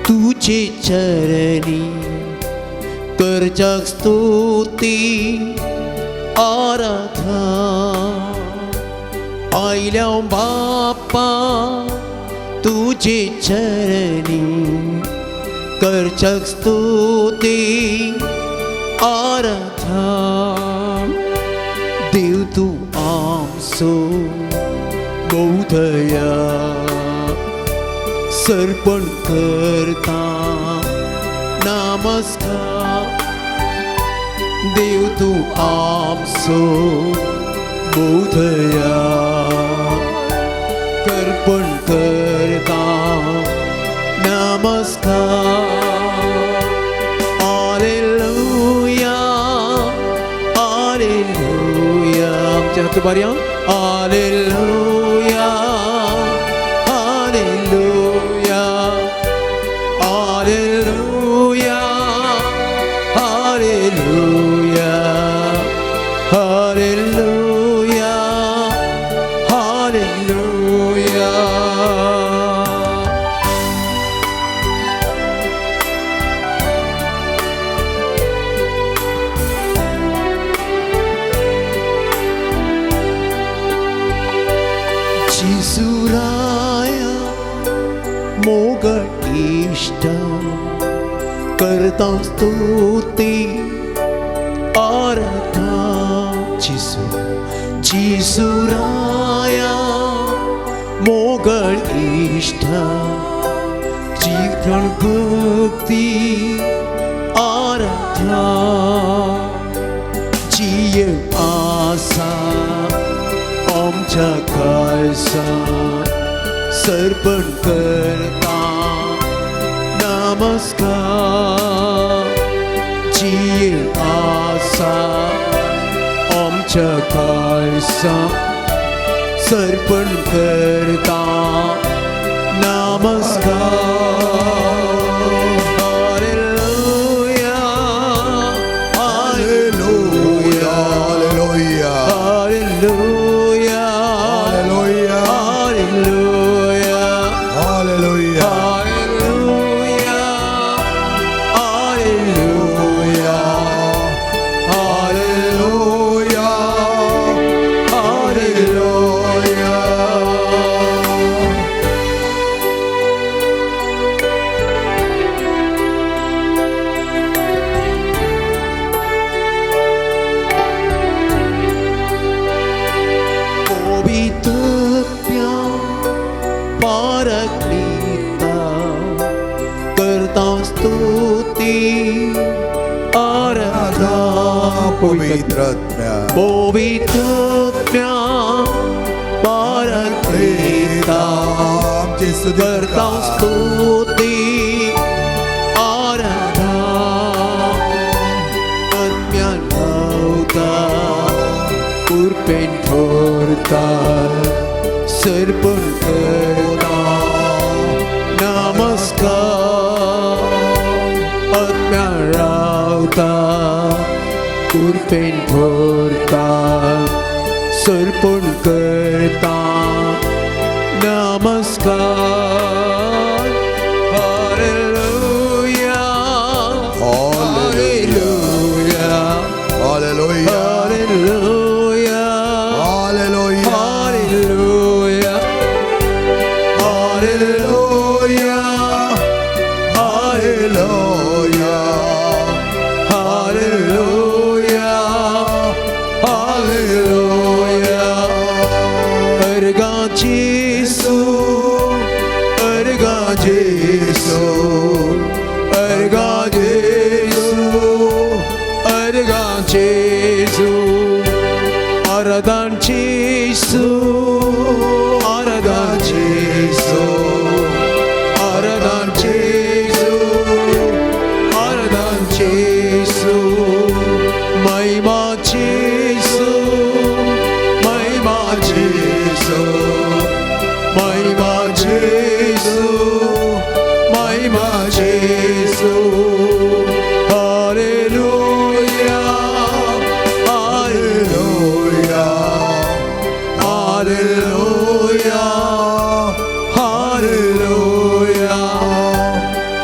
तुझे चरणी करजक स्तुती आराधना आयल्या बाप्पा तुझे चरणी करजक स्तुती आराधना देव तू आमचो बौधया सर्पण करता नमस्कार देव तू आमचो बौधया कर्पण करता नमस्कार हालेलुया हालेलुया आमच्या हात बऱ्या hallelujah hallelujah hallelujah hallelujah hallelujah hallelujah जिसुराया मोगळ इष्ट करता स्तुती आराधना जिसुराया मोगळ इष्ट जीवन भक्ती आराधना जीव आसा आमच्या खालसा सर्पण करता नमस्कार जीव आसा आमच्या खालसा सर्पण करता नमस्कार hallelujah hallelujah hallelujah hallelujah hallelujah hallelujah hallelujah hallelujah hallelujah hallelujah पवित्रप्या पारक्लीता करता स्तुती आराधना पवित्रत्म्या पवित्रप्या पारक्लीता आमची स्तुती करता स्तुती आराधना आत्म्या लावता उर्पेन ठोरता सर्पण करता नमस्कार आत्म्या लावता उर्पेन ठोरता सर्पण करता नमस्कार hallelujah hallelujah hallelujah hallelujah hallelujah hallelujah hallelujah hallelujah hallelujah अर्गा जेसू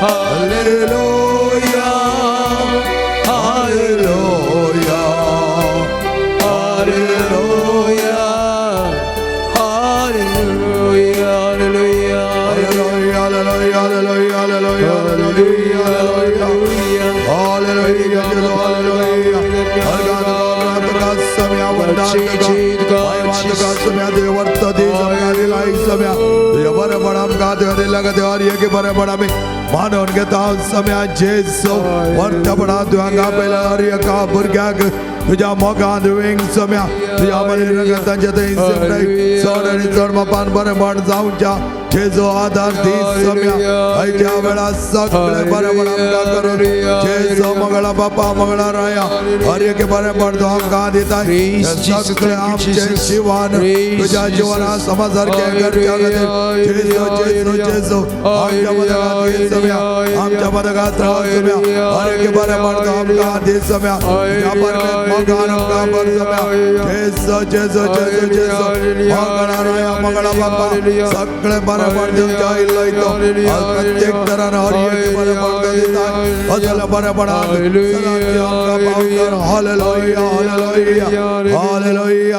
Hallelujah. Hallelujah. Hallelujah. Hallelujah. Hallelujah. Hallelujah. Hallelujah. Hallelujah. Hallelujah. Hallelujah. मानून घेता सम्या जेसो वर्तपणा तुझ्या पहिल्या का भुरग्याक तुझ्या मोगान वेंग सम्या तुझ्या मध्ये तांचे ते चड आनी चड मापान बरें म्हण जावच्या जेजो आधार दी सम्या आयच्या वेळा सगळे बरें म्हण आमकां करून जेजो मंगळा बापा मंगळा राया हर एक बरें म्हण तूं आमकां दिताय सगळे आमचे जीवन तुझ्या जिवना समासारखे करच्या खातीर जेजो जेजो जेजो आमच्या मध्ये सम्या आमच्या मध्ये सम्या हर एक बरें म्हण तूं आमकां दी सम्या तुझ्या परमेत मोगान आमकां बर सम्या Jeju Jeju Jeju Jeju Mangala राया मंगळा बापा सगळे बरें म्हण तुमच्या इल्लो प्रत्येक तरान हर एक बरें म्हण दिताय असले बरें म्हणान सदांचे आमकां पावकर hallelujah hallelujah hallelujah hallelujah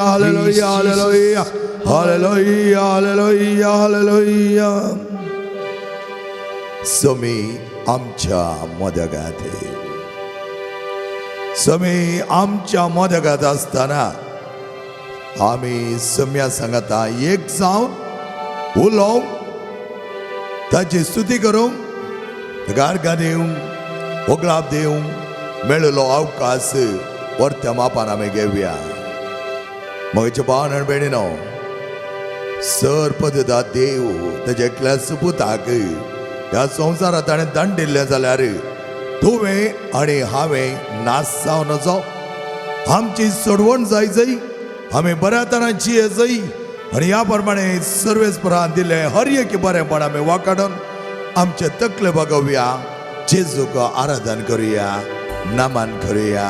hallelujah hallelujah hallelujah hallelujah समी आमच्या मदगात समी आमच्या मदगात असताना आमी सम्या सांगता एक जावन उलोवंक ताची स्तुती करूंक गारगा दिवंक ओगलाप दिवंक मेळिल्लो अवकाश परत्या मापान आमी घेवया म्हजे भावन आनी भयणीनो सर्प दिता देव ताच्या एकल्या सुपुताक ह्या संवसारांत ताणें दंड दिल्लें जाल्यार तुवें आनी हांवें नाश जावन नजो आमची सोडवण जाय जय आमी बऱ्या तरान जिये जय आनी ह्या प्रमाणे सर्वेस्परान दिले हर एक बरेंपण आमी वाकडून आमचे तकले बगोवया जेजूक आराधन करुया नमन करुया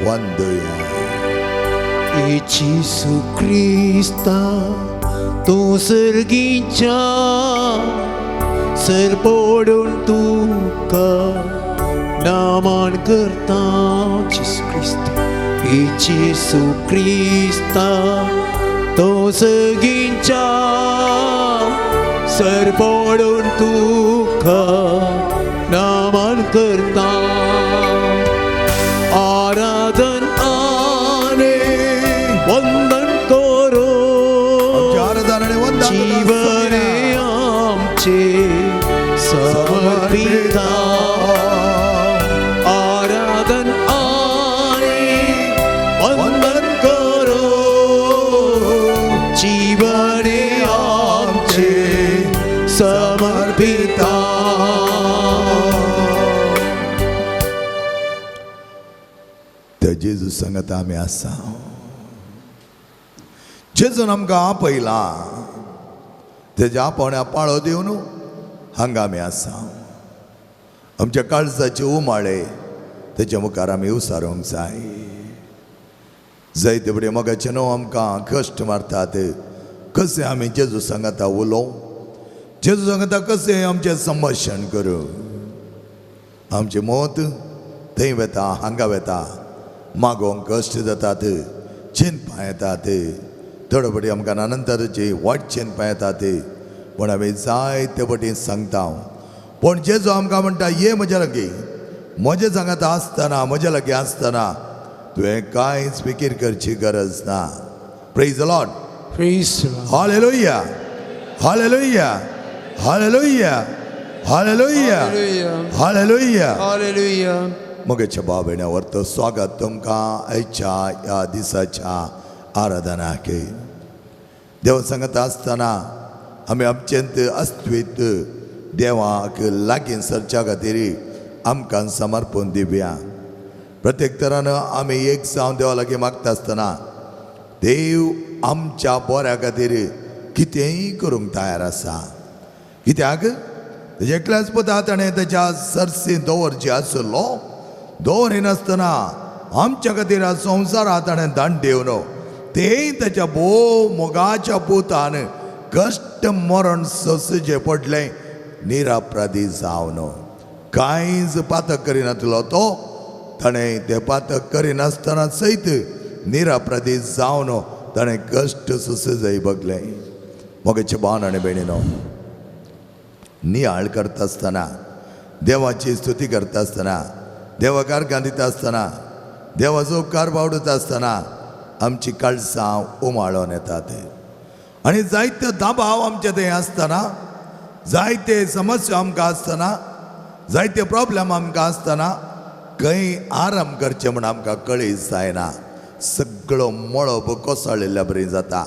वंदुया Yesu Krista tu sergincia serpodun tuka naman kerta Yesu Krista Yesu Krista tu sergincia serpodun tuka naman kerta आराधन आने वंदन करो जीवने आमचे समर्पिता आराधन आने वंदन करो जीवने आमचे समर्पिता जेजू सांगत आमी आसा जेजून आमकां आपयला तेज्या आपोवण्या पाळो दिवन हांगा आमी आसा आमच्या काळजाचे उमाळे तेच्या मुखार आमी उसारूंक जाय जायते फुडें मोगाचे न्हू आमकां कश्ट मारतात कशें आमी जेजू सांगता उलोवं जेजू सांगता कशें आमचें संभाशण करूं आमचें मत थंय वेता हांगा वेता मागोवंक कश्ट जातात चिंतपा येतात थोडे फावटी आमकां अनंतराची वाट चिंतपा येतात पूण आमी जायते फावटी सांगता पूण जेजू आमकां म्हणटा ये म्हज्या लागीं म्हजें सांगता आसतना म्हज्या लागीं आसतना तुवें कांयच फिकीर करची गरज ना praise the Lord hallelujah hallelujah hallelujah hallelujah hallelujah hallelujah मोगेच्या भावण्यावर तो स्वागत तुमकां आयच्या ह्या दिसाच्या आराधनाक देव सांगता आसतना आमी आमचेंत अस्तित्व देवाक लागीं सरच्या खातीर आमकां समर्पण दिवया प्रत्येक तरान आमी एक जावन देवा लागीं मागता आसतना देव आमच्या बऱ्या खातीर कितेंय करूंक तयार आसा कित्याक तेजे एकल्याच पुता ताणें तेच्या सरसी दवरची आसलो दवरिनासतना आमच्या खातीर संवसारांत ताणें दंड दिवन तेय तेच्या भोव मोगाच्या पुतान कश्ट मरण सोंसचें पडलें निरापराधी जावन कांयच पातक करिनासलो तो ताणें तें पातक करिनासतना सयत निराप्रदीत जावन ताणें कश्ट सुसजय बगलें. मोगेचे भावन आनी भयणीनो, नियाळ करता आसतना, देवाची स्तुती करता आसतना, देवाक आर्गां दिता आसतना, देवाचो उपकार बावडता आसतना आमची काळजां उमाळोन येतात. आनी जायते दाबाव आमचे थंय आसतना, जायते समस्या आमकां आसतना, जायते प्रॉब्लेम आमकां आसतना खंय आराम करचे म्हण आमकां कळीस जायना. सगळो मळब कोसळ्ळेल्या बरी जाता.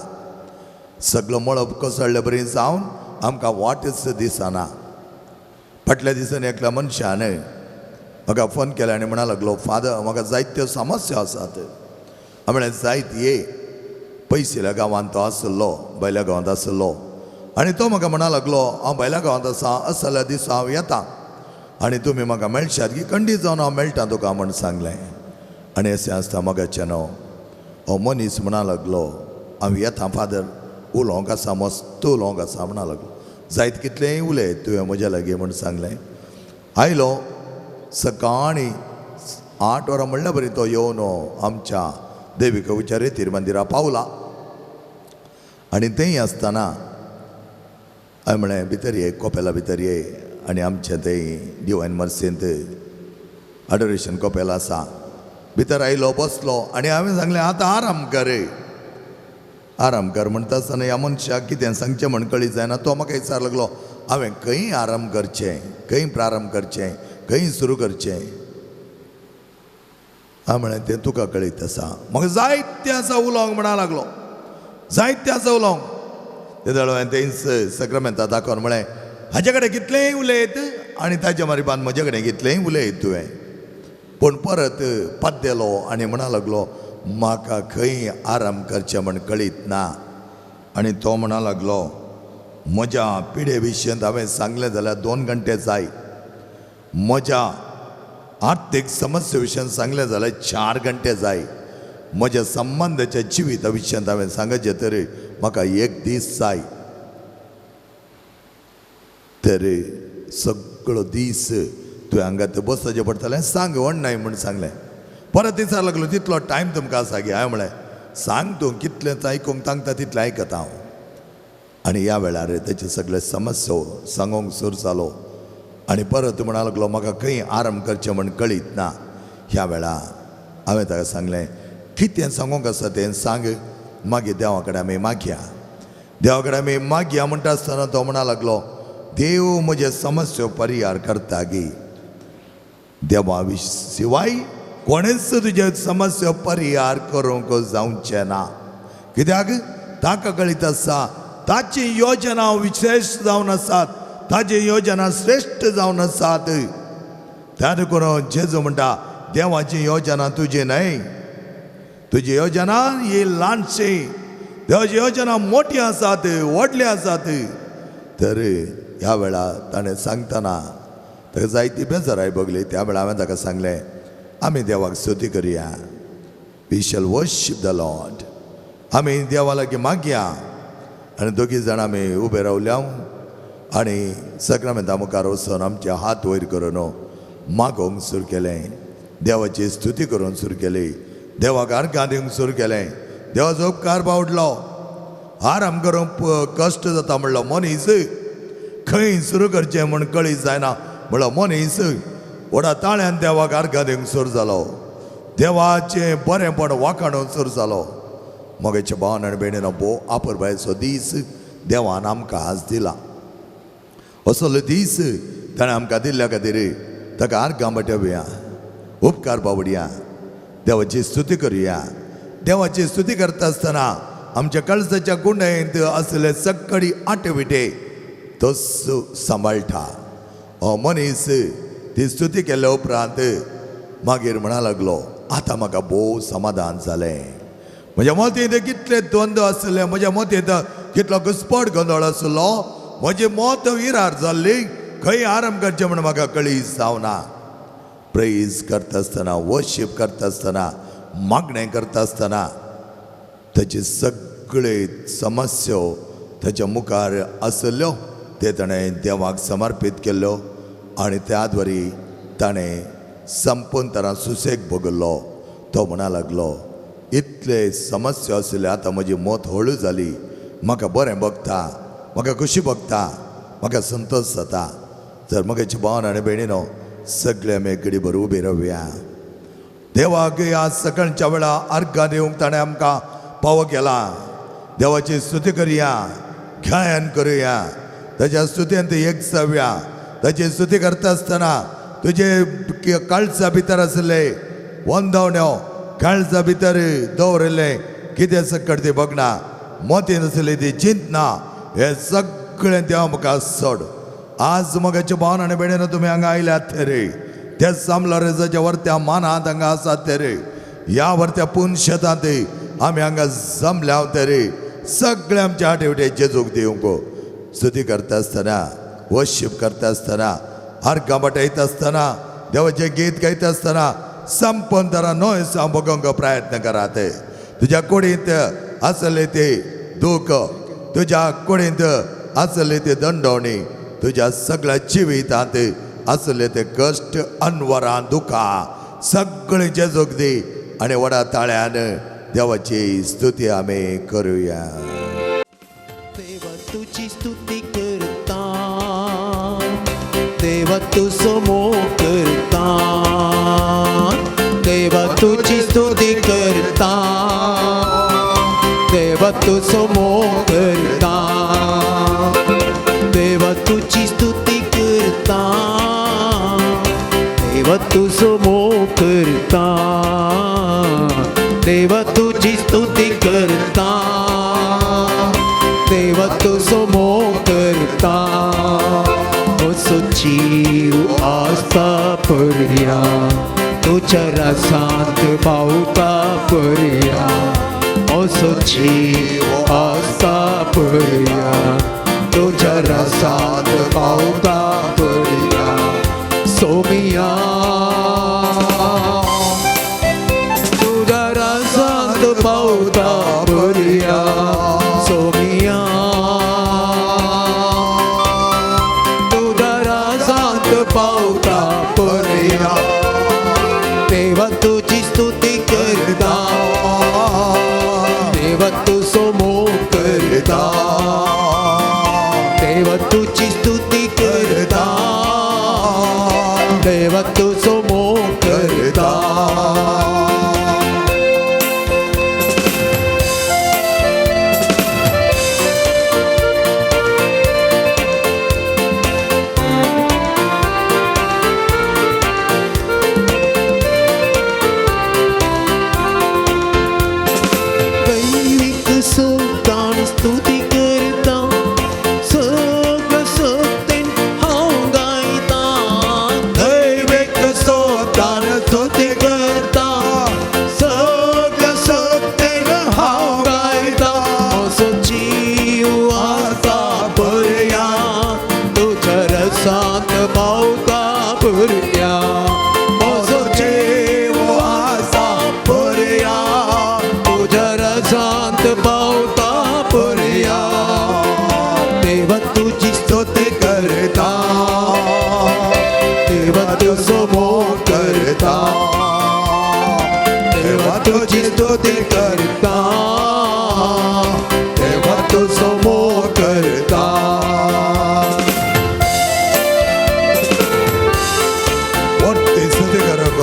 सगळो मळब कोसळ्ळे बरी जावन आमकां वाटच दिसना. फाटल्या दिसांनी एकल्या मनशान म्हाका फोन केलो आनी म्हणा लागलो, फादर म्हाका जायत्यो समस्या आसात. हांवें म्हळें जायत ये. पयसल्या गांवांत तो आसलो, भायल्या गांवांत आसलो, आनी तो म्हाका म्हणा लागलो, हांव भायल्या गांवांत आसा, असल्या दिसा हांव येतां आनी तुमी म्हाका मेळशात की खंडीत जावन हांव मेळटां तुका म्हण सांगलें. आनी अशें आसता मोगाचें न्हू. हो मनीस म्हणा लागलो, हांव येतां फादर, उलोवंक आसा, मस्त उलोवंक आसा म्हणा लागलो. जायत कितलेंय उलय तुवें म्हज्या लागीं म्हण सांगलें. आयलो सकाळीं 8 वरां म्हणल्या बरी तो येवन आमच्या देविकाच्या रेतीर मंदिरा पावला. आनी थंय आसतना हांवें म्हळें भितर ये, कोपेला भितर ये. आनी आमचें थंय डिवायन मर्सींत अडोरेशन कोपेला आसा. भितर आयलो, बसलो आनी हांवें सांगलें आतां आराम कर. आराम कर म्हणटा आसतना ह्या मनशाक कितें सांगचें म्हण कळीत जायना. तो म्हाका विचार लागलो, हांवें खंय आराम करचें, खंय प्रारंभ करचें, खंय सुरू करचें. हांवें म्हळें तें तुका कळीत आसा. म्हाका जायतें आसा उलोवंक म्हणा लागलो, जायतें आसा उलोवंक. ते जालो हांवें थंय सक्रामेंतां दाखोवन म्हळें हाजे कडेन कितलेंय उलयत आनी ताच्या मारिबान म्हजे कडेन कितलेंय उलयत तुवें. पूण परत पाद्देलो आनी म्हणा लागलो, म्हाका खंय आराम करचें म्हण कळीत ना. आनी तो म्हणा लागलो, म्हज्या पिडे विशयंत हांवें सांगलें जाल्यार 2 घंटे जाय. म्हज्या आर्थीक समस्ये विशयंत सांगलें जाल्यार 4 घंटे जाय. म्हज्या संबंदाच्या जिविता विशयंत हांवें सांगचें तर म्हाका 1 दीस जाय. तर सगळो दीस तुवें हांगात बसचें पडटलें, सांग व्हडनाय म्हूण सांगलें. परत दिसा लागलो, तितलो टायम तुमकां आसा गे. हांवें म्हळें सांग तूं कितलें आयकूंक सांगता तितलें आयकता हांव. आनी ह्या वेळार तेचे सगळे समस्या सांगूंक सुरू जालो. आनी परत म्हणा लागलो, म्हाका खंय आराम करचें म्हण कळीत ना. ह्या वेळा हांवें ताका सांगलें, कितें सांगूंक आसा तें सांग, मागीर देवा कडेन आमी मागया. देवा कडेन आमी मागया म्हणटा आसतना तो म्हणा लागलो, देव म्हजे समस्या परिहार करता गे. देवा शिवाय कोणेच तुजे समस्या परिहार करूंक जावचें ना. कित्याक ताका कळीत आसा ताची योजना विशेष जावन आसात, ताची योजना श्रेष्ठ जावन आसात. त्या करून जेजू म्हणटा, देवाची योजना तुजी न्हय, तुजी योजना ही ल्हानशी, देवाची योजना मोठी आसात, व्हडली आसात. तर ह्या वेळा ताणें सांगतना ताका जायती बेजाराय बगली. त्या वेळा हांवें ताका सांगलें, आमी देवाक स्तुती करया. We shall worship the Lord. आमी देवा लागीं मागया. आनी दोगी जाण आमी उबे रावल्या आनी सक्रामेंता मुखार वचून आमचे हात वयर करून मागोवंक सुरू केलें. देवाची स्तुती करून सुरू केली. देवाक आर्गां दिवंक सुरू केलें. देवाचो उपकार बावडलो. आराम करूंक कश्ट जाता म्हणलो मनीस, खंय सुरू करचें म्हण कळीत जायना म्हणलो मनीस व्हडा ताळ्यान देवाक आर्गां दिवंक सुरू जालो. देवाचें बरेंपण वाखाणूंक सुरू जालो. मोगेच्या भावान आनी भयणीनो, भोव आपुरबायेचो दीस देवान आमकां आज दिला. असलो दीस ताणें आमकां दिल्ल्या खातीर ताका आर्गां बटवया, उपकार बावडया, देवाची स्तुती करुया. देवाची स्तुती करता आसतना आमच्या कळसाच्या कुंडयेंत असले सगळी आटविटे तो सांबाळटा. हो मनीस ती स्तुती केल्या उपरांत मागीर म्हणा लागलो, आतां म्हाका भोव समाधान जालें. म्हज्या मतींत कितले द्वंद्व आसले, म्हज्या मतींत कितलो घुस्पट गोंदळ आसलो, म्हजी मोत विरार जाल्ली, खंय आराम करचें म्हण म्हाका कळीस जावना. प्रेज करता आसतना, वर्शीप करता आसतना, मागणें करता आसतना ताचे सगळे समस्या ताच्या मुखार आसल्यो ते ताणें देवाक समर्पीत केल्ल्यो. आणि त्याद्वारे ताणें संपूर्ण तरां सुसेग भोगलो. तो म्हणा लागलो, इतले समस्या आसले, आतां म्हजी मोत हळू जाली, म्हाका बरें भोगता, म्हाका खुशी भोगता, म्हाका संतोश जाता. जर म्हगे भावन आनी भयणीनो, सगळे आमी घडी भर उबी रावया. देवाक ह्या सकाळच्या वेळा अर्घां दिवंक ताणें आमकां पावो केला. देवाची स्तुती करया, गायन करुया, ताच्या स्तुतेंत एक जावया. ताची स्तुती करता आसतना तुजे काळजा भितर आसले वंदवण्यो, काळजा भितर दवरिल्ले कितें सकट ती बगना, मोतीन आसली ती चिंतना, हे सगळें देव म्हाका सोड. आज मोगाच्या भावन आनी भयणीनो, तुमी हांगा आयल्यात रे, त्या सामलारेजाच्या वर्त्या मानांत हांगा आसात ते रे, ह्या वर्त्या पूर्ण शेतांत आमी हांगा जमल्या ते रे. सगळे आमच्या आठवडे जेजूक दिवंक स्तुती करता आसतना, वर्शीप करता आसतना, अर्घां वाटयता आसतना, देवाचें गीत गायता आसतना संपूर्ण तरां नोय भोगोवंक प्रयत्न करात. तुज्या कुडींत आसले ते दूख, तुज्या कुडींत आसले ते दंडवणी, तुज्या सगळ्या जिवितांत आसले ते कश्ट, अनवरां, दुखां सगळें जेजूक दी आनी व्हडा ताळ्यान देवाची स्तुती आमी करुया. देवा तुझी स्तुती करता, देवा तुझो मोग करता, देवा तुझी स्तुती करता, देवा तुझो मोग करता, देवा तुझी स्तुती करता, देवा तुझो मोग करता, देवा तुझी स्तुती करता, देवा तुझो मोग करता. असो जीव आसता पर्या, तुझ्या रसांत पावता पर्या. असो जीव आसता पर्या, तुझ्या रसांत पावता पर्या. सोमिया तुझ्या रसांत पावता पर्या. सोमिया तुझ्या रसांत पावता पर्या. देवा तुझी स्तुती करता, देवा तुझो मोग करता, देवा तुझी स्तुती करता, देवा तुझो मोग करता. दैविक सोतान स्तुती करता, सगळं सत्तेन हांव गायता. दैविक सोतान स्तुती करता, सगळं सत्तेन हांव गायता. असो जीव आसा पर्या, तुझ्या रसांत पावता पर्या. असो जीव आसा पर्या, तुझ्या रसांत पावता पर्या. देवा तुझी स्तुती करता, देवा तुझो मोग करता, देवा तुझी स्तुती करता, देवा तुझो मोग करता. मोठी स्तुती करूंक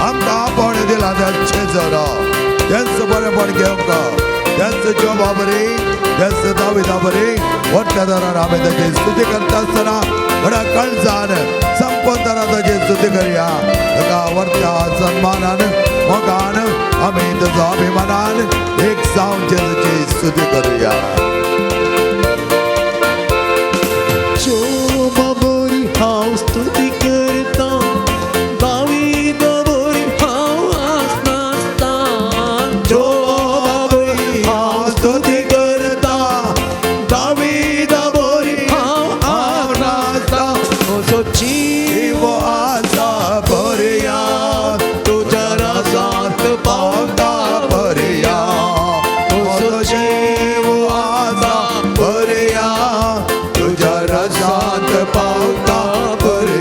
आमकां आपण दिला त्याचे जरा त्यांचं बरेपण घेवंक, त्यांचं जोबा बरी, त्यांचं दाविदा बरी, मोठ्या दरान आमी ताची स्तुती करता आसतना बऱ्या काळजान संपूर्ण तरां ताची स्तुती करया. ताका वर्त्या सन्मानान मोगान आमी ताचो अभिमानान एक जावन जेजूची स्तुती करुया. शोभा बरी हांव स्तुती करता, दावीद बरी हांव आसनासता. शोभा बरी हांव स्तुती करता, दावीद बरी हांव आसनासता. असो जीव आसा पर्या, तुझ्या रसांत पावता पर्या. असो जीव आसा पर्या, तुझ्या रसांत पावता पर्या.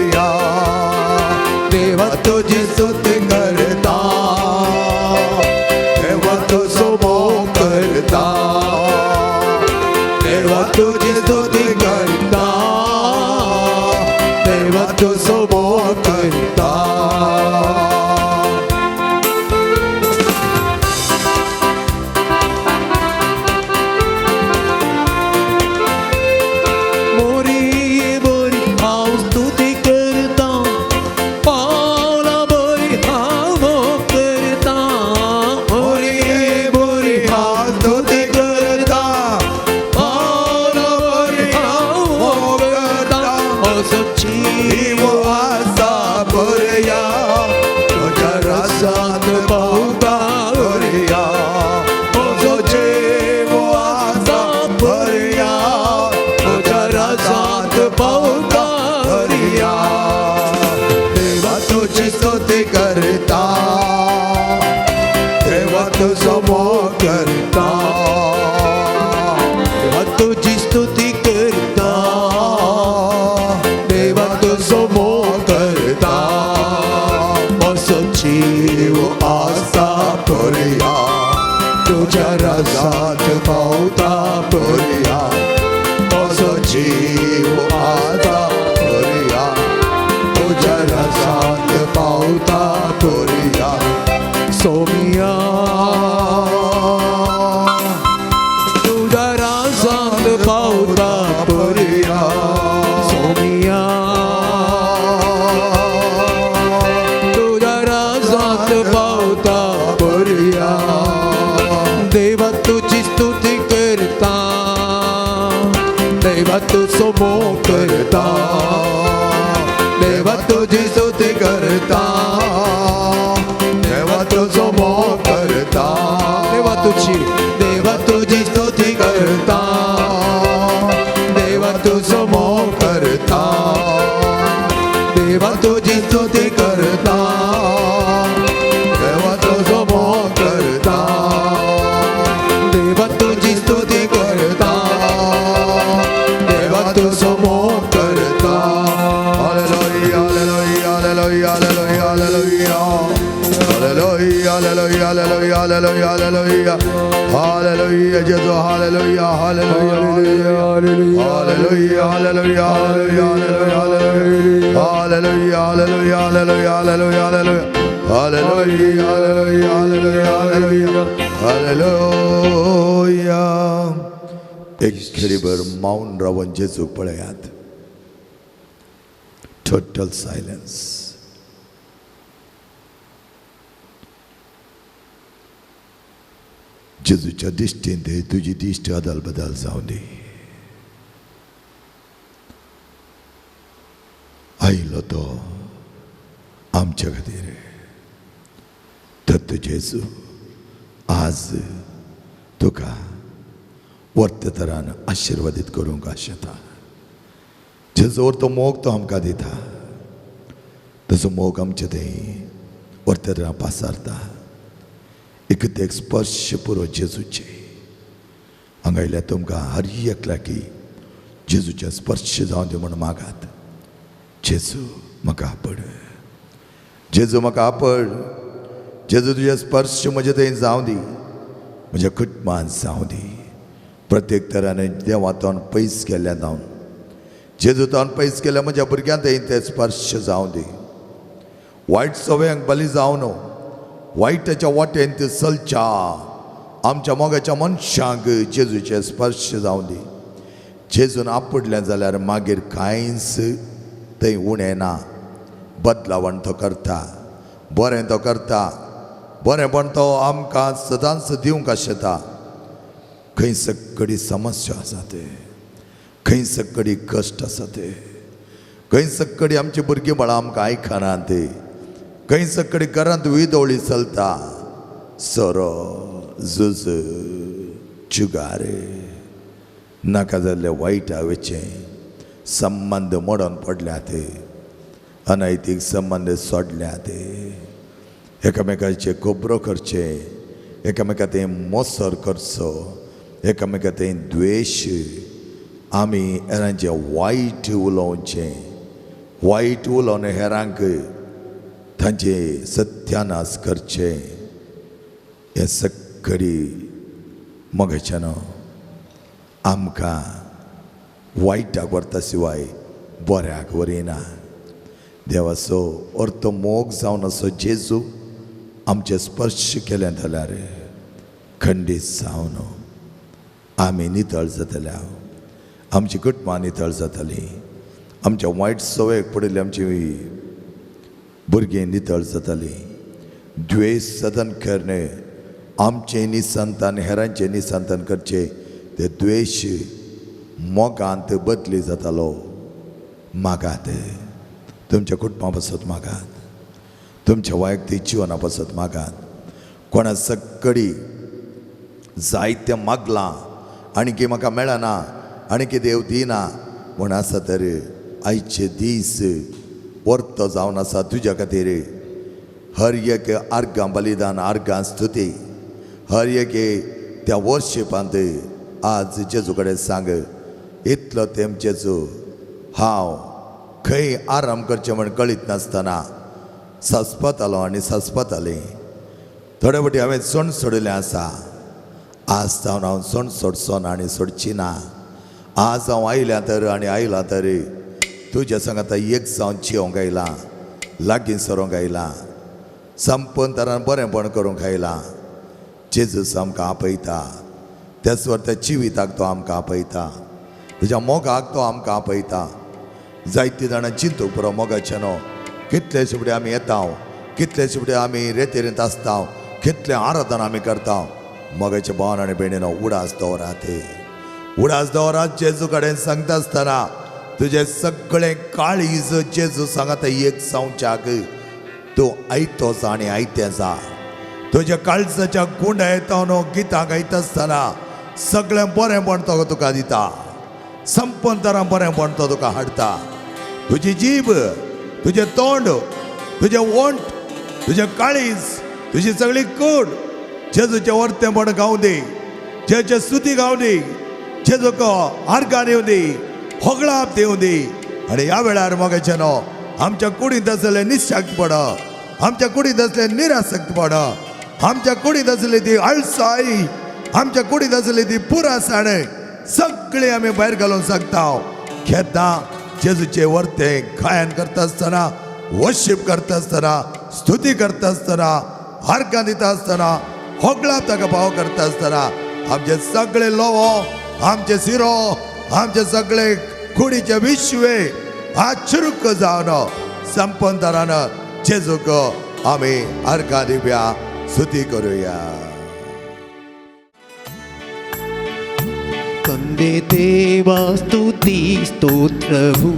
आसा भरया तुझ्या रसात पावता भरया म्हजो जीव आसा भरया तुझ्या रसात पावता भरया देवा तुझी स्तुती करता देवा तुझो मोग करता देवा तुझी स्तुती करता देवा तुझो मोग करता म्हजो जीव आसा भरया तुझ्या रसात पावता भरया म्हजो जीव आसा भरया तुझ्या रसात पावता भरया सोमिया तुझ्या रसात पावता भरया सोमिया तुझ्या रसात पावता भरया देवा तुझी स्तुती करता देवा तुझो मोग करता देवा तुझी स्तुती करता देवा तुझो मोग करता देवा तुझी स्तुती करता देवा तुझो मोग करता देवा तुझी स्तुती करता देवा तुझो मोग करता देवा तुझी स्तुती करता देवा तुझो मोग करता hallelujah hallelujah hallelujah hallelujah hallelujah hallelujah hallelujah hallelujah hallelujah hallelujah जेजू hallelujah hallelujah hallelujah hallelujah hallelujah hallelujah hallelujah hallelujah hallelujah hallelujah hallelujah hallelujah hallelujah hallelujah एक घडीभर मौन राहून जेजू पळयात टोटल सायलेन्स जेजूच्या दिश्टीन ते तुझी दिश्ट अदल बदल जाऊ दे आयलो तो आमच्या खातीर तर जेजू आज तुका वर्त तरान आशीर्वादीत करूंक आशेता जेजू तो मोग तो आमकां दिता तसो मोग आमचे थंय वर्त तरान पासारता एक स्पर्श पुरो जेजूचे हांगा आयल्या तुमकां हर एकला की जेजूचे स्पर्श जावन दी म्हण मागात जेजू म्हाका आपड जेजू म्हाका आपड जेजू तुजे स्पर्श म्हजे थंय जावं दी म्हज्या कुटुंबांत जावं दी प्रत्येक तरान देवा तोंड पयस केल्या जावन जेजू तोंड पयस केल्या म्हज्या भुरग्यांक थंय ते स्पर्श जावं दी वायट सवयांक बली जावं न्हू वायटाच्या वाटेन ते चलच्या आमच्या मोगाच्या मनशांक जेजूचे स्पर्श जावं दी जेजून आपडलें जाल्यार मागीर कांयच थंय उणें ना बदलावण तो करता बरें तो करता बरेंपण तो आमकां सदांच दिवंक आशेता खंय सकडी समस्या आसा ते खंय सकडी कश्ट आसा ते खंय सकडी आमची भुरगीं बाळां आमकां आयकना ते खंय सकडी घरांत विदोळी चलता सोरो झुज चुगार नाका जाल्ले वायट हावेचे संबंद मोडोन पडल्यात अनैतीक संबंद सोडल्यात एकामेकाचे कोबरो करचे एकामेका ते मोसर करचो एकामेका ते द्वेश आमी हेरांचे वायट उलोवचे वायट उलोवन हेरांक तांचे सत्यानाश करचे हे सकडी मोगाच्यान आमकां वायटाक व्हरता शिवाय बऱ्याक वरिना देवाचो अर्थ मोग जावन असो जेजू आमचे स्पर्श केले जाल्यार खंडीत जावन आमी नितळ जातल्या आमची कुटुंबां नितळ जातली आमच्या वायट सवयेक पडिल्ली आमची भुरगीं नितळ जातली द्वेष सदन करणे आमचे निसंतान हेरांचे निसंतान करचे ते द्वेष मोगांत बदली जातालो मागात तुमच्या कुटुंबापासत मागात, तुमच्या वैयक्तीक जिवनापासत मागात. कोणा सगळी जायते मागलां आनी की म्हाका मेळना आनी की देव दिना म्हूण आसा तर आयचे दीस वर्त जावन आसा तुज्या खातीर. हर एक अर्गां बलिदान, अर्गां स्तुती, हर एक त्या वर्शिपांत आज जेजू कडेन सांग, इतलो तेम जेजू हांव खंय आराम करचें म्हण कळीत नासतना सस्पतालो आनी सस्पतालें. थोडे फावटी हांवें सण सोडिल्लें आसा. आज जावन हांव सण सोडचो ना आनी सोडची ना. आज हांव आयल्यां तर आनी आयलां तर तुज्या सांगात एक जावन जियोंक आयलां, लागीं सरोंक आयलां, संपन तरान बरेंपण करूंक आयलां. जेजू आमकां आपयता, त्याच वर त्या जिविताक तो आमकां आपयता, तुज्या मोगाक तो आमकां आपयता. जायतीं जाणां चिंतूंक पुरो मोगाचें न्हू. कितले शेवटी आमी येता, कितले शेवटी आमी रेतेरींत आसता, कितलें आराधना आमी करता. मोगाचे भावन आनी भयणीनो, उडास दवरात, उडास दवरात. जेजू कडेन सांगता आसतना तुजें सगळें काळीज जेजू सांगात एक जावच्याक तूं आयतोच आनी आयतें जा. तुज्या काळजाच्या गुंडा येता न्हू, गितां गायता आसतना सगळें बरेंपण तो तुका दिता, संपन तरां बरेंपण तो तुका हाडटा. तुजी जीब, तुजें तोंड, तुजें वंट, तुजें काळीज, तुजी सगळी कूड जेजूचें वर्तेपण गावूं दी, जेजूचे स्तुती गावूं दी, जेजूक आर्गां दिवं दी, होगळाप दिवं दी. आनी ह्या वेळार मोगाचें न्हू, आमच्या कुडींत आसलें निशक्तपण, आमच्या कुडींत आसलें निरासक्तपण, आमच्या कुडींत आसली ती आळसाई, आमच्या कुडींत आसली ती पुरासाण सगळीं आमी भायर घालूंक शकता. खेदां जेजूचे वर्तें गायन करता आसतना, वर्शीप करता आसतना, स्तुती करता आसतना, आर्गां दिता आसतना, होगळाप ताका भाव करता आसतना आमचे सगळे लोवो, आमचे सिरो, आमचे सगळे कुडीचे विश्वे आज चुरुक जावन संपन तरान जेजूक आमी आर्गां दिवया, स्तुती करुया. ತಂದೆ ದೇವಾ ಸ್ತುತಿ ಸ್ತೋತ್ರವು,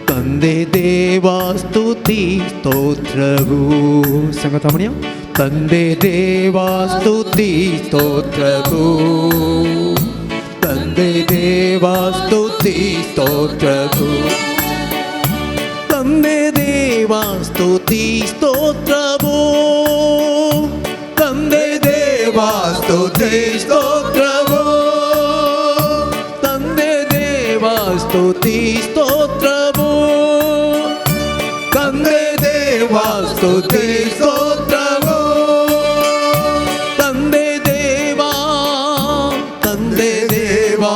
ತಂದೆ ದೇವಾ ಸ್ತುತಿ ಸ್ತೋತ್ರವು. ಸಂಗತ ಮಣಿಯ ತಂದೆ ದೇವಾ ಸ್ತುತಿ ಸ್ತೋತ್ರವು, ತಂದೆ ದೇವಾ ಸ್ತುತಿ ಸ್ತೋತ್ರವು, ತಂದೆ ದೇವಾ ಸ್ತುತಿ ಸ್ತೋತ್ರವು, ತಂದೆ ದೇವಾ ಸ್ತುತಿ ಸ್ತೋತ್ರವು, ತಂದೆ ದೇವಾ ಸ್ತುತಿ ಸ್ತೋತ್ರವು, ತಂದೆ ದೇವಾ ಸ್ತುತಿ ಸ್ತೋತ್ರವು, ತಂದೆ ದೇವಾ, ತಂದೆ ದೇವಾ,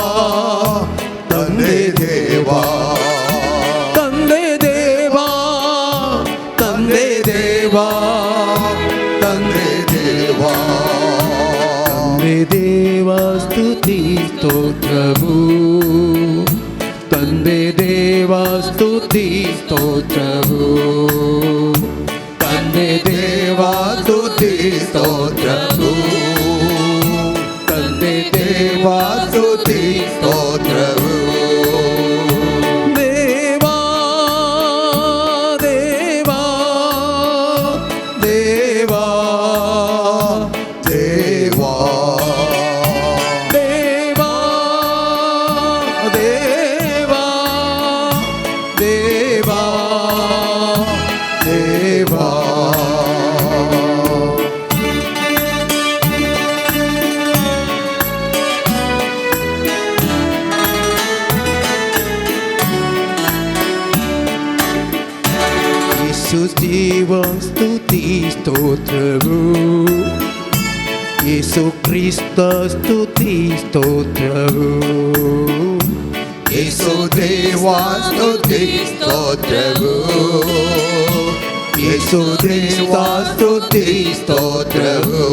ತಂದೆ ದೇವಾ, ತಂದೆ ದೇವಾ, ತಂದೆ ದೇವಾ, ತಂದೆ ದೇವಾ, ತಂದೆ ದೇವಾ ಸ್ತುತಿ ಸ್ತೋತ್ರವು, ತಂದೆ ದೇವಾ ಸ್ತುತಿ ಸ್ತೋತ್ರವು, ತಂದೆ ದೇವಾ ಸ್ತುತಿ ಸ್ತೋತ್ರವು, ತಂದೆ ದೇವಾ ಸ್ತುತಿ ಸ್ತೋತ್ರವು. ದೇವಾ ದೇವಾ ದೇವಾ ದೇವಾ ದೇವಾ ದೇವಾ ದೇವಾ ದೇವಾ. ಯೇಸು ಜೀವ ಸ್ತುತಿ ಸ್ತೋತ್ರವು, ಯೇಸು ಕ್ರಿಸ್ತ ಸ್ತುತಿ ಸ್ತೋತ್ರವು, ಯೇಸು ದೇವಾ ಸ್ತುತಿ ಸ್ತೋತ್ರವು, ಯೇಸು ದೇವಾ ಸ್ತುತಿ ಸ್ತೋತ್ರವು,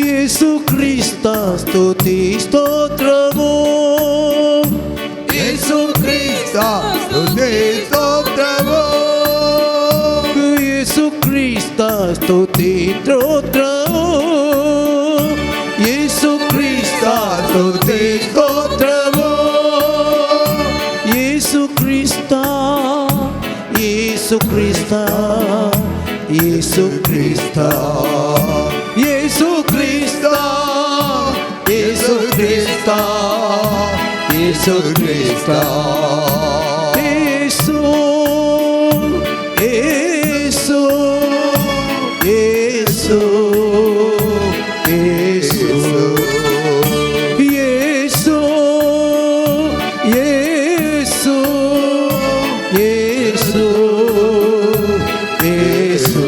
ಯೇಸು ಕ್ರಿಸ್ತ ಸ್ತುತಿ ಸ್ತೋತ್ರವು, ಯೇಸು ಕ್ರಿಸ್ತ ಸ್ತುತಿ ಸ್ತೋತ್ರವು, ಯೇಸು ಕ್ರಿಸ್ತ ಸ್ತುತಿ ಸ್ತೋತ್ರವು, ಯೇಸು ಕ್ರಿಸ್ತ ಸ್ತುತಿ ಸ್ತೋತ್ರವು, ಯೇಸು ಕ್ರಿಸ್ತ యేసుక్రీస్తా యేసుక్రీస్తా యేసుక్రీస్తా యేసుక్రీస్తా యేసుక్రీస్తా యేసు యేసు యేసు యేసు యేసు యేసు యేసు యేసు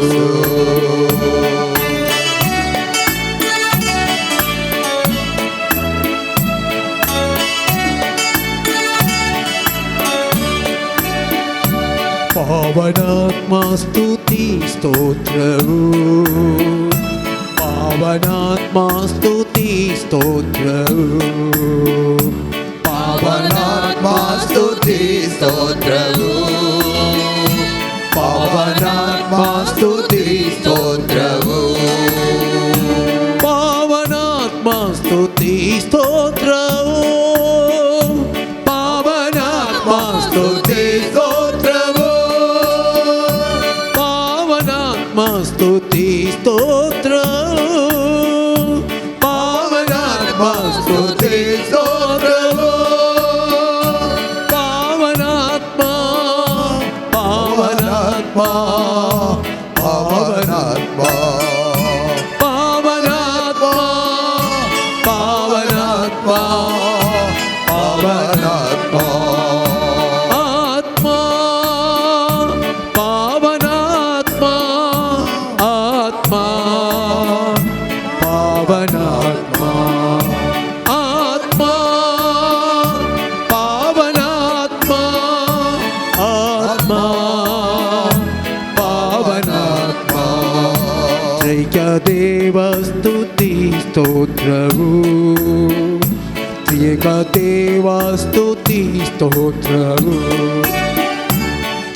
పావనాత్మా స్తుతి స్తోత్రము పావనాత్మా స్తుతి స్తోత్రము పావనాత్మా స్తుతి స్తోత్రము పావనాత్మా స్తుతి స్తోత్రము పావనాత్మా స్తుతి స్తోత్రము పావనాత్మా స్తుతి స్తోత్రము పావనాత్మా స్తుతి స్తోత్రము పావనాత్మా స్తుతి స్తోత్రము పావనాత్మా పావనాత్మా పావనాత్మా పావనాత్మా పావనాత్మా పావనాత్మా ఆత్మా పావనాత్మా ఆత్మా పావనాత్మా ఆత్మా పావనాత్మా ఆత్మా పావనాత్మా త్రైకదేవ స్తుతి స్తోత్రము త్రియకదేవ స్తుతి స్తోత్రము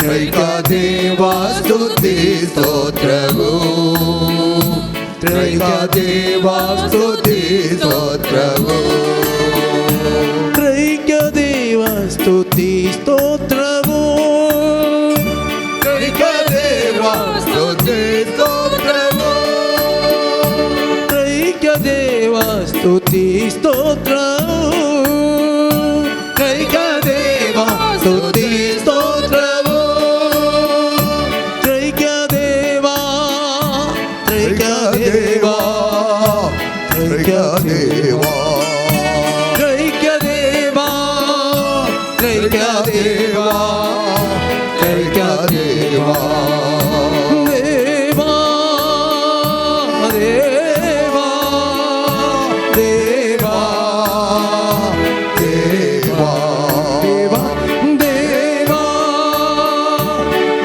త్రైకదేవ స్తుతి స్తోత్రము త్రైకదేవ స్తుతి స్తోత్రము త్రైకదేవ స్తుతి స్తోత్రము త్రైకదేవ స్తుతి స్తోత్రము త్రైకదేవ స్తుతి స్తోత్రము త్రైకదేవ స్తుతి స్తోత్రము త్రైకదేవ త్రైకదేవ త్రైకదేవ త్రైకదేవ త్రైకదేవ త్రైకదేవ దేవా దేవా దేవా దేవా దేవా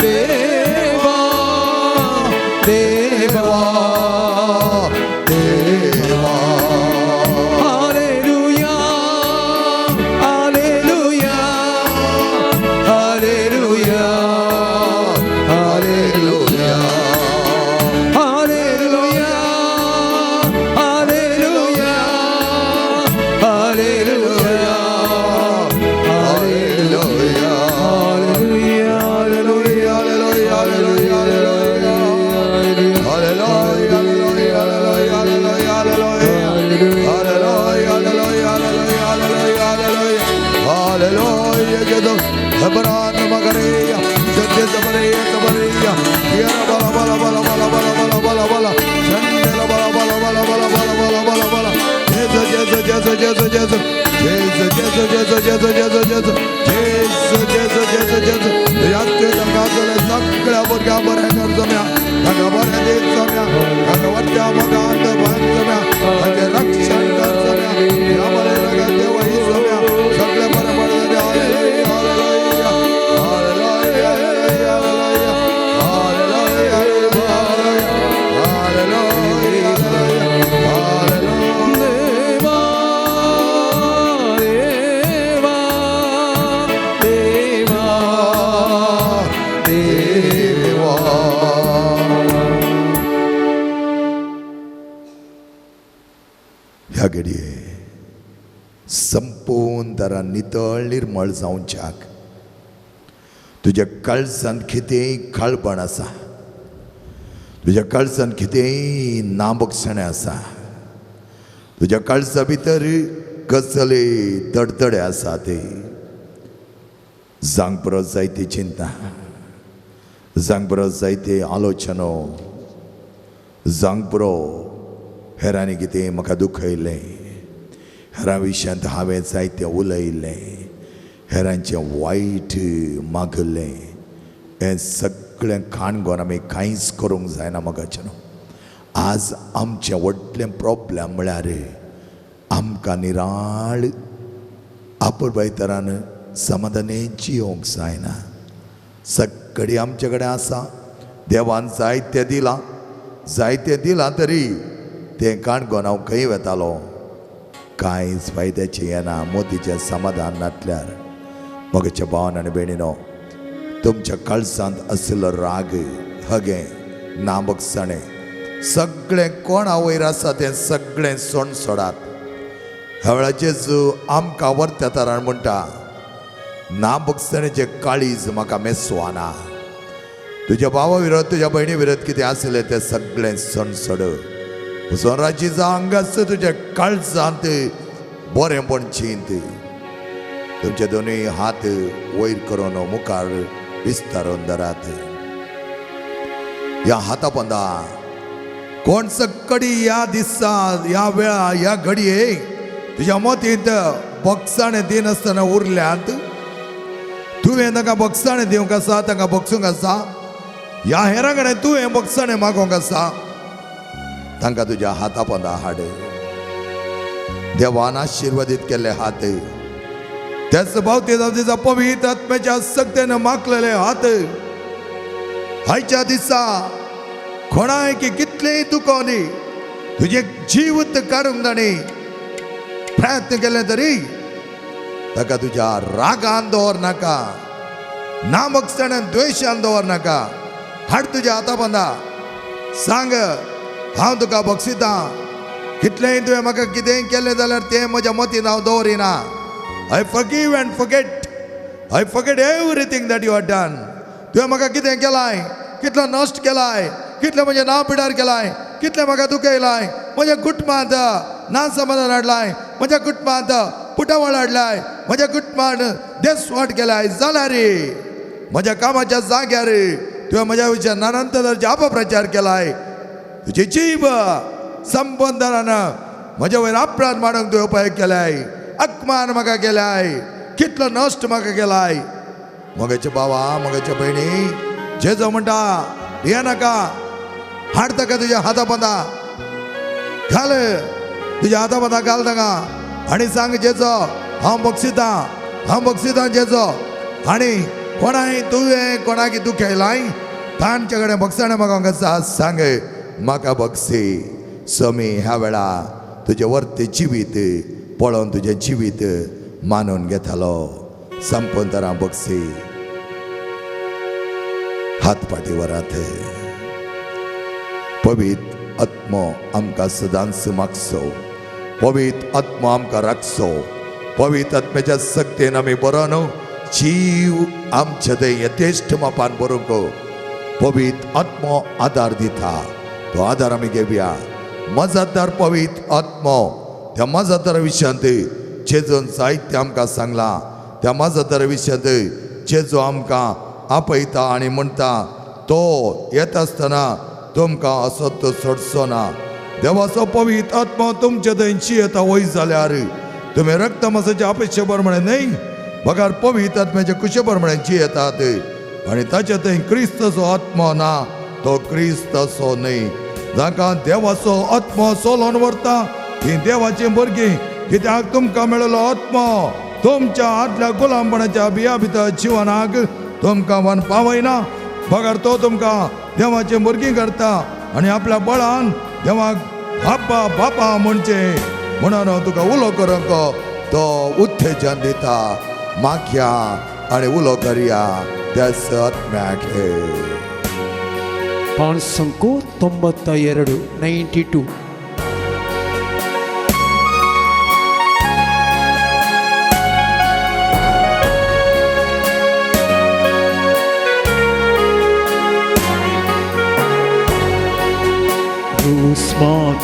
దేవా దేవా దేవా హల్లెలూయా హల్లెలూయా హల్లెలూయా హల్లెలూయా హల్లెలూయా హల్లెలూయా హల్లెలూయా హల్లెలూయా హల్లెలూయా सगळ्या भुरग्यां बरें कर जम्या ताका बरें दीत जम्या भगवंत्या मगान बांद जम्या ताचें रक्षण कर जम्या ह्या बरें रगत देवई जम्या सगळें बरें बरें जालें hallelujah hallelujah hallelujah hallelujah hallelujah hallelujah ह्या घडये संपूर्ण तरा नितळ निर्मळ जावच्याक तुज्या काळजांत कितेंय काळपण आसा, तुज्या काळजांत कितेंय नाबोगसणें आसा, तुज्या काळजा भितर कसले तडतडे आसा ते जांग पुरो जायती चिंता, जांग पुरो जायते आलोचनो, जांग पुरो हेरांनी कितें म्हाका दुखयलें, हेरां विशयांत हांवें जायतें उलयलें, हेरांचें वायट मागलें, हें सगळें काणकोण आमी कांयच करूंक जायना मोगाचें न्हू. आज आमचें व्हडलें प्रॉब्लेम म्हळ्यार आमकां निराळ आपुरबाय तरान समाधानी जियोंक जायना. सगळें आमचे कडेन आसा, देवान जायतें दिलां तरी तें काणकोण हांव खंय वेतालो कांयच फायद्याचें येना मोदीचें समाधान नाटल्यार. मोगाच्या भावान आनी भयणीनो, तुमच्या काळजांत आसलो राग, हगे, नाबोगसणें सगळें कोणा वयर आसा तें सगळें सोण सोडात. ह्या वेळार जेजू आमकां वर्त्या तरान म्हणटा, नाबोगसणेचें काळीज म्हाका मेसवाना. तुज्या भावा विरोध, तुज्या भयणी विरोध कितें आसलें तें सगळें सोण सोड. सोराची हांगास तुज्या काळजांत बरेंपण चिंत. तुमचे दोनूय हात वयर करून मुखार विस्तारून धरात. ह्या हाता पंदा कोण सक्कडी ह्या दिसा, ह्या वेळा, ह्या घडयेक तुज्या मोतींत बक्षाणें दिनासतना उरल्यांत तुवें तांकां बक्षाणें दिवंक आसा, तांकां बक्षूंक आसा. ह्या हेरां कडेन तुवें बक्षाणें मागोवंक आसा. तांकां तुज्या हाता पंदा हाड. देवान आशिर्वादीत केल्ले हात, त्याच भोवती दिसा पवित्र आत्म्याच्या सक्तेन माखलेले हात आयच्या दिसा कोणाय की कितलेय दुखोनी तुझे जीवित काडूंक ताणी प्रयत्न केले तरी ताका तुज्या रागान दवर नाका, नामोगसणान द्वेशान दवर नाका. हाड तुज्या हाता पंदा. सांग, हांव तुका बक्षिता. कितलेंय तुवें म्हाका कितेंय केलें जाल्यार तें म्हज्या मतीन हांव दवरिना. I forgive and forget. I forget everything that you have done. तुवें म्हाका कितें केलाय, कितलो नश्ट केलाय, कितलें म्हजें नांव पिडार केलाय, कितलें म्हाका दुखयलाय, म्हज्या कुटुंबांत नासमाधान हाडलाय, म्हज्या कुटुंबांत पुटावळ हाडलाय, म्हज्या कुटुंबांत देसवाट केलाय. जाल्यार म्हज्या कामाच्या जाग्यार तुवें म्हज्या विशयान नानंत तरेचे अपप्रचार केलाय. तुजी जीब संबंदान म्हज्या वयर अपराध माडूंक तुवें उपाय केलाय, अपमान म्हाका केलाय, कितलो नश्ट म्हाका केलाय. मोगाच्या भावा, मोगाच्या भयणी, जेजो म्हणटा ये नाका, हाड ताका तुज्या हाता पंदा घाल, तुज्या हाता पंदा घाल ताका आनी सांग, जेजो हांव बक्षितां जेजो. आनी कोणाय तुवें कोणाक दुखयलाय तांचे कडेन बक्षाणें मागोवंक आसा. सांग, म्हाका बक्षी. समी ह्या वेळा तुजें वर्त जिवीत पळोवन तुजें जिवीत मानून घेतालो. संपूर्ण तरां बक्षी. हात पाटी वरात. पवित्र आत्मो आमकां सदांच मागसो, पवित्र आत्मो आमकां राखसो. पवित्र आत्म्याच्या सक्तेन आमी बरोन जीव आमचे थंय यथेश्ट मापान बरोवंक पवित्र आत्मो आदार दिता. तो आदार आमी घेवया. मजतदार पवित्र आत्मो, त्या मजतदारा विशयांत जेजून जायतें आमकां सांगलां. त्या मजतदारा विशयांत जेजू आमकां आपयता आनी म्हणटा, तो येता आसतना तुमकां असो तो सोडचो ना. देवाचो पवित्र आत्मो तुमचे थंयची येता वयर जाल्यार तुमी रक्त मांसाचे अपेक्षा प्रमाणे न्हय, बगार पवित्र आत्म्याचे कुशे प्रमाणे जी येतात. आनी ताचे थंय क्रिस्ताचो आत्मो ना, तो क्रिस्ताचो न्हय. जाका देवाचो आत्मो सोलोन व्हरता ती देवाची भुरगीं. कित्याक तुमकां मेळिल्लो आत्मो तुमच्या आदल्या गुलामपणाच्या बिया भितर जिवनाक तुमकां वन पावयना, बगार तो तुमकां देवाची भुरगीं करता आनी आपल्या बळान देवाक बापा बापा म्हणचे म्हणून तुका उलो करूंक तो उत्तेजन दिता. मागया आनी उलो करया त्याच आत्म्याक. पाण संको 92 92.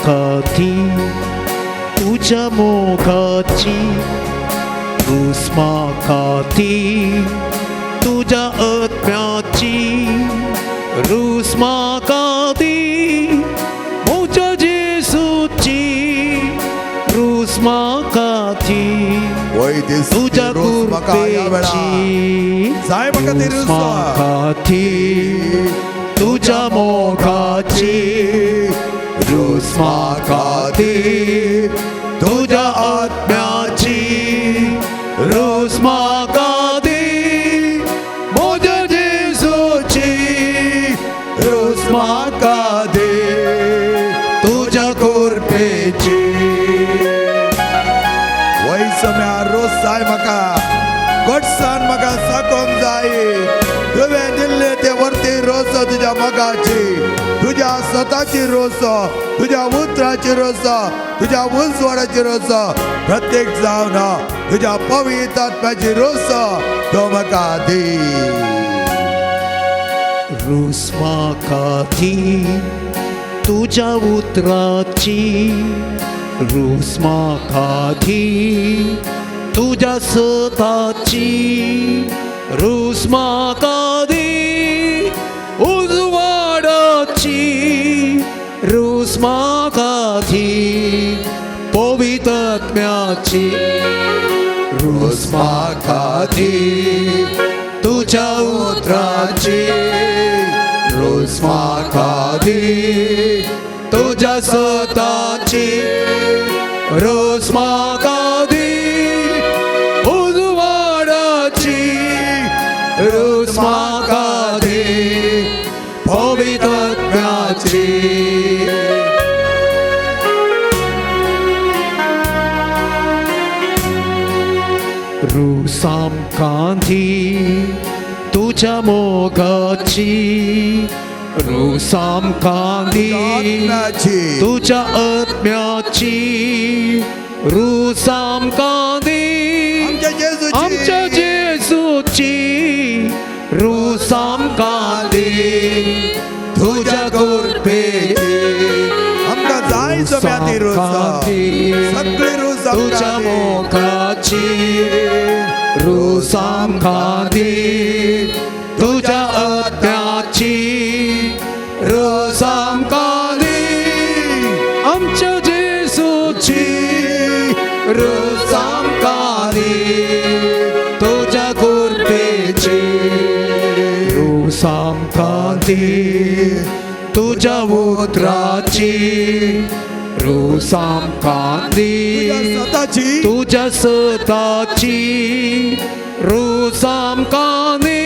मोगाती तुझ्या मोगाची रूस मागाती तुझ्या आत्म्याची रूस मागाती मोच्या जेसूची रूस मागाती तुझ्या कृपेची रूस मागाती तुझ्या मोगाची रूस मागाती तुझ्या आत्म्याची रूस मागाती मोच्या जेसूची रूस मागाती तुझ्या कृपेची वैसम्या रोज साय म्हाका घटसान म्हाका साकोंक जाय तुवें दिल्ले ते वरती रोस तुज्या मोगाची तुज्या स्वताची रोस तुज्या उतराची रोस तुज्या उंचवाडाची रोस प्रत्येक जावन तुज्या पवित्र आत्म्याची रोस तो म्हाका दी रूस मागाती तुझ्या उतराची रूस मागाती तुझ्या स्वताची रूस मागाती उजवाडाची रूस मागाती पवित्र आत्म्याची रूस मागाती तुझ्या उतराची रूस मागाती तुझ्या स्वताची रूस मागाती उजवाडाची रूस मागाती पवित्र आत्म्याची रूस आमकांती तुझ्या मोगाची रूस आमकांती तुझ्या आत्म्याची रूस आमकांती आमच्या जेसूची रूस आमकांती तुझ्या कृपेची आमकां जाय सगळ्या ती रोस सगळी रोस तुझ्या मोगाची रूस आमकांती तुझ्या आत्म्याची रूस आमकांती आमच्या जेसूची रूस आमकांती तुझ्या कृपेची रूस आमकांती तुझ्या उतराची रूस आमकांती तुझ्या स्वताची रूस आमकांती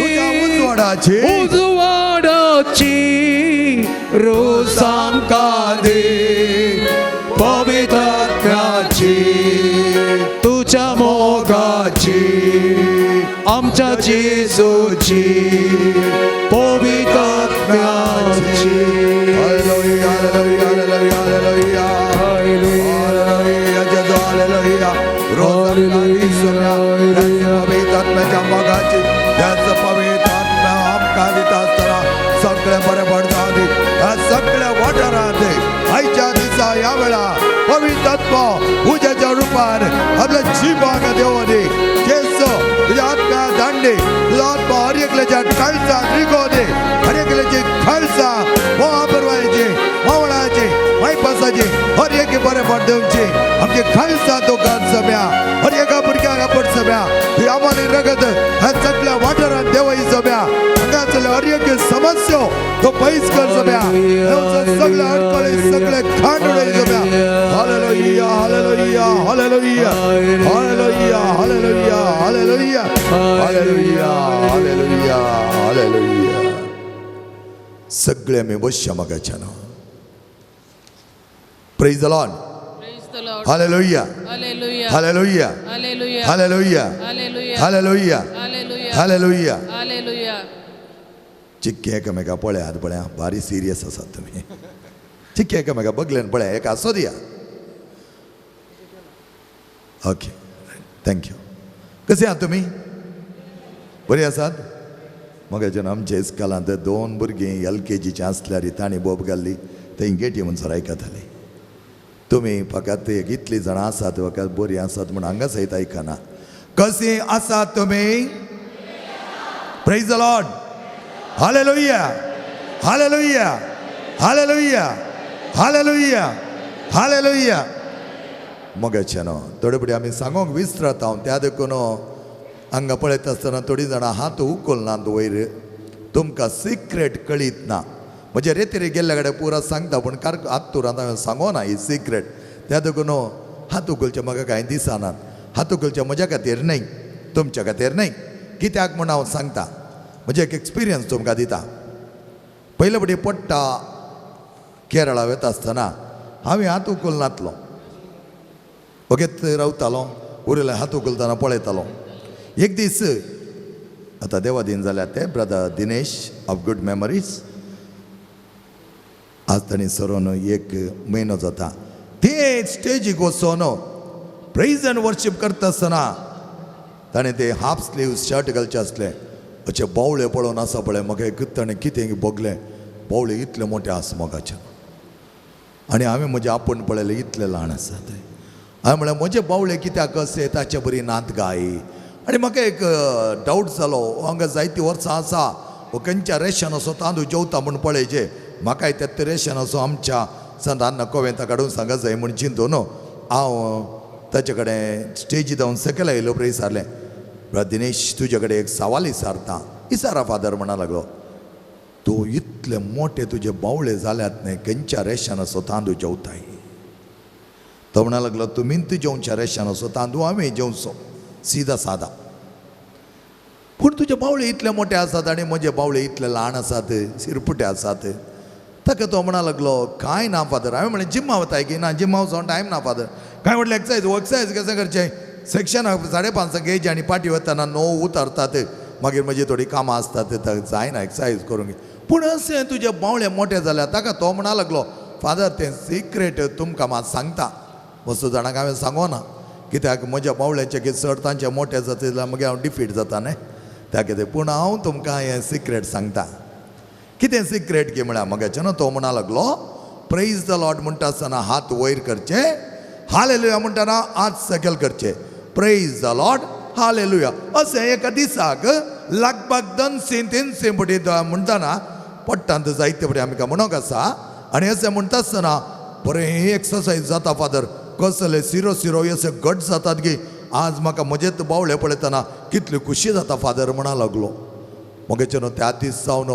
उजवाडाची रूस आमकांती पवित्र आत्म्याची तुझ्या मोगाची आमच्या जेसूची पवित्र आत्म्याची हालेलुया हालेलुया हालेलुया हालेलुया जय हालेलुया रोज पवित्र आत्म्याच्या मोगाची त्याचं पवित्र आत्मा आमकां दिता आसतना सगळें बरें पडटा ह्या सगळ्या वाठारांत आयच्या दिसा ह्या वेळा पवित्र आत्मा उज्याच्या रुपान आपल्या जिवाक देवोनी जेसो तुझ्या आत्म्या धाडली तुझा आत्मा हर एकल्याच्या काळजात रिगोवनी हर एकल्याची खालसा महापर्वाची मावळाची मायपासाची हर एक बरें पडची आमचे खालसा तो कान सम्या हर एका भुरग्याक आपण सम्या ही आम्हाला रगत ह्या सगळ्या वाठारांत देवई सम्या हांगासरल्या हर एक समस्या तो पयस कर सम्या सगळे अडकळे सगळे खांड उडय सम्या hallelujah hallelujah hallelujah hallelujah hallelujah hallelujah hallelujah hallelujah hallelujah सगळे आमी बसच्या मोगाच्या नांव praise the Lord hallelujah Hallelujah. Hallelujah Hallelujah. Hallelujah Hallelujah. Hallelujah Hallelujah. Hallelujah Hallelujah. Chikki एकामेका पळयात पळया भारी सिरियस आसात तुमी चिक्की एकामेका बगल्यान पळया एक हांसो दिया ओके थँक्यू कसे आहात तुमी बरी आसात मगाच्यान आमच्या इस्कॉलांत 2 भुरगीं LKGची आसल्यार तांणी बोब घाल्ली थंय गेटी म्हणसर आयकताली तुम्ही फकत एक इतली जाणां आसात फकत बरी आसात म्हण हांगा सयत आयकना कशी आसात तुम्ही praise the Lord hallelujah hallelujah hallelujah hallelujah hallelujah मोगाचेनो थोडे फुडें आमी सांगोंक विसरत हांव त्या देखून हांगा पळयत आसतना थोडीं जाणां हात उखलनात वयर तुमकां सिक्रेट कळीत ना म्हणजे रेतीर गेल्ल्या कडेन पुरा सांगता पूण हातूरांत हांवें सांगोना ही सिक्रेट त्या देखून हात उखलचे म्हाका कांय दिसनात हात उखलचे म्हज्या खातीर न्हय तुमच्या खातीर न्हय कित्याक म्हूण हांव सांगता म्हजे एक एक्सपिरियन्स तुमकां दिता पयले फावटी पडटा केरळा वता आसतना हांवें हात उखलनातलो ओगेत रावतालो उरिल्ले हात उखलतना पळयतालो एक दीस आतां देवा दिन जाल्यार ते brother Dinesh of good memories आज तांणी सरोन एक म्हयनो जाता ते स्टेजीक वचोन प्रेज एंड वर्शीप करता आसतना ताणें ते हाफ स्लीव शर्ट घालचे आसले अशे बावळे पळोवन आसा पळय म्हाका ताणें कितें बगलें बावळे इतले मोठे आसा मोगाचे आनी हांवें म्हजें आपूण पळयलें इतले ल्हान आसा ते हांवें म्हळें म्हजे बावळे कित्याक अशे ताचे बरी नात गाय आनी म्हाका एक डावट जालो हांगा जायतीं वर्सां आसा हो खंयच्या रेशन असो तांदूळ जेवता म्हूण पळयचे म्हाकाय ते रेशन असो आमच्या संतान कोवेंता काडून सांगत जाय म्हूण चिंतून हांव ताचे कडेन स्टेजीर जावन सकयल आयलो पळय विचारलें दिनेश तुजे कडेन एक सवाल विचारता विचारा फादर म्हणा लागलो तूं इतले मोठे तुजे बावळे जाल्यात न्हय खंयच्या रेशन असो तांदूळ जेवताय तो म्हणा लागलो तुमीच जेवच्या रेशन असो तांदूळ हांवें जेवचो सीधा सादा पूण तुजे बावळे इतले मोठे आसात आनी म्हजे बावळे इतले ल्हान आसात सिरपुटे आसात ताका तो म्हणा लागलो कांय ना फादर हांवें म्हळें जिम्मा वताय की ना जिम्मा वचोन टायम ना फादर काय म्हटलें एक्सरसायज कशें करचें सेक्शन 5:30 घेवचें आनी पाटी वतना 9 उतरतात मागीर म्हजी थोडीं कामां आसतात जायना एक्सरसायज करूंक पूण अशें तुजे बावळे मोठे जाल्यार ताका तो म्हणा लागलो फादर तें सिक्रेट तुमकां मात सांगता वस्तू जाणांक हांवें सांगोना कित्याक म्हज्या बावळ्याचे कितें चड तांचे मोठे जाता जाल्यार मागीर हांव डिफीट जाता न्हय त्या कितें पूण हांव तुमकां हें सिक्रेट सांगता कितें सिक्रेट की म्हळ्यार मगाचे न्हू तो म्हणा लागलो प्रेज द लॉर्ड म्हणटा आसतना हात वयर करचे हालेलुया म्हणटाना हात सकयल करचे प्रेज द लॉर्ड हालेलुया अशें एका दिसाक लागभग 200-300 फावटी म्हणटाना पडटात जायते फावटी आमकां म्हणोंक आसा आनी अशें म्हणटा आसतना बरें एक्सरसायज जाता फादर कसले सिरो अशे घट जातात गे आज म्हाका म्हजेच बावळे पळयतना कितली खुशी जाता फादर म्हणा लागलो मगेचे न्हू त्या दीस जावन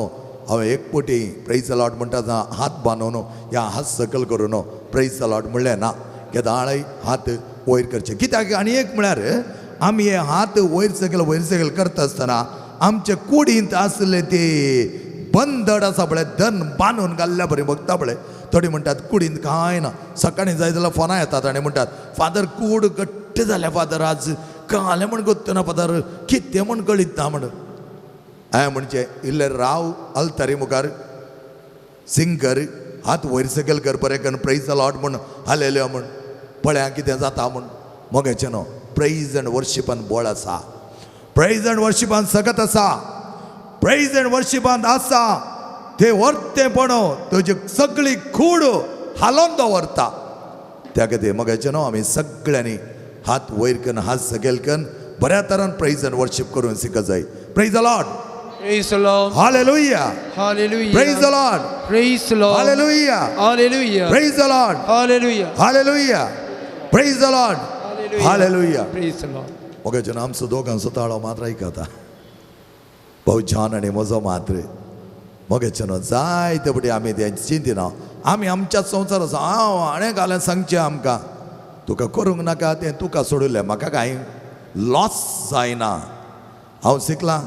हांवें एक फावटी प्रेज द लॉर्ड म्हणटा हात बांदून या हात सकयल करून प्रेज द लॉर्ड म्हणलें ना केदाळय हात वयर करचे कित्याक आनी एक म्हळ्यार आमी हे हात वयर सकयल करता आसतना आमचे कुडींत आसले ते बंदड आसा पळय धन बांदून घाल्ल्या बरें बघता पळय थोडी म्हणटात कुडींत कांय ना सकाळीं जाय जाल्यार फोनां येतात आनी म्हणटात फादर कूड घट्ट जाल्या फादर आज काले म्हण गोत्तना फादर कितें म्हण कळीत ना म्हण हांवें म्हणचें इल्लें राव अल्तारी मुखार सिंग कर हात वयर सकयल कर बरें करून प्रेज द लॉर्ड म्हण हालेलुया म्हण पळया कितें जाता म्हण मोगाचें न्हू प्रेज एंड वर्शिपान बोळ आसा प्रेज एंड वर्शिपान सगत आसा प्रेज एंड वर्शिपान आसा ते व्हरतेपण तुजी सगळी कूड हालोवन दवरता त्या खातीर मोगाचें न्हू आमी सगळ्यांनी हात वयर करून हात सकयल करून बऱ्या तरान प्रेज एंड वर्शीप करून शिकत जाय praise the Lord Praise the Lord. Hallelujah. Hallelujah. Praise the Lord. Praise the Lord. Hallelujah. Hallelujah. Praise the Lord. Hallelujah. Hallelujah. Praise the Lord. Hallelujah. Praise the Lord. मोगाचें आमचो दोगांचो ताळो मात्र आयकता भाऊ छान आनी म्हजो मात्र मोगाचें न्हू जायते फावटी आमी तें चिंतिना आमी आमच्याच संवसार हांव हाणें घालें सांगचें आमकां तुका करूंक नाका तें तुका सोडुल्लें म्हाका कांय लॉस जायना हांव शिकलां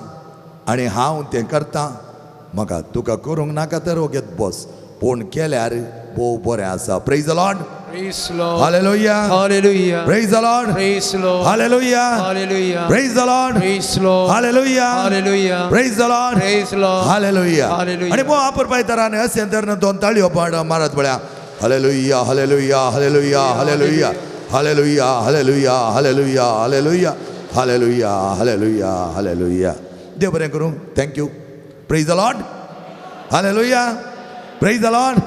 आनी हांव तें करतां म्हाका तुका करूंक नाका तर ओगेत बस पूण केल्यार भोव बरें आसा praise the Lord Praise the Lord. Hallelujah. Hallelujah. Praise the Lord. Praise the Lord. Hallelujah. Hallelujah. Praise the Lord. Praise the Lord. Hallelujah. Hallelujah. Praise the Lord. Praise the Lord. Hallelujah. Hallelujah. आणि भोव आपूर पायतारान अशें तरेन दोन ताळयो मारत पळया Hallelujah. Hallelujah. Hallelujah. Hallelujah. Hallelujah. Hallelujah. Hallelujah. Hallelujah. Hallelujah. Hallelujah. Hallelujah. देव बरें करूं. Thank you. Praise the Lord. Hallelujah. Praise the Lord.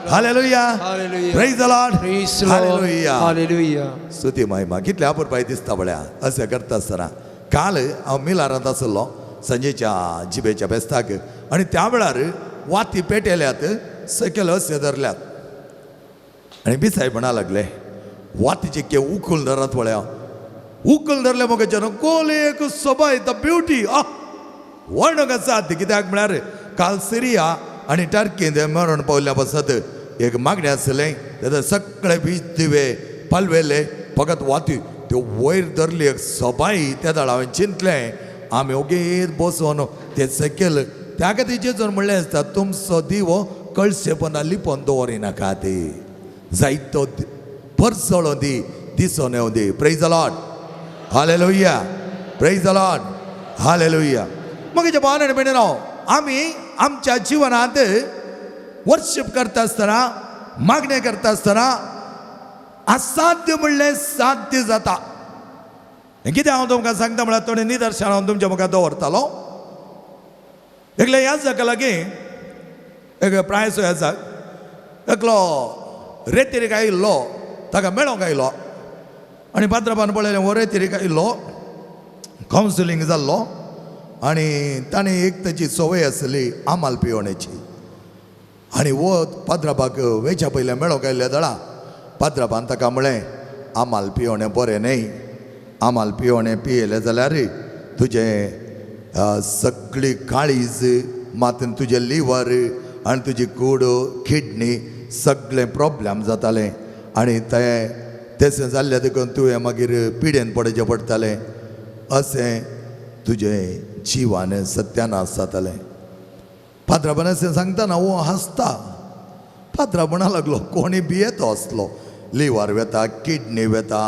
Hallelujah Hallelujah. Praise the Lord Praise the Lord. Hallelujah Hallelujah. स्तुती महिमा कितल्या अपुरबाय दिसता बळ्या अशें करता आसतना काल हांव मिलारांत आसलो संजेच्या जिबेच्या बेस्ताक आनी त्या वेळार वाती पेटयल्यात सकयल अशें धरल्यात आनी बिसाय म्हणा लागले वातीचे के उखल धरात वळ्या उखल धरले मग कोले एक सोबाय द ब्युटी वर्णक आसा ती कित्याक म्हळ्यार काल सिरिया आनी टर्कींत मरण पावल्ल्या पासत एक मागणें आसलें तें सगळे बीच दिवे पालवेले फकत वाती त्यो वयर धरली एक सोबाई त्या दाडा हांवें चिंतलें आमी ओगेच बसोन ते सकयल त्या खातीर जेजून म्हणलें आसता तुमचो दिवो कळशेपणां लिपोवन दवरिनाका ती जायतो परसळो दी दिसोन येवं दी praise the Lord hallelujah praise the Lord hallelujah मग हेच्या भावनेन भयणीनो आमी आमच्या जिवनांत वर्शिप करता आसतना मागणें करता आसतना असाध्य म्हणलें साध्य जाता कितें हांव तुमकां सांगता म्हळ्यार थोडें निदर्शन हांव तुमच्या मुखार दवरतालो एकल्या ह्या जाका लागीं एक प्रायसो ह्या जाक एकलो रेतीरेक आयिल्लो ताका मेळोंक आयलो आनी पात्रांवान पळयलें हो रेतीरेक आयिल्लो कावन्सिलींग जाल्लो आनी ताणें एक ताची सवय आसली आमाल पिवोवण्याची आनी वो पात्रांवाक वेच्या पयलें मेळोंक आयिल्ल्या दळा पात्रांवान ताका म्हळें आमाल पिवोवणें बरें न्हय आमाल पिवोवणें पियेलें जाल्यार तुजें सगळी काळीज मातून तुजें लिवर आनी तुजी कूड किडनी सगळें प्रॉब्लेम जातालें आनी तें जाल्ल्या देखून तुवें मागीर पिडेन पडचें पडटालें अशें तुजें जिवान सत्यानाश जातालें पात्रांवान अशें सांगतना वो हांसता पात्रांव म्हणा लागलो कोणी भियेतो आसलो लिवर वेता किडनी वेता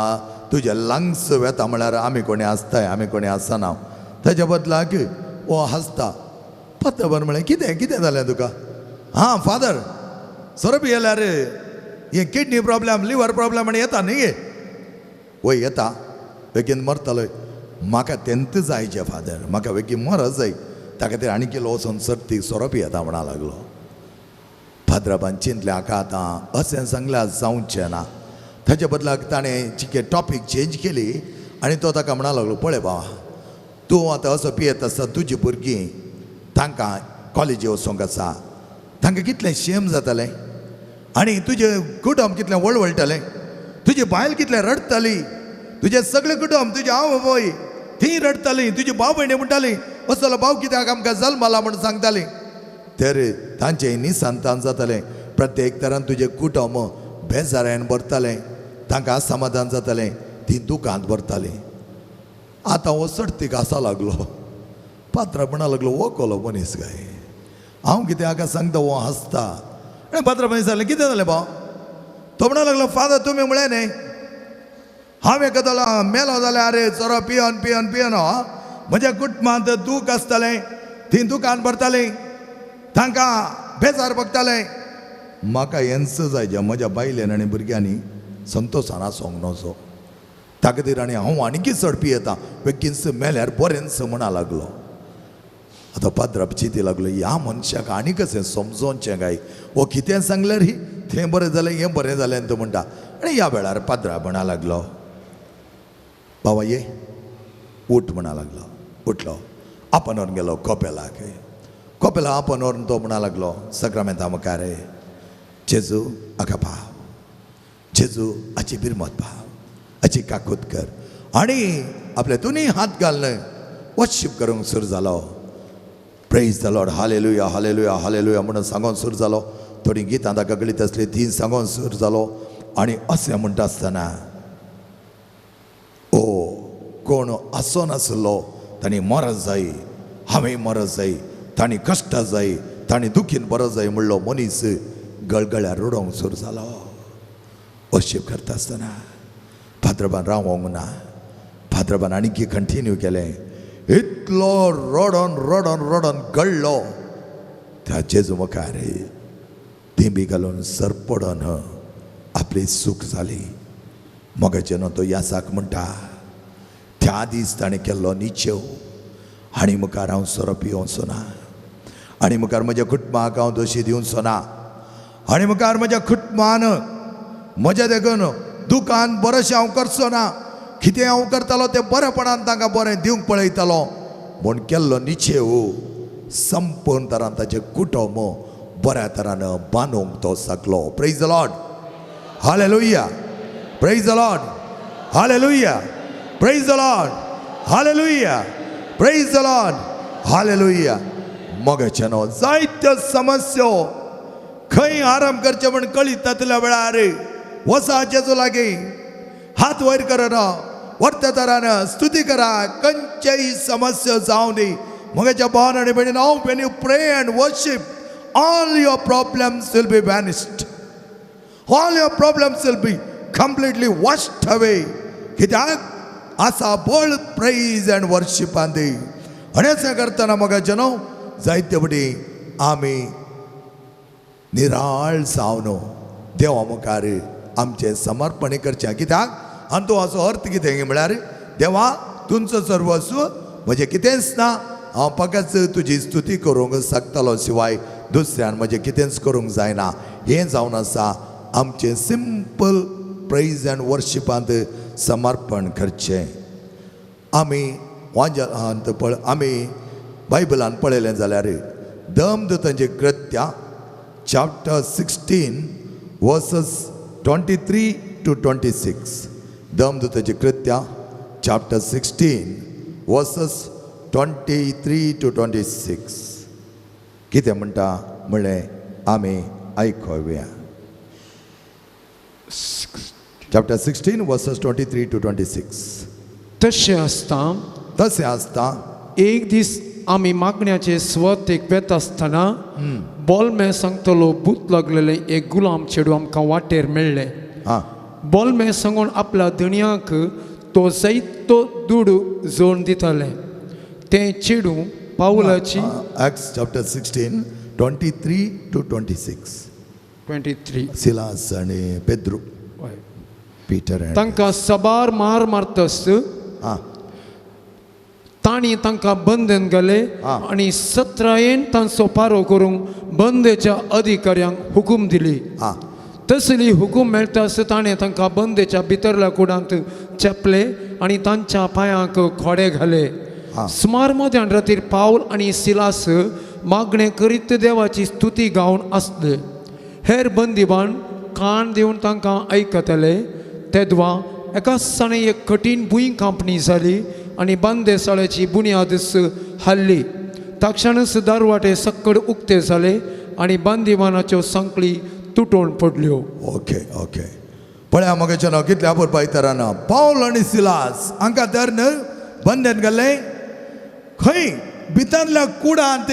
तुजे लंग्स वेता म्हळ्यार आमी कोणी आसताय आमी कोणी आसना ताच्या बदलाक वो हांसता पात्रांवान म्हळें कितें कितें जालें तुका हां फादर सोरो पियेल्यार हे किडनी प्रॉब्लेम लिवर प्रॉब्लेम आनी येता न्ही गे वय येता बेगीन मरतलोय म्हाका तेंत जायचें फादर म्हाका बेगीन मरच जाय त्या खातीर आनी किलो वचून सर्ती सोरो पियेता म्हणा लागलो फादराबान चिंतलें हाका आतां अशें सांगल्यार जावचें ना ताचे बदलाक ताणें चिके टॉपीक चेंज केली आनी तो ताका म्हणा लागलो पळय बाबा तूं आतां असो पियेत आसता तुजीं भुरगीं तांकां कॉलेजी वचोंक आसा तांकां कितलें शेम जातालें आनी तुजें कुटुंब कितलें वळवळटलें तुजी बायल कितलें रडटली तुजें सगळें कुटुंब तुजें आवय बापूय तीं रडटालीं तुजी भाव भयणी म्हणटालीं असलो भाव कित्याक आमकां जल्माला म्हूण सांगतालीं तर तांचें निसांतान जातालें प्रत्येक तरान तुजें कुटुंब बेजाऱ्यान भरतालें तांकां समाधान जातालें तीं दुखांत भरतालीं आतां हो सर्तीक आसा लागलो पात्रांव म्हणा लागलो हो कोलो मनीस काय हांव कितें हाका सांगता हो हांसता आनी पात्रांव मनीस जालें कितें जालें भाव तो म्हणा लागलो फादर तुमी म्हळें न्ही हांव एखादो मेलो जाल्यार अरे चोरो पियोन पियोन पियोन म्हज्या कुटुंबांत दूख आसतालें तीं दुखान भरतालीं तांकां बेजार भोगतालें म्हाका हेंच जाय जें म्हज्या बायलेन आनी भुरग्यांनी संतोशान आसोंक नजो त्या खातीर आनी हांव आनीक चड पियेता बेगीनच मेल्यार बरेंच म्हणा लागलो आतां पात्रांव चिंती लागलो ह्या मनशाक आनी कशें समजोवचें काय वो कितें सांगल्यार ही तें बरें जालें हें बरें जालें तो म्हणटा आनी ह्या वेळार पात्रांव म्हणा लागलो बाबा ये उठ म्हणा लागलो उठलो आपण व्हरून गेलो कोपेला आपण व्हरून तो म्हणा लागलो सक्रामेंता मुखार जेजू हाका पाव जेजू हाची बिरमत पाव हाची काकूत कर आनी आपले दोनूय हात घालून वर्शिप करूंक सुरू जालो praise the Lord hallelujah hallelujah hallelujah म्हणून सांगून सुरू जालो थोडी गितां ताका गळीत आसली ती सांगून सुरू जालो आनी अशें म्हणटा आसतना ओ कोण आसो नासलो तांणी मरत जाय हांवें मरत जाय तांणी कश्ट जाय तांणी दुखीन बरो जाय म्हणलो मनीस गळगळ्यार रडोंक सुरू जालो वर्शिप करता आसतना फादराबान रावोंक ना फादराबान आनीक कंटिन्यू केलें इतलो रडोन रडोन रडोन गळ्ळो त्या जेजू मुखार थिंबी घालून सरपडोन आपली सूख जाली मोगाचें न्हू तो यासाक म्हणटा त्या दीस ताणें केल्लो निचेव आनी मुखार हांव सोरो पियोवचो ना आनी मुखार म्हज्या कुटुंबाक हांव दोशी दिवचो ना आनी मुखार म्हज्या कुटुंबान म्हज्या देखून दुकान बरेंशें हांव करचो ना कितें हांव करतालो तें बरेपणान तांकां बरें दिवंक पळयतालो म्हूण केल्लो निशेव संपूर्ण तरान ताचें कुटुंब बऱ्या तरान बांदूंक तो शकलो praise the Lord hallelujah praise the Lord hallelujah praise the Lord hallelujah praise the Lord hallelujah मोगेचेनो जायत्यो समस्यो खंय आराम करचे म्हण कळीत तातल्या वेळार वसा जेजू लागीं हात वयर करना वर्त तरान स्तुती करा खंयच्याय समस्या जावं दी मोगेच्या भावान आनी भयणीन हांव when you pray and worship all your problems will be vanished all your problems will be completely washed away कित्याक आसा बळ प्रेज एंड वर्शिपान दी आनी अशें करतना मोगाचेनो जायते फावटी आमी निराळ जावन देवा मुखार आमचें समर्पण करचें कित्याक आनी तो असो अर्थ कितें म्हळ्यार देवा तुमचो सर्वस्व म्हजें कितेंच ना हांव फकत तुजी स्तुती करूंक शकतलो शिवाय दुसऱ्यान म्हजें कितेंच करूंक जायना हें जावन आसा आमचें सिंपल प्रेज एंड वर्शिपांत समर्पण करचें आमी वांजलांत आमी बायबलांत पळयलें जाल्यार धर्मदूतांचें कृत्या chapter 16 verses 23 to 26 धर्मदूतांचें कृत्या chapter 16 verses 23 to 26 कितें म्हणटा म्हणलें आमी आयकोया chapter 16 verses 23 to 26 तशें आसता तशें आसता एक दीस आमी मागण्याचे स्वत एक वेत आसतना बोलमे सांगतलो भूत लागलेले एक गुलाम चेडू आमकां वाटेर मेळ्ळें हां बोलमे सांगून आपल्या धणयाक तो जायतो दूड जोडून दिताले तें चेडू पावलाची Acts chapter 16 23 to 26 23 सिलास आनी पेद्रू पीटर तांकां सबार मार मारतस हां तांणी तांकां बंदन घाले आनी 17 तांचो पारो करूंक बंदेच्या अधिकाऱ्यांक हुकूम दिली हां तसली हुकूम मेळटास ताणें तांकां बंदेच्या भितरल्या कुडांत चेपले आनी तांच्या पांयांक खोडे घाले सुमार मध्यान रातीर पावल आनी सिलास मागणें करीत देवाची स्तुती गावन आसले हेर बंदीबान कान दिवन तांकां आयकताले तेदवा एका दिसांनी एक कठीण भुंयकांपणी जाली आनी बांदेसाळ्याची बुन्यादस हाल्ली ताक्षणच दारवाटे सक्कड उक्ते जाले आनी बांदीबानाच्यो सांकळी तुटून पडल्यो ओके ओके पळया मोगेचेनो कितल्या पुरपाय तरान पावल आनी सिलास हांकां धरून बंदेन घाले खंय भितरल्या कुडांत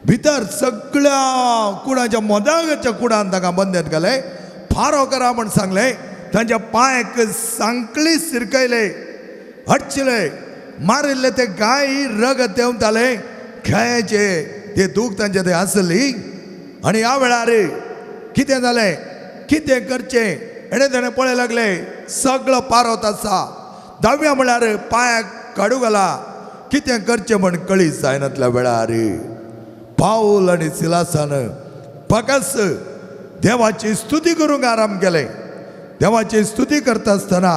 भितर सगळ्या कुडांच्या मोदाच्या कुडांत तांकां बंदेन घाले फारो करा म्हण सांगले तांच्या पांयाक सांकळी सिरकयले हटचिले मारिल्ले ते गाय रगत देंवताले खेळाचे ते दूख तांचे थंय आसली आनी ह्या वेळार कितें जालें कितें करचें एणे ताणें पळय लागले सगळो पारोत आसा धाव्या म्हळ्यार पांयाक काडू घाला कितें करचें म्हण कळीत जायनातल्या वेळार पावल आनी सिलासान फकत देवाची स्तुती करूंक आराम केले देवाची स्तुती करता आसतना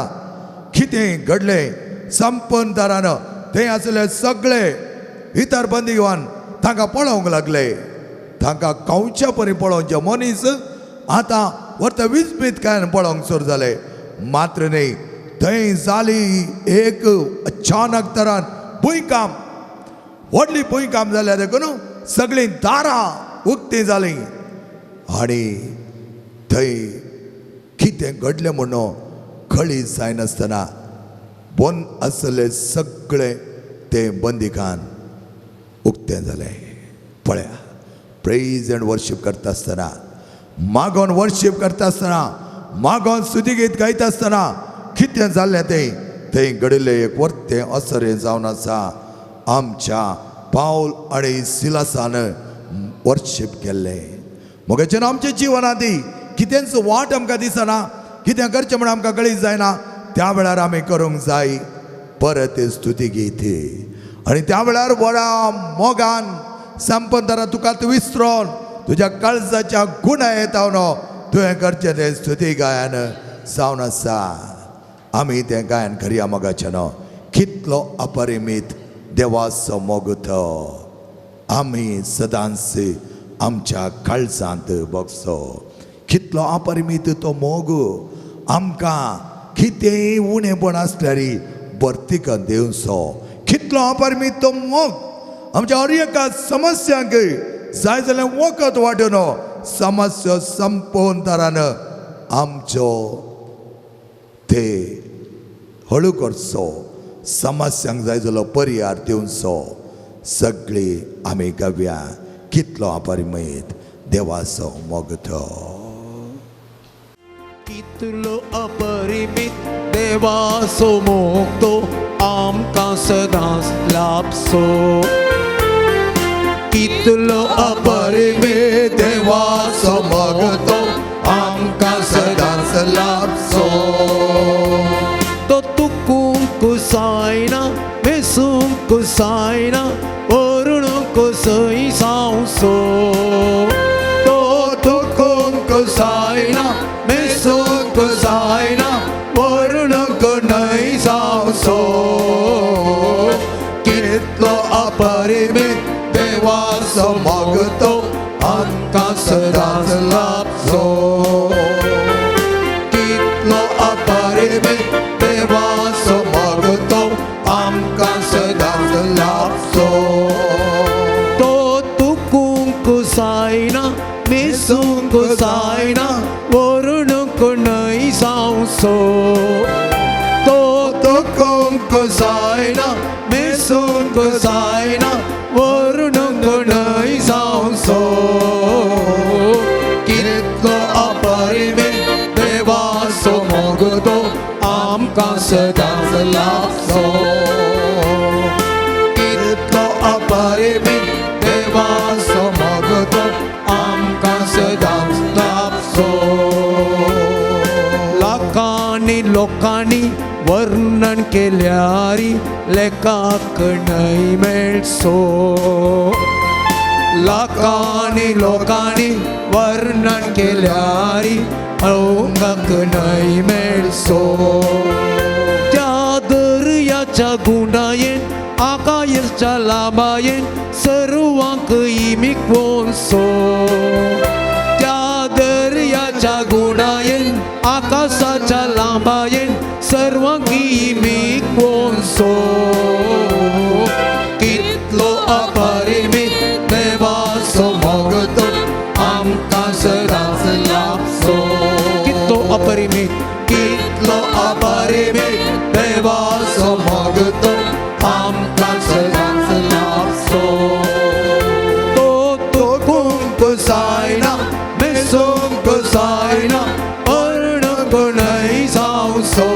कितें घडलें संपूर्ण तरान थंय आसले सगळे इतर बंदीवान तांकां पळोवंक लागले तांकां कवच्या परी पळोवचे मनीस आतां वर्त विस्मीत काय पळोवंक सुरू जाले मात्र न्ही थंय जाली एक अचानक तरान भुंयकांप व्हडली भुंयकांप जाल्या देखून सगळीं दारां उक्तीं जालीं आनी थंय कितें घडलें म्हणून कळीत जायनासतना बंद आसले सगळे ते बंदिकान उक्तें जालें पळया प्रेज एंड वर्शीप करता आसतना मागोन वर्शीप करता आसतना मागोन स्तुती गीत गायता आसतना कितें जाल्लें तें थंय घडिल्लें एक वर्तें असरें जावन आसा आमच्या पावल आनी सिलासान वर्शीप केल्लें मोगेचें आमच्या जिवनांत कितेंच वाट आमकां दिसना कितें करचें म्हण आमकां कळीत जायना त्या वेळार आमी करूंक जाय परत स्तुती गीत आनी त्या वेळार बऱ्या मोगान संपन्न तुका विसरोन तुझ्या कळसाच्या गुणा येतावनो तुवें करचें तें स्तुती गायन जावन आसा आमी तें गायन करया मोगाचें कितलो अपरिमीत देवाचो मोग तो आमी सदांच आमच्या काळजांत बगसो कितलो अपरिमीत तो मोग आमकां कितेंय उणेंपण आसल्यार भरतीक दिवचो कितलो अपरिमीत तो मोग आमच्या हर एका समस्यांक जाय जाल्यार वखद वांटून समस्या संपोवन तरान आमचो ते हळू करचो समस्यांक जाय जालो पर्याय दिवचो सगळी आमी गव्या कितलो अपरिमीत देवाचो मोग तो कितलो अपरिमीत देवाचो मोग तो आमकां सदांच लाभचो कितलो अपरिमीत देवाचो मोग तो आमकां सदांच लाभचो तो तुकूंक जायना वेसूंक जायना वरुणूक सई जावचो तो तुकूंक जायना वेसूंक जायना वरुणूक न्हय जावचो कितलो अपरिमीत देवाचो मोग तो आमकां सदांच लाभचो कितलो अपरिमीत देवाचो मोग तो आमकां सदांच लाभचो तो तुकूंक जायना मेसूंक जायना वरुणूक न्हय जावचो तो तुकूंक जायना मेसूंक जायना वरुणूक न्हय जावचो कितलो अपरिमीत देवाचो मोग तो आमकां सदांच लाभचो कितलो अपरिमीत देवाचो मोग तो आमकां सदांच लाभचो लाखांनी लोकांनी वर्णन केल्यारी लेखाक न्हय मेळचो लाखांनी लोकांनी वर्णन केल्यारी अळोवंक न्हय मेळचो त्या दर्याच्या गुंडायेन आकाशाच्या लांबायेन सर्वांक इमीक वचो त्या दर्याच्या गुंडायेन आकाशाच्या लांबायेन सर्वांक इमीक वचो कितलो अपरिमीत देवाचो मोग तो आमकां सदांच लाभचो कितलो अपरिमीत देवाचो मोग तो आमकां सदांच लाभचो तो तुकूंक जायना मेसूंक जायना वरुणूक न्हय जावचो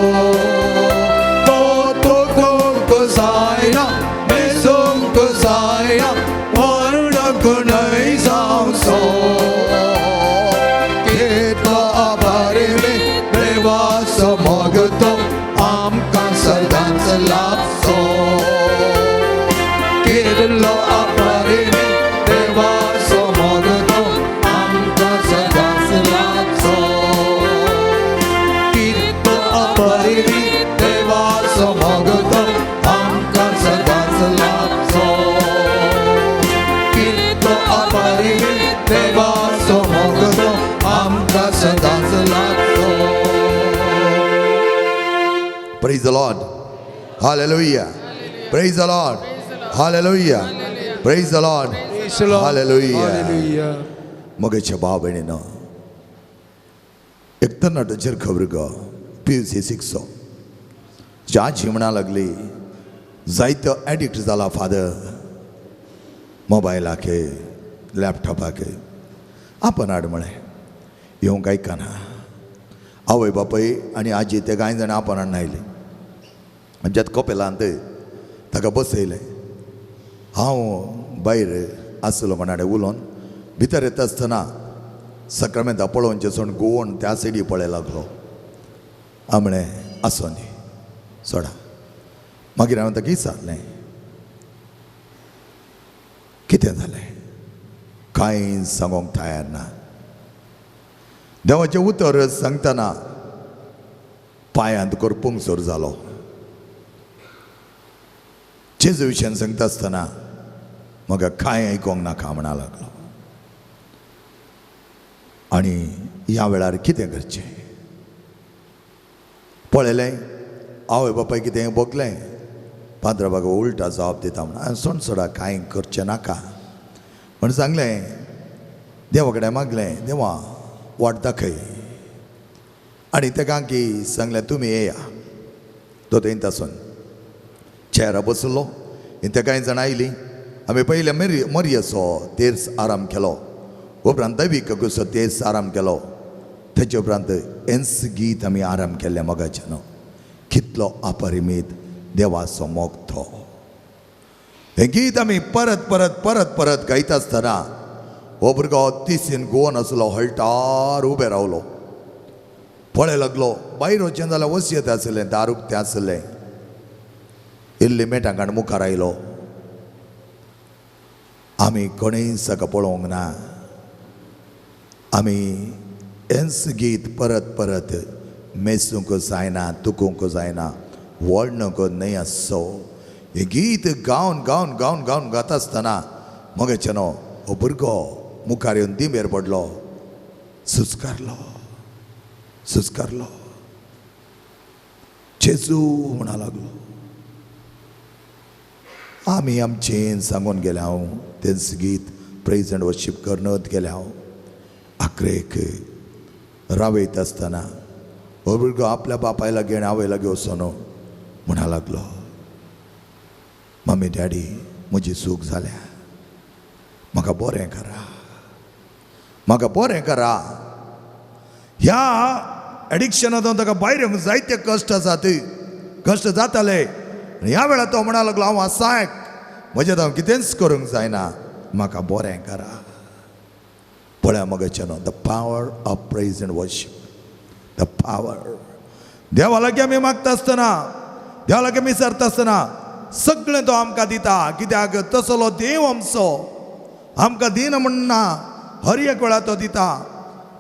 तो तुकूंक जायना मेसूंक जायना वरुणूक न्हय जावचो कितलो अपरिमीत देवाचो मोग तो आमकां सदांच लाभचो कितलो अपरिमीत देवाचो मोग तो आमकां सदांच लाभचो कितलो अपरिमीत देवाचो मोग तो आमकां सदांच लाभचो कितलो अपरिमीत देवाचो मोग तो आमकां सदांच लाभचो Praise the Lord. Hallelujah. Praise the Lord. Hallelujah. Praise the Lord. Hallelujah. मगेच्या भाव भयणीनो एक तर नटाचेर खबर गो PUC 6 ज्या जिवणा लागली जायतो एडिक्ट जाला फादर मोबायलाक लॅपटॉपाक आपण हाड म्हळें येवंक आयकना आवय बापाय आनी आजी ते कांय जाणां आपण हाडून आयले आमच्यात कपेलांत ताका बसयलें हांव भायर आसलो म्हणाडे उलोवन भितर येता आसतना सक्रामेंता पळोवनचे सोड गोवन त्या सायडी पळय लागलो हांव म्हळें आसो न्ही सोडा मागीर हांवें ताका विचारलें कितें जालें कांय सांगोंक तयार ना. देवाचें उतर सांगतना पांयांत करपूंक सोर जालो. जेजू विशयान सांगता आसतना म्हाका कांय आयकोंक नाका म्हणा लागलो. आनी ह्या वेळार कितें करचें पळयलें. आवय बापाय कितें बगलें. पाद्र बाबा उलटा जबाब दिता म्हण हांवें सोडा कांय करचें नाका म्हण सांगलें. देवा कडेन मागलें, देवा वाट दाखय. आनी तेका की सांगलें तुमी येया. तो थंय तासून चेरा बसलो. ते कांय जाणां आयलीं. आमी पयले मरियेचो तेर्स आराम केलो. उपरांत दैवीक कसो तेर्स आराम केलो. तेचे उपरांत एन्स गीत आमी आराम केल्लें मोगाच्यान. कितलो अपरिमीत देवाचो मोग तो. हें गीत आमी परत परत परत परत गायता आसतना हो भुरगो तिसीन गोवन आसलो हळटार उबे रावलो. पळय लागलो भायर वचचें जाल्यार वसियत आसलें, दार उक्तें आसलें. इल्ली मेटांकाण मुखार आयलो. आमी कोणेय सका पळोवंक ना. आमी हेंच गीत परत परत मेसूंक जायना, तुकूंक जायना, वळणूक न्हय आसो. हें गीत गावन गावन गावन गावन गाता आसतना मोगेच्यान हो भुरगो मुखार येवन दिमेर पडलो. सुस्कारलो सुस्कारलो. जेजू म्हणा लागलो. आमी आमचें सांगून गेले. हांव तेंच गीत प्रेज एंड वर्शीप करनत गेले. हांव आखरेक रावयत आसतना हो भुरगो आपल्या बापाय लागीं आनी आवय लागीं वचून म्हणा लागलो, मम्मी डॅडी म्हजी चूक जाल्या. म्हाका बरें करा, म्हाका बरें करा. ह्या एडिक्शनांतून ताका भायर येवंक जायते कश्ट आसात. कश्ट जाताले. ह्या वेळार तो म्हणा लागलो हांव आसाक म्हजें हांव कितेंच करूंक जायना. म्हाका बरें करा. पळया मोगाच्यान the power of praise and worship. The power. देवा लागीं आमी मागता आसतना, देवा लागीं आमी सरता आसतना सगळें तो आमकां दिता. कित्याक तसलो देव आमचो आमकां दिना म्हणना, हर एक वेळा तो दिता.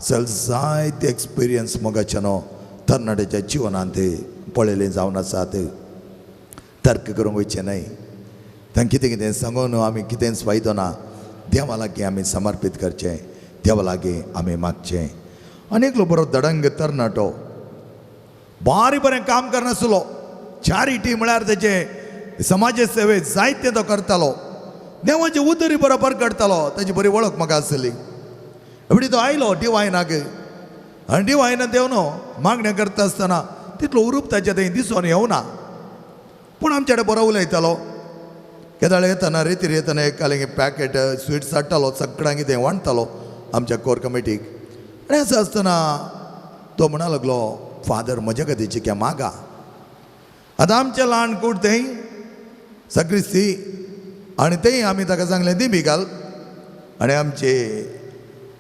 चल जायते एक्सपिरियन्स मोगाच्यान तरणाट्याच्या जिवनांत पळयलें जावन आसात. तर्क करूंक वयचें न्हय. तांकां कितें कितें सांगून आमी कितेंच फायदो ना. देवा लागीं आमी समर्पीत करचें. देवा लागीं आमी मागचें. आनीकलो बरो दडंग तरणाटो बारी बरें काम करनासलो. चॅरिटी म्हळ्यार तेचे समाज सेवेत जायतें तो करतालो. देवाचे उदरी बरोबर करतालो. ताची बरी वळख म्हाका आसली. एवढी तो आयलो डिवायनाक. आनी डिवायनान देव न्हू मागणें करता आसतना तितलो उरूप ताचे थंय दिसून येवना. पूण आमचे कडेन बरो उलयतालो. केदाळे येतना रेतीर येतना एक कालें पॅकेट स्वीट्स हाडटालो. सगळ्यांक कितें वांटतालो आमच्या कोर कमिटीक. आनी असो आसतना तो म्हणा लागलो, फादर म्हजे खातीर क्या मागा. आतां आमचें ल्हान कूड थंय सक्रिस्ती आनी थंय आमी ताका सांगलें दी बी घाल. आनी आमची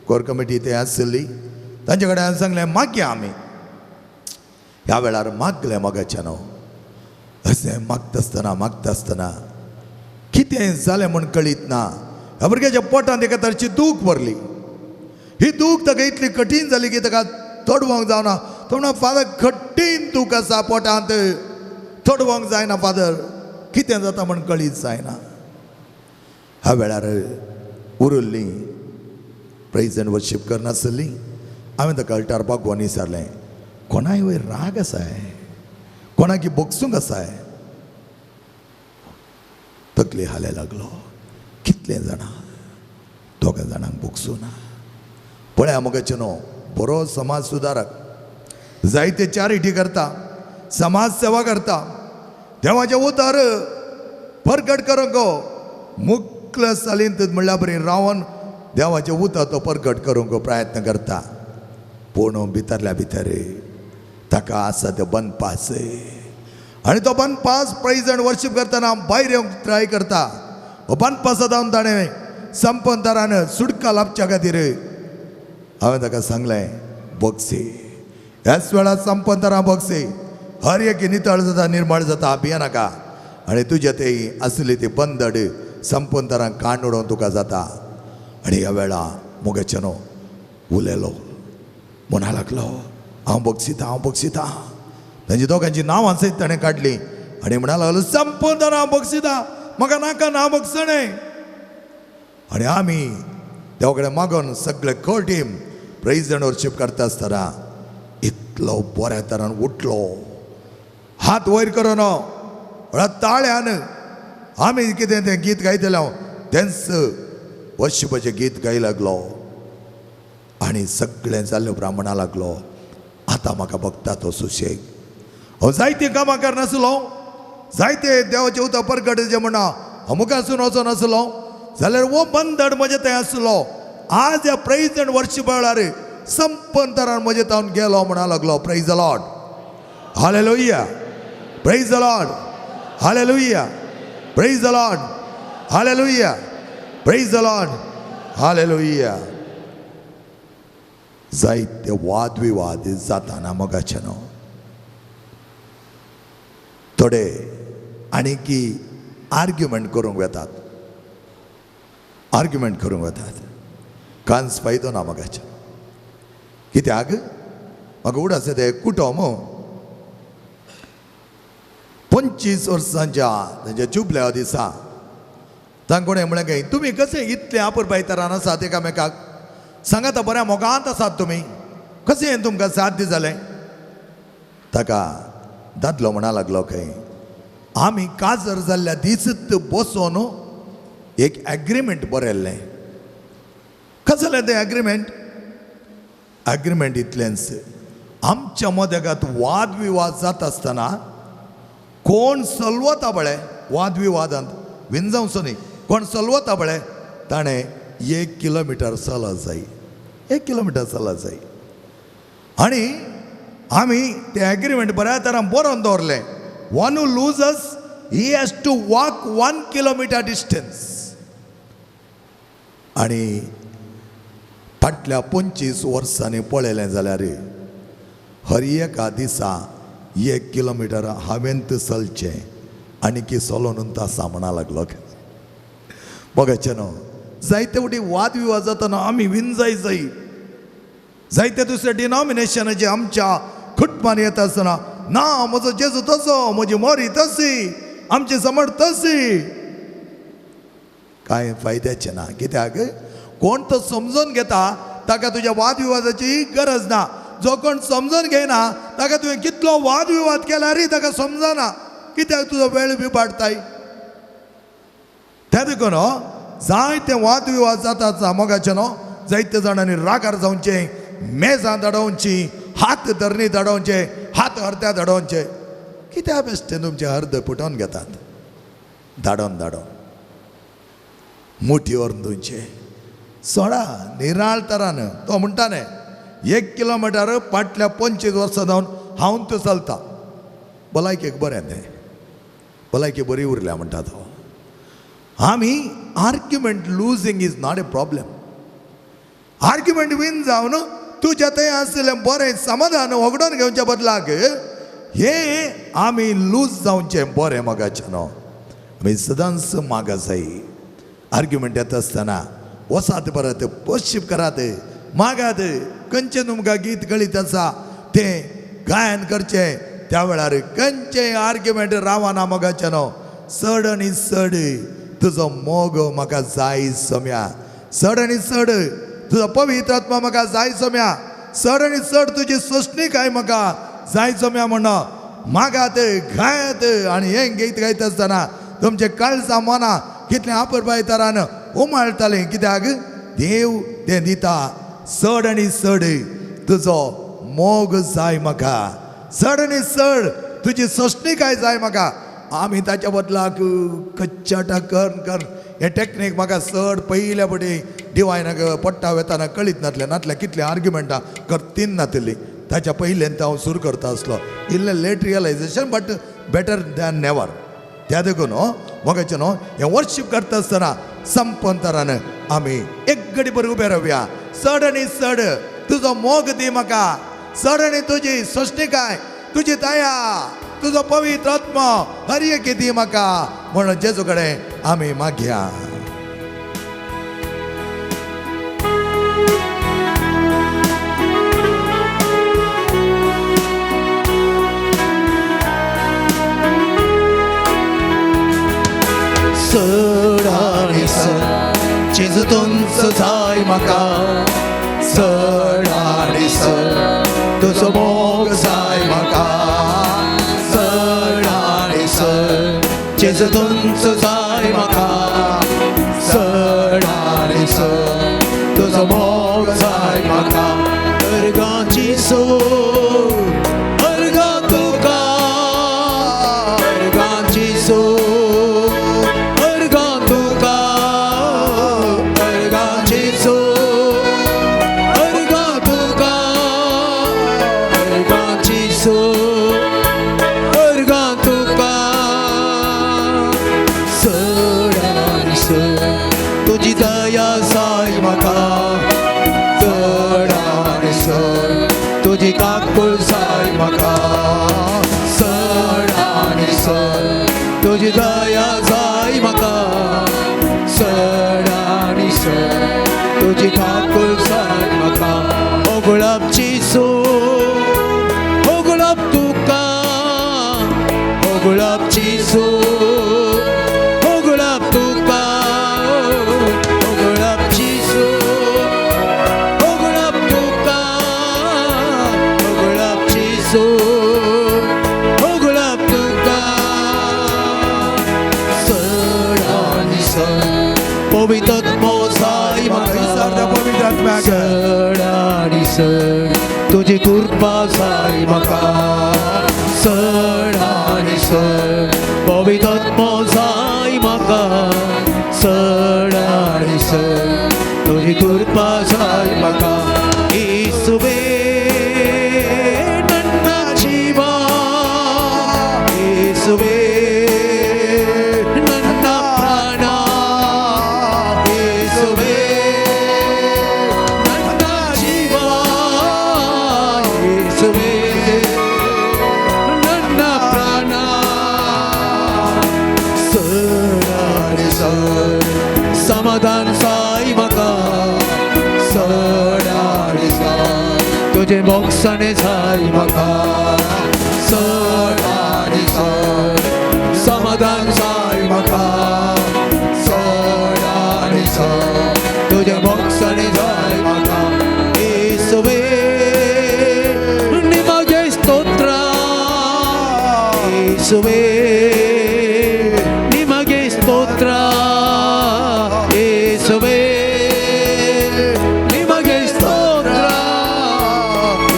कोर कमिटी थंय आसली. तांचे कडेन हांवें सांगलें मागया आमी. ह्या वेळार मागलें मोगाच्यान. अशें मागता आसतना कितें जालें म्हूण कळीत ना. ह्या भुरग्याच्या पोटांत एका तरेची दूख भरली. ही दूख ताका इतली कठीण जाली की ताका तोडवंक जावना. तो म्हणा फादर कठीण दूख आसा पोटांत, तोडवंक जायना फादर. कितें जाता म्हूण कळीत जायना. ह्या वेळार उरिल्ली प्रेज एंड वर्शीप करनासली. हांवें ताका अल्टार पागोवन विचारलें, कोणाय वयर राग आसाय, कोणाकी बोगसूंक आसाय. तकली हाले लागलो. कितले जाणां, दोगां जाणांक बोगसूं ना. पळया मोगाचे न्हू बरो समाज सुदारक. जायते चॅरिटी करता, समाज सेवा करता. देवाचें उतर परगट करूंक मुख्य सालींत म्हणल्यार बरी रावन देवाचें उतर तो परगट करूंक प्रयत्न करता. पूण भितरल्या भितर ताका आसा ते बनपास. आनी तो बनपास प्रेज एंड वर्शीप करतना भायर येवंक ट्राय करता. हो बनपास जावन ताणें संपंतरान सुडका लाभच्या खातीर हांवें ताका सांगलें बगसी. ह्याच वेळार संपंतरां बगसी. हर एक नितळ जाता, निर्मळ जाता, भियेनाका. आनी तुजे ते आसली ती बंदड संपंतरांक काण उडोवंक तुका जाता. आणि ह्या वेळा मोगाच्यानो उलेलो म्हणा लागलो हांव बक्षिता तांची दोगांची नांवां सयत ताणें काडली आणि म्हणा लागलो संपूर्ण हांव बक्षिता म्हाका नाका ना बक्षणे आणि आमी देवा कडेन मागून सगळे को टीम प्रेज एंड वर्शिप करता आसतना इतलो बऱ्या तरान उठलो हात वयर करून म्हळ्यार ताळ्यान आमी कितें तें गीत गायतले तेंच वर्शिपाचें गीत गाय लागलो आणि सगळें जाल्ले उपरांत म्हणा लागलो आतां म्हाका भक्ता तो सुशेग हांव जायते कामां करनासलो जायते देवाचे उतर परगट जे म्हणा हांव मुखासून वचोन आसलो जाल्यार वो बंदड म्हजे थंय आसलो आज ह्या प्रेज एंड वर्शिपा वेळार संपूर्ण तरान म्हजे तावन गेलो म्हणा लागलो praise the Lord hallelujah praise the Lord hallelujah praise the Lord hallelujah praise the Lord hallelujah जायते वाद विवाद जाताना मोगाच्यानो थोडे आणखी आर्ग्युमेंट करूंक वतात कांस फायदो ना मोगाच्या कित्याक म्हाका उडास ते कुटुंब 25 वर्सांच्या तांच्या जुबल्या दिसा तांकां कोणें म्हळें काय तुमी कशें इतले आपुरबायतरान आसात एकामेकाक सांगात बऱ्या मोगांत आसात तुमी कशें तुमकां साध्य जालें ताका दादलो म्हणा लागलो खंय आमी काजर जाल्ल्या दिसत बसोन एक एग्रीमेंट बरयल्लें कशें जालें तें एग्रीमेंट इतलेंच आमच्या मदेगांत वाद विवाद जाता आसतना कोण चलवता बळे वाद विवादांत विंजावचो न्ही कोण चलवता बळे ताणें 1 किलोमीटर चलत जाय 1 किलोमीटर चलत जाय आनी आमी तें एग्रीमेंट बऱ्या तरान बरोवन दवरलें one who loses he has to walk 1 kilometre distance आनी फाटल्या 25 वर्सांनी पळयलें जाल्यार हर एका दिसा 1 किलोमीटर हांवें चलचें आनी की चलोन तासा म्हणा लागलो बघाचें न्हू जायते फावटी वाद विवाद जाताना आमी विंजाय जाय जायते दुसरे डिनॉमिनेशनाचे आमच्या खुटमान येता आसतना ना म्हजो जेजू तसो म्हजी मोरी तशी आमची समड तशी कांय फायद्याचें ना कित्याक कोण तो समजून घेता ताका तुज्या वाद विवादाची गरज ना जो कोण समजून घेयना ताका तुवें कितलो वाद विवाद केल्यारय ताका समजना कित्याक तुजो वेळ बी पाडटाय त्या देखून जायते वाद विवाद जातात मोगाचे न्हू जायते जाणांनी रागार जावचे मेजां धाडोवची हात धरणी धाडोवचे हात हरत्या धाडोवचे कित्याक बेश्टे तुमचे अर्द पुटोवन घेतात धाडोन मुठी व्हरून तुमचे सोडा निराळ तरान तो म्हणटा न्ही 1 किलोमीटर फाटल्या 25 वर्सां जावन हांव तो चलता भलायकेक बरें तें भलायकी बरी उरल्या म्हणटा तो आमी argument losing is not a problem argument win जावन तुज्या थंय आसलें बरें समाधान वगडोवन घेवच्या बदलाक हे आमी लूज जावचें बरें मोगाचें न्हू आमी सदांच मागा जाय आर्ग्युमेंट येता आसतना वसात परत वर्शिप करात मागात खंयचें तुमकां गीत गळीत आसा तें गायन करचें त्या वेळार खंयचें आर्ग्युमेंट रावना मोगाचें न्हू चड आनी चड तुजो मोग म्हाका जाय सोम्या चड आनी चड तुजो पवित्र आत्मा म्हाका जाय सोम्या चड आनी चड तुजी सोंसणीकाय म्हाका जाय सोम्या म्हणो मागात गायत आनी हें गीत गायता आसतना तुमचें काळजां मना कितलें आपुरबाय तरान उमाळटालें कित्याक देव तें दिता चड आनी चड तुजो मोग जाय म्हाका चड आनी चड तुजी सोंसणीकाय जाय म्हाका आमी ताच्या बदलाक कच्चाटा कर हें टॅक्नीक म्हाका चड पयल्या फावटी डिवायनाक पडटा वेताना कळीत नातलें कितलें आर्ग्युमेंटां करतीन नातलीं ताच्या पयलें हांव सुरू करता आसलो इल्लें late realisation but better than never त्या देखून मोगाचें न्हू हें वर्शिप करता आसतना संपन तरान आमी एक घडी बरें उबे रावया चड आनी चड तुजो मोग दी म्हाका चड आनी तुजी सोंसणीकाय तुजी दया तुजो पवित्र आत्मा हर एक दी म्हाका म्हणून जेजू कडेन आमी मागया जेजूतूंच जाय म्हाका चड आनी चड तुजो मोग जाय म्हाका चड आनी चड जेजूतूंच जाय म्हाका चड आनी चड तुजो मोग जाय म्हाका अर्गाची सोड अर्गा तुका अर्गाची सोड अर्गा तुका अर्गाची सोड अर्गा तुका अर्गाची सोड अर्गा तुका चड आनी चड तुजी दया जाय म्हाका चड आनी चड तुजी काकूळ जाय म्हाका चड आनी चड तुजी दया जाय म्हाका चड आनी चड तुजी काकूळ जाय म्हाका ओ गुलाबची सोड ओ गुलाब तुका ओ गुलाबची सोड ओ गुलाब तुका ओ गुलाबची सोड ओ गुलाब तुका ओ गुलाबची सोड ओ गुलाब तुका चड आनी चड पवित्रात्मो जाय म्हाका चड आनी चड तुजी कृपा जाय म्हाका चड आनी चड पवित्रात्मो जाय म्हाका चड आनी चड तुजी कृपा जाय म्हाका येसुवे ನನ್ನ ಜೀವ ಯೇಸುವೇ ನನ್ನ ಪ್ರಾಣ ಯೇಸುವೇ ನನ್ನ ಜೀವ ಯೇಸುವೇ ನನ್ನ ಪ್ರಾಣ चड आनी चड समाधान जाय म्हाका चड आनी चड तुजे मोक्षाने जाय म्हाका चड आनी चड समाधान जाय म्हाका चड आनी चड तुजे मोक्षाने जाय म्हाका येसुवे निमगे स्तोत्र येसुवे निमगे स्तोत्र येसुवे निमगे स्तोत्र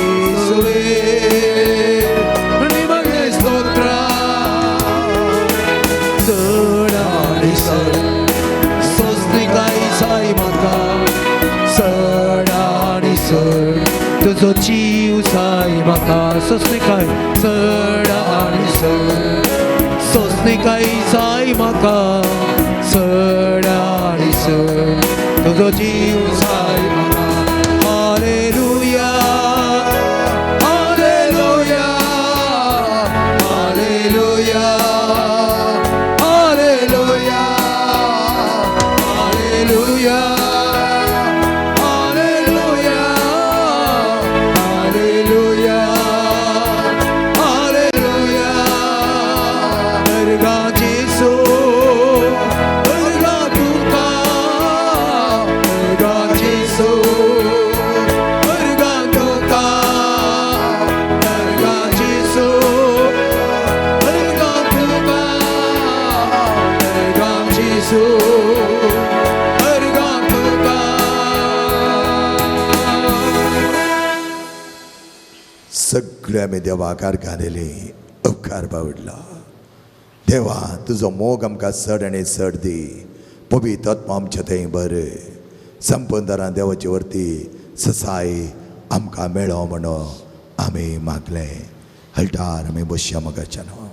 येसुवे निमगे स्तोत्र चड आनी चड सोंसणीकाय जाय म्हाका चड आनी चड तुजो जीव जाय म्हाका सोंसणीकाय चड आनी चड सोंसणीकाय जाय म्हाका चड आनी चड तुजो जीव जाय म्हाका hallelujah hallelujah hallelujah hallelujah hallelujah hallelujah hallelujah hallelujah अर्गा जेसू अर्गा तुका अर्गा जेसू अर्गा तुका अर्गा जेसू अर्गा तुका अर्गा जेसू अर्गा तुका सगळे आमी देवाकार घालेली उपकार बावडला देवा तुजो मोग आमकां चड आनी चड दी पवित्र आत्मा आमच्या थंय भर संपदारां देवाचे वरती ससाय आमकां मेळो म्हणून आमी मागले हलटार आमी बसया मोगाच्या नांवान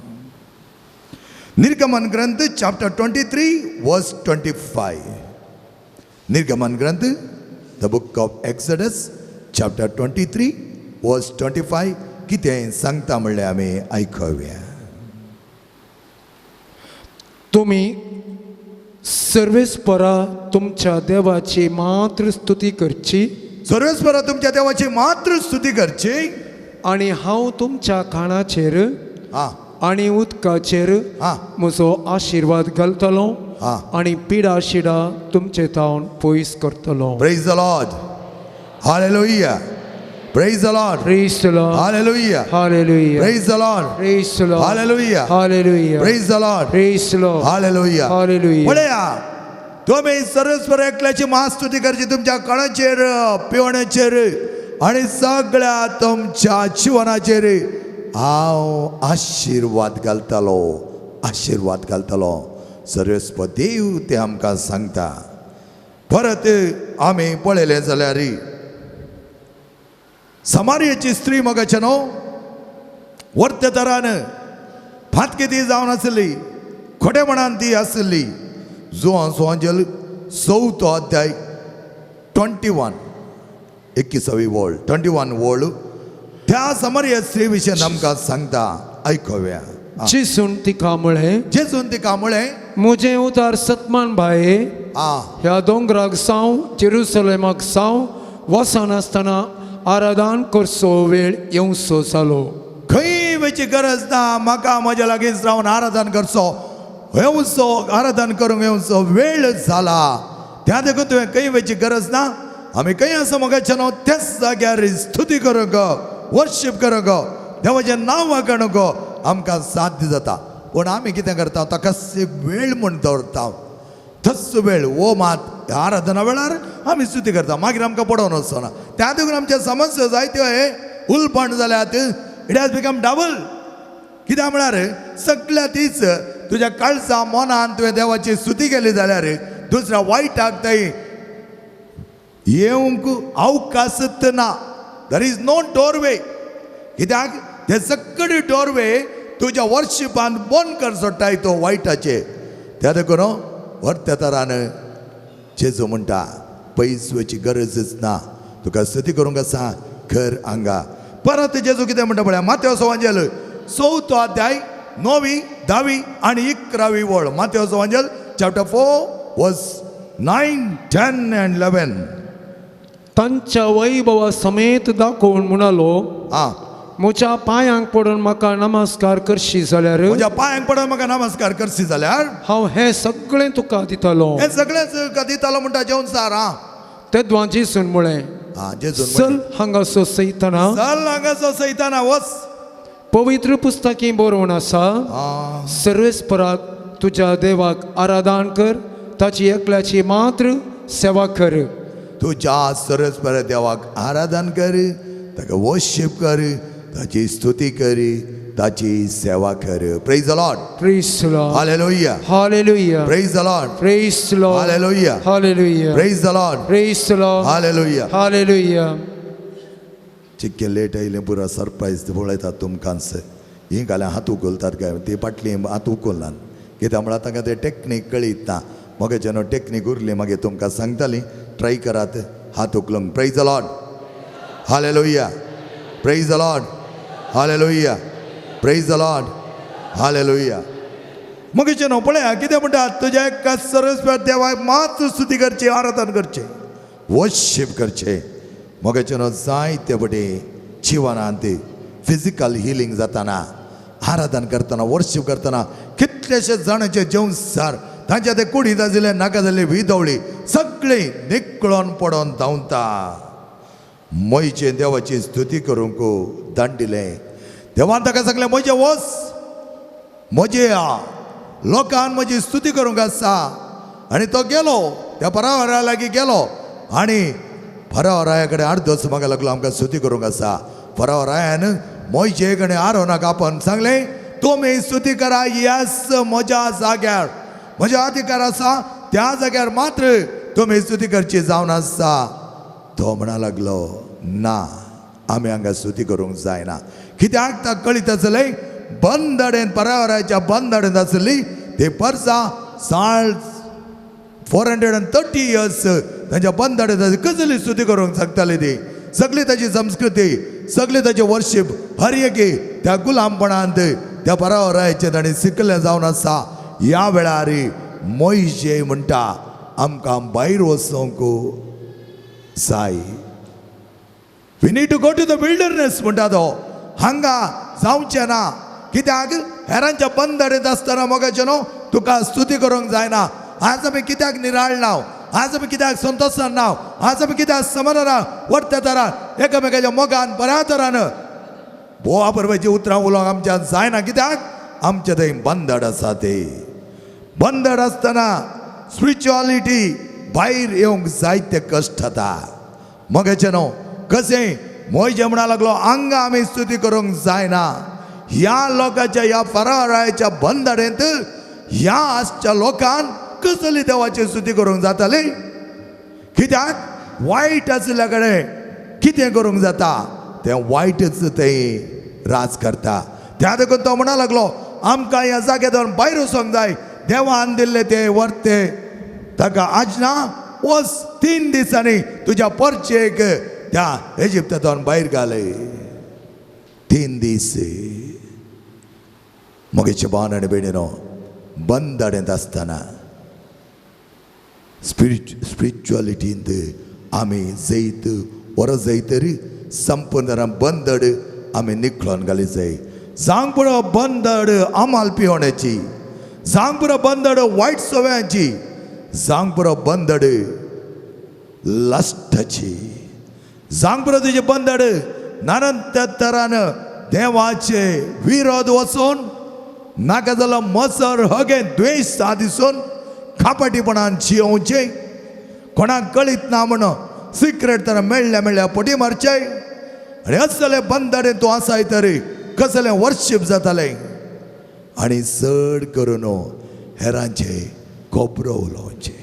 निर्गमन ग्रंथ चॅप्टर 23 वर्स 25 निर्गमन ग्रंथ the book of exodus chapter 23 वर्स 25 कितें सांगता म्हणलें आमी आयकुया तुम्ही सर्वेस्परा तुमच्या देवाची मात्र स्तुती करची सर्वेस्परा तुमच्या देवाची मात्र स्तुती करची आणि हांव तुमच्या कानाचेर हा आणि उदकाचेर हा म्हजो आशिर्वाद घालतलो हा. आणि पिडा शिडा तुमचे तावन पयस करतलो. Praise the Lord. Hallelujah. Praise the Lord. Praise the Lord. Hallelujah. Hallelujah. Praise the Lord. Praise the Lord. Hallelujah. Hallelujah. Praise the Lord. Praise the Lord. Hallelujah. Hallelujah. पळया तुम्ही सर्वस्वर एकल्याची महास्तुती करची तुमच्या कणाचेर पिवण्याचेर आणि सगळ्या तुमच्या जीवनाचेर हांव आशीर्वाद घालतलो सर्वस्व देव ते आमकां सांगता. परत आमी पळयलें जाल्यार समारियाची स्त्री मगाच्या न्हू वर्त तरान फातकी ती जावन आसली खोटेपणान ती आसली. सुवांजल 4 अध्याय 21 21वी वळ 21 वळ त्या समारिया स्त्री विशीं आमकां सांगता. आयकोव्या. जेसून तिका म्हळें, जेजून तिका म्हळें, म्हजें उतार सतमान भाये, ह्या दोंगराक सावन जेरुसलेमाक सावन वचनासतना आराधन करचो वेळ येवचो जालो. खंय वेची गरज ना. म्हाका म्हज्या लागींच रावन आराधन करचो येवचो आराधन करूंक येवचो वेळ जाला. त्या देखून तुवें खंय वेची गरज ना. आमी खंय आसा मोगाच्या न्हू त्याच जाग्यार स्तुती करूंक वर्शीप करूंक देवाचें नांव वागणूक आमकां साध्य जाता. पूण आमी कितें करता ताका वेळ म्हूण दवरता. तस वेळ वो मात आराधना वेळार आमी स्तुती करता मागीर आमकां पडोवन वचना. त्या देखून आमच्या समस्या जायत्यो हे उलपण जाल्यात. It has become double. कित्याक म्हळ्यार सगळ्या तीच तुज्या काळजा मनान तुवें देवाची स्तुती केली जाल्यार दुसऱ्या वायटाक थंय येवंक अवकाशच ना. There is no doorway. कित्याक ते सगळे डोरवे तुज्या वर्शिपान बंद कर सोडटाय तो वायटाचे. त्या देखून वर्त तरान जेजू म्हणटा पयस वची गरजच ना. तुका स्तुती करूंक आसा खर हांगा. परत जेजू कितें म्हणटा पळय माथेव सुवांजल 4 अध्याय 9, 10 आणि 11वी वळ. माथेव सुवांजल चॅप्टर 4 वर्स 9, 10 and 11. तांच्या वैभवा समेत दाखोवन म्हणालो, म्हज्या पांयांक पडून म्हाका नमस्कार करशी जाल्यार म्हज्या पांयांक पडून म्हाका नमस्कार करशी जाल्यार हांव हें सगळें तुका दितलो. हे सगळेंच दितालो म्हणटा जेवण सार. तेद्वा जेसून म्हळें, चल हांगासो सैताना, चल हांगासो सैताना वच. पवित्र पुस्तकी बरोवन आसा, सर्वेस्पराक तुज्या देवाक आराधन कर, ताची एकल्याची मात्र सेवा कर. तुज्या सर्वस्पर देवाक आराधन कर, ताका वर्शिप कर, ताची स्तुती कर, ताची सेवा कर. Praise the Lord. Praise the Lord. Hallelujah. Hallelujah. Praise the Lord. Praise the Lord. Hallelujah. Hallelujah. Praise the Lord. Praise the Lord. Hallelujah. Hallelujah. चिक्के late आयलें पुरो सरप्रायज पळयतात तुमकांच. ही घाल्या हात उखलतात काय ती पाटली हात उखलनात. कित्याक म्हळ्यार ताका ते टॅक्नीक कळीत ना. मगे जेन्ना टॅक्नीक उरली मागीर तुमकां सांगताली ट्राय करात हात उखलूंक. Praise the Lord. Hallelujah. Praise the Lord. Hallelujah. Praise the Lord. Hallelujah. मग न्हू पळया कितें म्हणटात तुज्या एका सर्वस्व देवाक मात्र स्तुती करची, आराधन करचें, वर्शिप करचें. मग न्हू जायते बटे जिवनांत फिजिकल हिलींग जाताना आराधन करतना वर्शिप करतना कितलेशे जाणांचे जेवण सार तांच्या ते कुडीत आशिल्ले नाका जाल्ले विधवळी सगळी निकळोन पडोन धांवता. मोयचे देवाची स्तुती करूंक धाडले. देवान ताका सांगलें म्हजें वच, म्हजे लोकांन म्हजी स्तुती करूंक आसा. आनी तो गेलो त्या फरावरा लागीं गेलो आनी फरावराया कडेन 8 दीस मागीर लागलो आमकां स्तुती करूंक आसा. फरावरायान मोयचे कडेन आरोनाक आपन सांगलें तुमी स्तुती करा ह्याच म्हज्या जाग्यार, म्हज्या अधिकार आसा त्या जाग्यार मात्र तुमी स्तुती करची जावन आसा. तो म्हणा लागलो ना आमी हांगा स्तुती करूंक जायना. कित्याक ताका कळीत आसलें बंदडेन परावराच्या बंदडेन आसली ती परसा 430 years तांच्या बंदडेन कसली स्तुती करूंक शकताली ती. सगळी ताची संस्कृती, सगळी ताची वर्शिप हर एकी त्या गुलामपणांत त्या परावरायाचे ताणें शिकलें जावन आसा. ह्या वेळार मोयशे म्हणटा आमकां भायर वचूंक जाय. We need to go to the wilderness म्हणटा तो. हांगा जावचें ना. कित्याक हेरांच्या बंदडेंत आसतना मोगाचें न्हू तुका स्तुती करूंक जायना. आज आमी कित्याक निराळनाव, आज आमी कित्याक संतोशान नाव, आज आमी कित्याक समाधानान वर्ते तरान एकामेकाच्या मोगान बऱ्या तरान बोवा परवाची उतरां उलोवंक आमच्यान जायना. कित्याक आमचे थंय बंदड आसा ते. बंदड आसतना स्पिरिच्युअलिटी भायर येवंक जायते कश्ट जाता. मोगाचें न्हू कशें मोयजे म्हणा लागलो हांगा आमी स्तुती करूंक जायना. ह्या लोकांच्या ह्या फराळाच्या बंदडेंत ह्या आसच्या लोकांक कसली देवाची स्तुती करूंक जाताली. कित्याक वायट आसल्या कडेन कितें करूंक जाता तें वायटच ते राज करता. त्या देखून तो म्हणा लागलो आमकां ह्या जाग्यार भायर वचोंक जाय. देवान दिल्ले ते वर्ते ताका आजना वच 3 दिसांनी तुज्या परचेक त्या इजिप्तांतून भायर घाले. 3 दीस मोगेचे भावन आनी भयणीनो बंदडेंत आसतना स्पिरिच्युअलिटींत आमी जैत वर जैतरी संपूर्ण बंदड आमी निखळोन घाली जाय. जावंक पुरो बंदड आमाल पिवण्याची, जावंक पुरो बंदड वायट सवयांची, जावंक पुरो बंदड लस्टाची, जावंक पुरो तुजे बंदड नाना तरान देवाचे विरोध वचून नाका जाल्यार मसर हगे द्वेश सादिसून खापाटीपणान जियोवचे, कोणाक कळीत ना म्हणून सिक्रेट तर मेळ्ळ्या पोटी मारचे. आनी असले बंदडे तूं आसाय तरी कसलें वर्शीप जातालें. आनी चड करून हेरांचे खोबरो उलोवचे.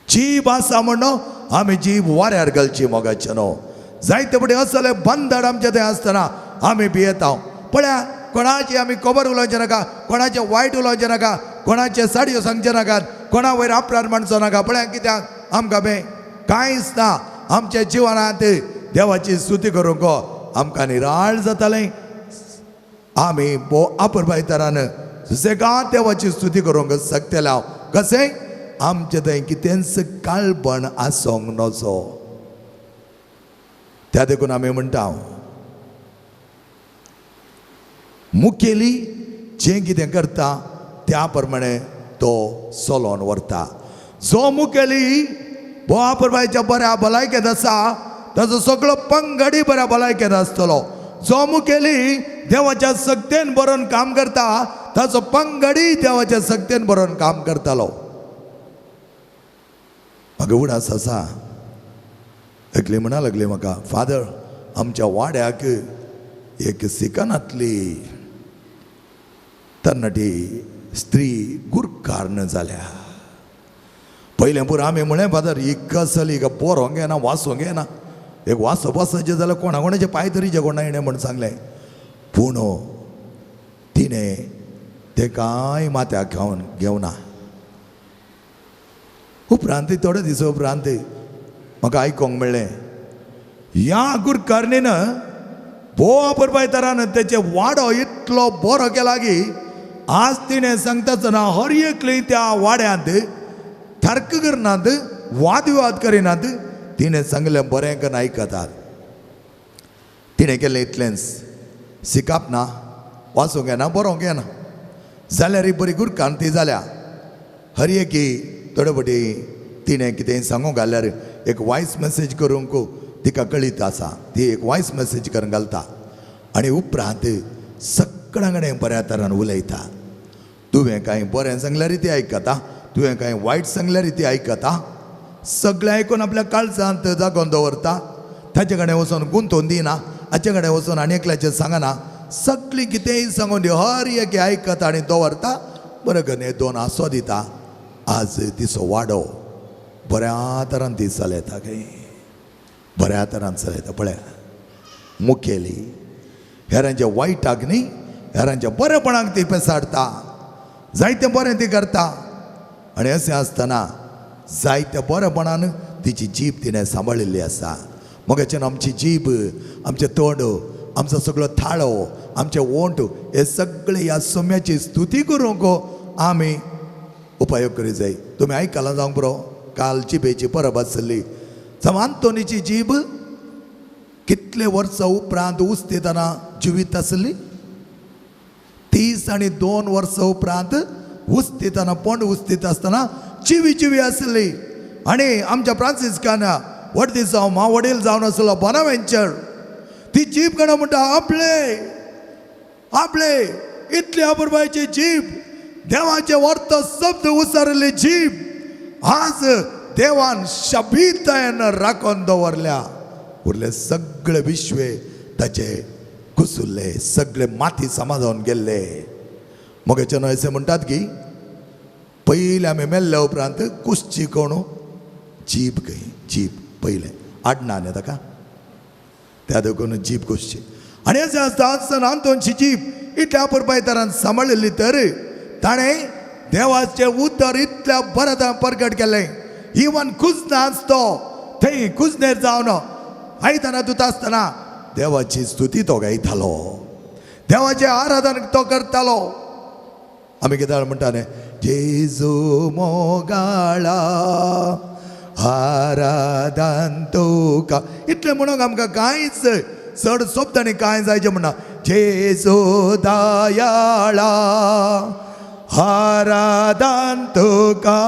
जीब आसा म्हणून आमी जीब वाऱ्यार घालची मोगाचें न्हू. जायते पटी असले बंदड आमचे थंय आसतना आमी भियेता. पळया कोणाची आमी खबर उलोवचे नाका, कोणाचे वायट उलोवचे नाका, कोणाचे साडयो सांगचे नाकात, कोणा वयर अपराध म्हणचो नाका. पळया कित्याक आमकां बे कांयच ना. आमच्या जिवनांत देवाची स्तुती करूंक आमकां निराळ जातालें. आमी भोव आपुरबाय तरान सुसेगाद देवाची स्तुती करूंक शकतले. हांव कशें आमचे थंय कितेंच काळबण आसोंक नजो. त्या देखून आमी म्हणटा मुखेली जें कितें करता त्या प्रमाणे तो चलोन व्हरता. जो मुखेली बोवा परबायच्या बऱ्या भलायकेंत आसा ताचो सगळो पंगडी बऱ्या भलायकेंत आसतलो. जो मुखेली देवाच्या सक्तेन बरोवन काम करता ताचो पंगडी देवाच्या सक्तेन बरोवन काम करतालो. म्हाका उडास आसा. एकली म्हणा लागली म्हाका फादर आमच्या वाड्याक एक सिकनांतली तरणाटी स्त्री गुरकारन जाल्या. पयलें पुरो आमी म्हळें फादर ही कसली का बरोंक येना वाचोंक येना. एक वाचप वाचचे जाल्यार कोणाचे पांय तरी जेकोणा येणें म्हण सांगलें. पूण तिणें तें कांय माथ्याक घेवना. उपरांत थोडे दीस उपरांत म्हाका आयकोंक मेळ्ळें ह्या गुरकारनीन बोवा परबाय तरान तेचे वाडो इतलो बरो केला की आज तिणें सांगता आसतना हर एकली त्या वाड्यांत तर्क करनात, वाद विवाद करिनात. तिणें सांगलें बरें करून आयकतात. तिणें केलें इतलेंच शिकप ना, वाचूंक येना, बरोवंक येना जाल्यार ही बरी गुरकांती जाल्या. हर एकी थोडे फावटी तिणें कितें सांगूंक घाल्यार एक वॉयस मेसेज करूंक तिका कळीत आसा. ती एक वॉयस मेसेज करून घालता आनी उपरांत सगळ्यां कडेन बऱ्या तरान उलयता. तुवें कांय बरें सांगल्यार ती आयकता, तुवें कांय वायट सांगल्यार ती आयकता. सगळें आयकून आपल्या काळजांत जागोवन दवरता. ताचे कडेन वचून गुंतोवन दिना, हाचे कडेन वचून आनी एकल्याचें सांगना. सगळीं कितेंय सांगून दी हर एक आयकता आनी दवरता. बरें करून हे 2 आसो दिता. आज तिचो वाडो बऱ्या तरान ती चलयता खंय, बऱ्या तरान चलयता. पळया मुखेली हेरांच्या वायटाक न्ही, हेरांच्या बरेपणाक ती पेसाडता. जायतें बरें ती करता. आनी अशें आसतना जायत्या बरेपणान तिची जीब तिणें सांबाळिल्ली आसा. मोगाच्यान आमची जीब, आमचें तोंड, आमचो सगळो थाळो, आमचे ओंठ हे सगळे ह्या सोम्याची स्तुती करूंक आमी उपयोग करूं जाय. तुमी आयकलां जावंक पुरो कालची बेची परब आसली. आंतोनीची जीब कितले वर्सां उपरांत उस्तेताना जिवीत आसली. 30 आनी 2 वर्सां उपरांत उस्तिताना पोंड उस्तीत असताना चिवी चिवी आसली आणि आमच्या फ्रांसिस्काना व्हड दीस जावं मा वडील जावन आसलो बोनावेंचर ती जीप कोणा म्हणटा आपले आपले इतले अपुरबायचे जीप देवाचे वर्त शब्द उसारले जीप आज देवान शबीतायन राखून दवरल्या उरले सगळे विश्वे ताचे कुसुरले सगळे माती समाजावन गेल्ले मोगेचे अशें म्हणटात की पयले आमी मेल्ल्या उपरांत कुसची कोण जीप खंय जीप पयले आडना न्ही ताका त्या देखून जीप कुसची आनी अशें आसता आसतना आंतोनशी जीप इतल्या पुरपायतारान सांबाळिल्ली तर ताणें देवाचें उतर इतल्या बरें प्रगट केलें इवन कुजना आसतो थंय कुजनेर जावन आयताना दूत आसतना देवाची स्तुती तो गायतालो देवाचें आराधन तो करतालो आमी कितें म्हणटाले जेजू मोगाळा आराधन तुका इतलें म्हणून आमकां कांयच चड शब्द आनी कांय जायचें म्हणना जेजू दयाळा आराधन तुका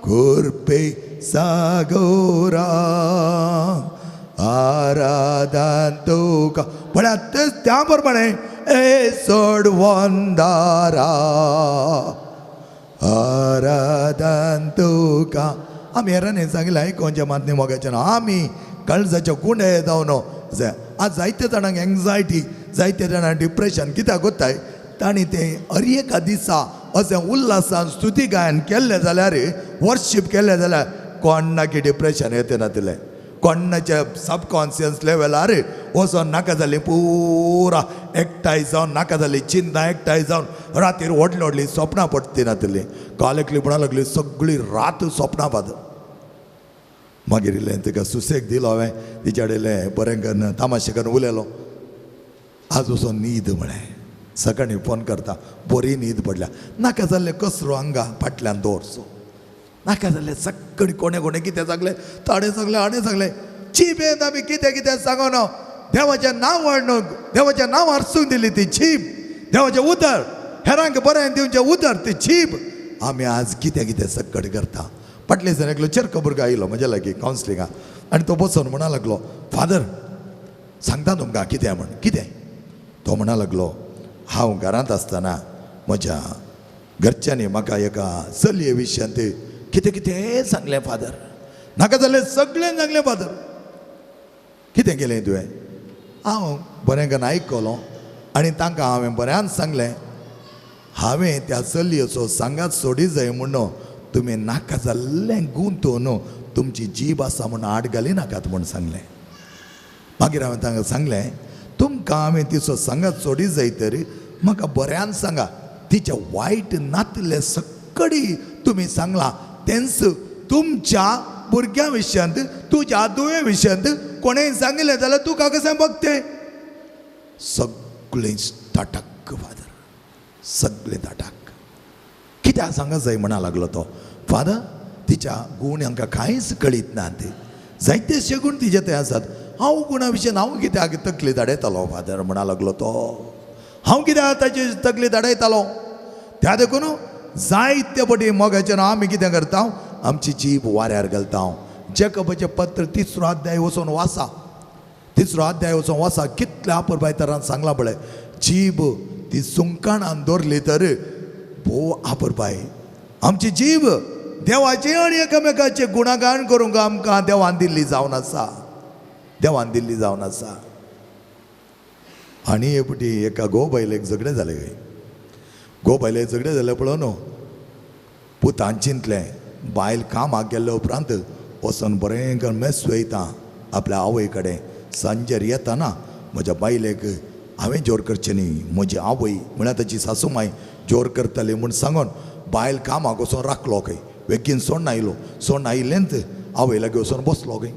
कुर्पे सागोरा आराधन तुका म्हळ्यार तेच त्या प्रमाणे ए सोड वंदारा आराधन तुका आमी हेरांनी सांगलें आयकोनच्या मातनी मोगाचें ना आमी काळजाचे गुणे जावन आज जायते जाणांक एंग्जायटी जायते जाणांक डिप्रेशन कित्याक कोत्ताय तांणी तें हर एका दिसा अशें उल्हासान स्तुती गायन केल्लें जाल्यार वर्शीप केल्लें जाल्यार कोणाक डिप्रेशन येते नासलें कोणाच्या सबकॉन्शियस लेवलार वचोन नाका जाली पुरा एकठांय जावन नाका जाली चिंता एकठांय जावन रातीर व्हडली व्हडली स्वप्नां पडटी नासली कालेकली म्हणूंक लागली सगळी रात स्वप्नां पाद मागीर इल्लें तिका सुसेग दिलो हांवें तिच्या कडेन बरें करून तामाशे करून उलयलो आज वचोन न्हीद म्हळें सकाळीं फोन करता बरी न्हीद पडल्या नाका जाल्लें कसरो हांगा फाटल्यान दवरचो नाका जाल्लें सकाळीं कोणे कोणे कितें सांगलें ताणें सांगलें हाणें सांगलें चीप येत आमी कितें कितें सांगोन देवाचें नांव वाडणूक देवाचें नांव आरसूंक दिली ती चीप देवाचें उदर हेरांक बरें दिवचें उदर ती चीप आमी आज कितें कितें सकाळीं करता फाटले दिसांनी एकलो चेरको भुरगो आयलो म्हज्या लागीं कावन्सिलिंगाक आनी तो बसून म्हणा लागलो फादर सांगता तुमकां कितें म्हण कितें तो म्हणा लागलो हांव घरांत आसतना म्हज्या घरच्यांनी म्हाका एका चलये विशयांत कितें कितें सांगलें फादर नाका जाल्लें सगळें सांगलें फादर कितें केलें तुवें हांव बरें करून आयकलो आनी तांकां हांवें बऱ्यान सांगलें हांवें त्या चलयेचो सांगात सोडी जाय म्हणून तुमी नाका जाल्लें गुंतून तुमची जीब आसा म्हूण आड घाली नाकात म्हूण सांगलें मागीर हांवें तांकां सांगलें तुमकां हांवें तिचो सांगात सोडी जाय तर म्हाका बऱ्यान सांगा तिच्या वायट नातले सगळी तुमी सांगलां तेंच तुमच्या भुरग्यां विशयांत तुज्या दुये विशयांत कोणेंय सांगलें जाल्यार तुका कशें बगतें सगळें ताटाक फादर सगळें ताटाक कित्याक सांगत जाय म्हणा लागलो तो फादर तिच्या गूण हांकां कांयच कळीत ना ते जायतेशे गूण तिचे ते आसात हांव गुणा विशयान हांव कित्याक तकली धाडयतालो फादर म्हणा लागलो तो हांव कित्याक ताची तकली धाडयतालो त्या देखून जायते पटी मोगाचें आमी कितें करता आमची जीब वाऱ्यार घालता जेकबाचें पत्र 3रो अध्याय वचून वाचा 3रो अध्याय वचून वाचा कितल्या आपुरबायतरान सांगलां पळय जीब ती सुंकाणान दवरली तर भोव आपुरबाय आमची जीब देवाची आनी एकामेकाचे गुणगान करूंक आमकां देवान दिल्ली जावन आसा देवान दिल्ली जावन आसा आनी हेपटी एका घोव बायलेक झगडें जालें खंय घोव बायलेक झगडें जालें पळोवन न्हू पुतांचींतलें बायल कामाक गेल्ल्या उपरांत वचोन बरें करून मेस वयता आपल्या आवय कडेन सांजेर येताना म्हज्या बायलेक हांवें जोर करचें न्ही म्हजी आवय म्हळ्यार ताची सासूमाय जोर करतली म्हूण सांगून बायल कामाक वचोन राखलो खंय बेगीन सोडून आयलो सोडून आयिल्लेंत आवय लागीं वचोन बसलो खंय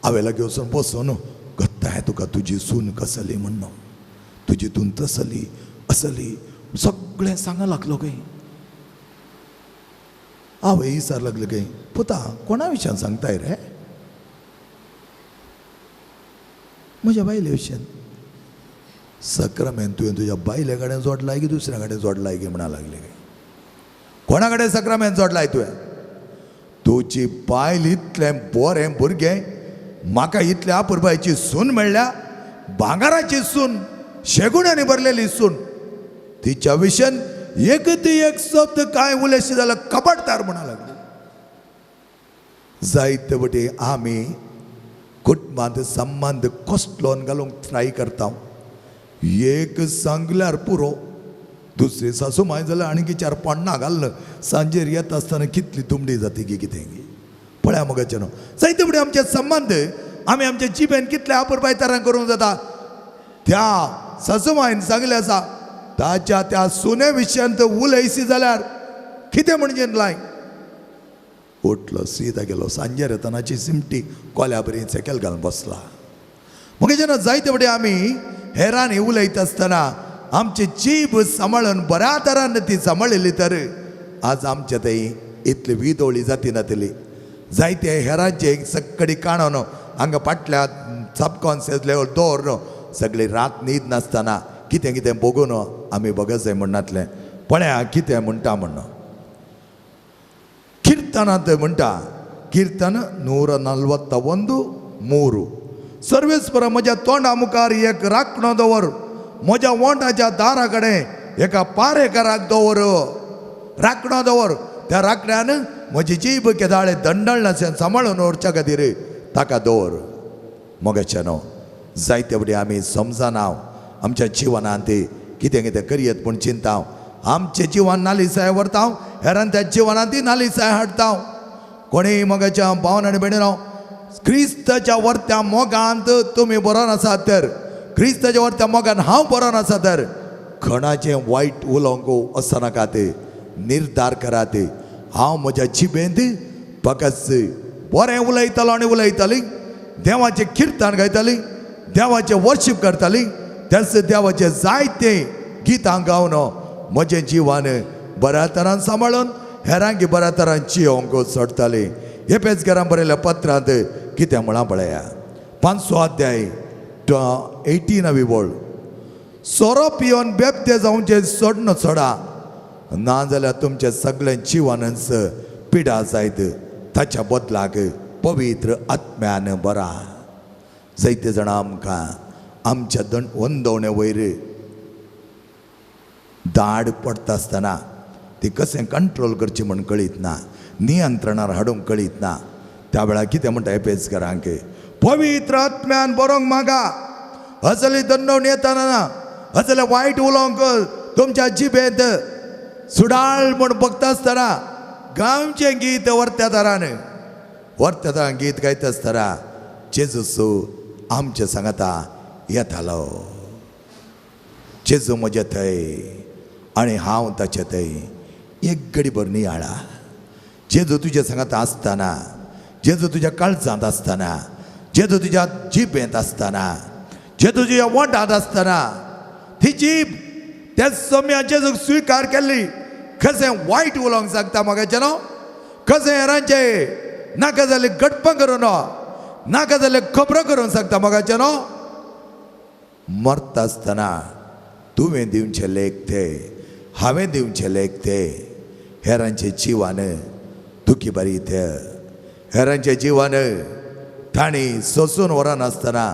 आवय लागीं वचोन बसून घट्टाय तुका तुजी सून कसली म्हणून तुजी तून तसली असली सगळें सांगूंक लागलो खंय आवय विचार लागले खंय पुता कोणा विशयान सांगताय रे म्हज्या बायले विशयान सक्रामेंत तुवें तुज्या बायले कडेन जोडलाय की दुसऱ्या कडेन जोडलाय की म्हणा लागले कोणा कडेन सक्रामेंत जोडलाय तुवें तुजी बायल इतलें बरें भुरगें म्हाका इतल्या अपुरबायची सून मेळ्ळ्या भांगाराची सून शेगुणांनी भरलेली सून तिच्या विशयन एक ती एक शब्द काय उलयशी जाल्यार कपडदार म्हणा लागले जायते वटी आमी कुटुंबांत संबंध कसलोन घालूंक ट्राय करता एक सांगल्यार पुरो दुसरी सासू माय जाल्यार आनी चार पण्णां घालना सांजेर येता आसतना कितली तुमडी जाती की कितें पळया मगाचे न्हू जायते वटी आमचे संबंध आमी आमच्या जिबेन कितल्या अपुरबाय तरां करूंक जाता त्या सासू मायन सांगलें आसा ताच्या त्या सुने विशयांत उलयशी जाल्यार कितें म्हणजे लाय उठलो सीदा गेलो सांजेर येतनाची सिमटी कोल्या बरी सेकेल घालून बसला मग जेन्ना जायते वटी आमी हेरांनी उलयता आसतना आमची जीब सांबाळून बऱ्या तरान ती सांबाळिल्ली तर आज आमच्या थंय इतली विदोळी जाती नातली जायते हेरांचे सक्कडी काणून हांगा फाटल्या सबकॉन्शियस लेवल दवरून सगळी रात न्हीद नासतना कितें कितें बघून आमी बगत जाय म्हणनातलें पळया कितें म्हणटा म्हणून कीर्तनांत म्हणटा कीर्तन 141:3 सर्वेस्पर म्हज्या तोंडा मुखार एक राखणो दवर म्हज्या वोंटाच्या दारा कडेन एका पारेकाराक दवर राखणो दवर त्या राखण्यान म्हजी जीब केदाळे दंडळनाशें सांबाळून उरच्या खातीर ताका दवर मोगाचें न्हू जायते वटी आमी समजना आमच्या जिवनांत कितें कितें करयत पूण चिंता आमचे जिवन नालिसाय व्हरता हेरांच्या जिवनांत नालिसाय हाडटा कोणीय मोगाच्या भावन आनी भयणीनो क्रिस्ताच्या वर्त्या मोगांत तुमी बरोवन आसात तर क्रिस्ताच्या वर्त्या मोगान हांव बरोवन आसा तर खणाचें वायट उलोवंक वचनाकात निर्धार करात हांव म्हज्या जिबेंत फकत बरें उलयतलो आनी उलयतली देवाचें कीर्तन गायतली देवाचें वर्शीप करतली त्याच देवाचे जायते गितां गावन म्हजें जिवन बऱ्या तरान सांबाळून हेरांक बऱ्या तरान जियोंक सोडटले एफेसकारांक बरयल्ल्या पत्रांत कितें म्हणा पळया 5 अध्याय 18 वळ सोरो पियोन बेबते जावचे सोडन सोडा ना जाल्यार तुमचें सगळें जिवनच पिडा जायत ताच्या बदलाक पवित्र आत्म्यान बरा जायते जाणां आमकां आमच्या वंदवणे वयर दाड पडटा आसतना ती कशें कंट्रोल करची म्हण कळीत ना नियंत्रणार हाडूंक कळीत ना त्या वेळार कितें म्हणटा एफेसकारांक पवित्र आत्म्यान बरोवंक मागा असली दंडवण येतना ना असले वायट उलोवंक तुमच्या जिबेंत सुडाळ म्हण बगता आसतना गांवचें गीत वर्त्या तरान गीत गायता आसतना जेजूसू आमचे सांगता येतालो जेजू म्हजे थंय आनी हांव ताचे थंय एक घडीभर नियाळा जेजू तुजे सांगता आसतना जेजू तुज्या काळजांत आसतना जेजू तुज्या जिबेंत आसतना जेजू तुज्या वोंटांत आसतना ती जीब त्या सोम्या जेजूक स्विकार केल्ली कशें वायट उलोवंक सांगता मोगाचें न्हू कशें हेरांचे नाका जाल्यार गडपां करून नाका जाल्यार खबरो करून सांगता मोगाचें न्हू मरता आसतना तुवें दिवचें लेख ते हांवें दिवचें लेख ते हेरांचें जिवन दुखी बरी ते हेरांचें जिवन तांणी सोंसून व्हरनासतना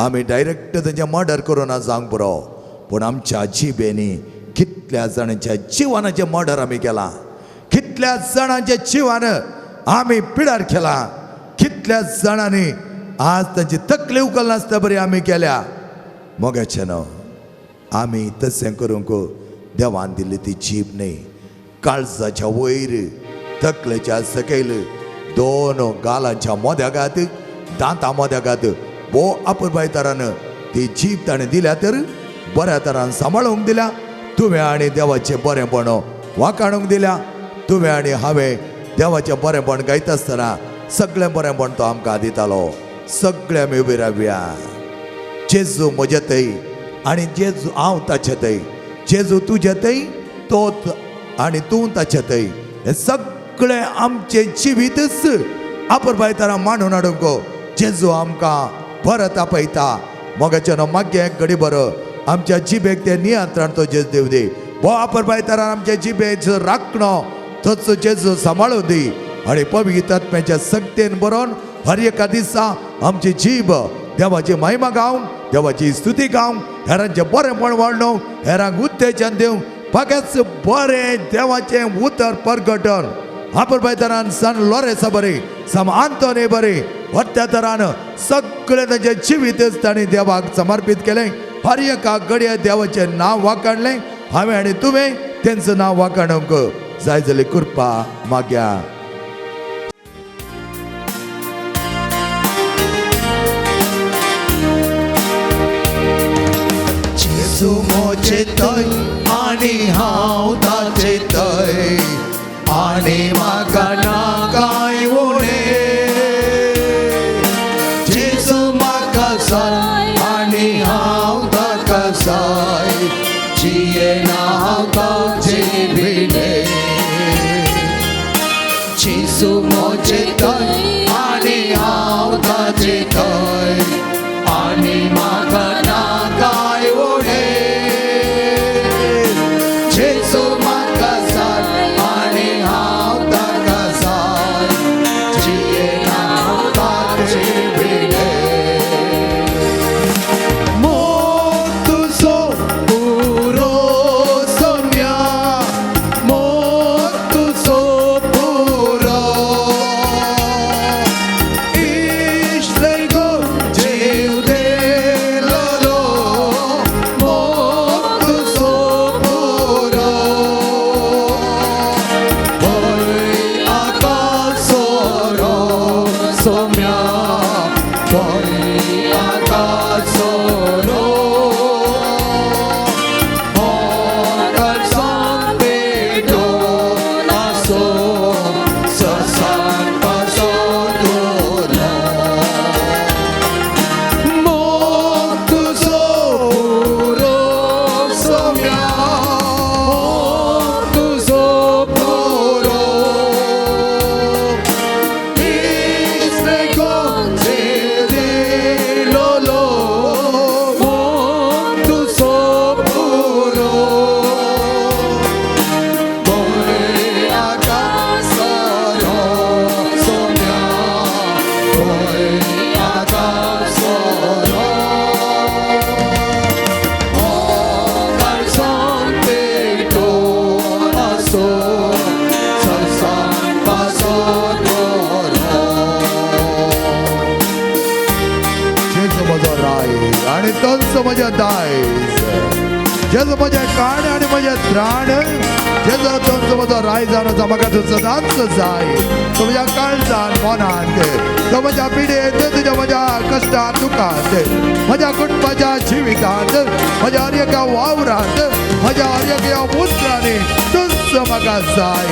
आमी डायरेक्ट तेंचें मर्डर करून जावंक पुरो पूण आमच्या जिबेनी कितल्या जाणांच्या जिवनाचें मर्डर आमी केलां कितल्या जाणांचें जिवन आमी पिडार केलां कितल्या जाणांनी आज तांची तकली उखलनासतना बरी आमी केल्या मोगाचें न्हू आमी तशें करूंक देवान दिल्ली ती जीब न्ही काळजाच्या वयर तकलेच्या सकयल 2 गालांच्या मोद्यागात दांतां मोद्यागात भोव अपुरबाय तरान ती जीब ताणें दिल्या तर बऱ्या तरान सांबाळूंक दिल्या तुवें आनी देवाचें बरेंपण वाखाणूंक दिल्या तुवें आनी हांवें देवाचें बरेंपण गायता आसतना सगळें बरेंपण तो आमकां दितालो सगळें आमी उबी रावया जेजू म्हजे थंय आनी जेजू हांव ताचे थंय जेजू तुजे थंय तोच आनी तूं ताचे थंय हें सगळें आमचें जिवीतच अपुरबाय तरान मांडून हाडूंक जेजू आमकां परत आपयता मोगाचें न्हू मागे एक घडी बरो आमच्या जिबेक ते नियंत्रण तो जेस देव दे वापर पायताना आमच्या जिबेचो राखणो थोचो जेजू सांबाळून दी आणि पवित्र आत्म्याच्या सक्तीन बरोवन हर एका दिसा आमची जीब देवाची महिमा गावंक देवाची स्तुती गावंक हेरांचे बरेंपण वाडोवंक हेरांक उत्तेजन दिवंक फकत बरें देवाचें उतर परगटन आपण पायताना सान लॉरेसा बरे साम आंतोने बरे त्या तरान सगळे ताचे जिवीत ताणें देवाक समर्पित केलें हर एका घडये देवाचें नांव वाखाणलें हांवें आनी तुवें तेंचें नांव वाखाणूंक जाय जाल्यार कृपा माग्या जेजू मोचे थंय आनी हांव ताचे थंय आनी म्हाका नाकाय उणें जेजू म्हाका जाय आनी हांव ताका जाय जियेना हांव ताचे बिणे जेजू मोचे थंय आनी हांव ताचे थंय आनी म्हाका नाकाय उणें जेजू म्हाका जाय आनी हांव ताका जाय जियेना हांव ताचे बिणे मोग तुजो पुरो सोम्या मोग तुजो पुरो इश्ट गो जीव देलो मोग तुजो पुरो पळय आकाशोरो सोम्या पळय आकाशोरो मोगाचो पेटोन आसो ससान पासो दोलो मोग तुजो पुरो सोम्या मोग तुजो पुरो इस्रेको जेदेलोलो मोग तुजो पुरो पळय आकाशोरो सोम्या पळय आकाशोरो मोगाचो पेटोन आसो ससान पासो दोलो जेजू म्हजो रायज आनी तोच म्हज्या दायज जेजू म्हजें काण आनी म्हजें त्राण जेजू तोच म्हजो रायज आनी म्हाका तूं सदांच जाय तो म्हज्या काळजान मनांत तो म्हज्या पिडेंत तुज्या म्हज्या कश्टांत दुखांत म्हज्या कुटुंबाच्या जिवितांत म्हज्या हर एका वावरांत म्हज्या हर एका मुद्रांनी तूच म्हाका जाय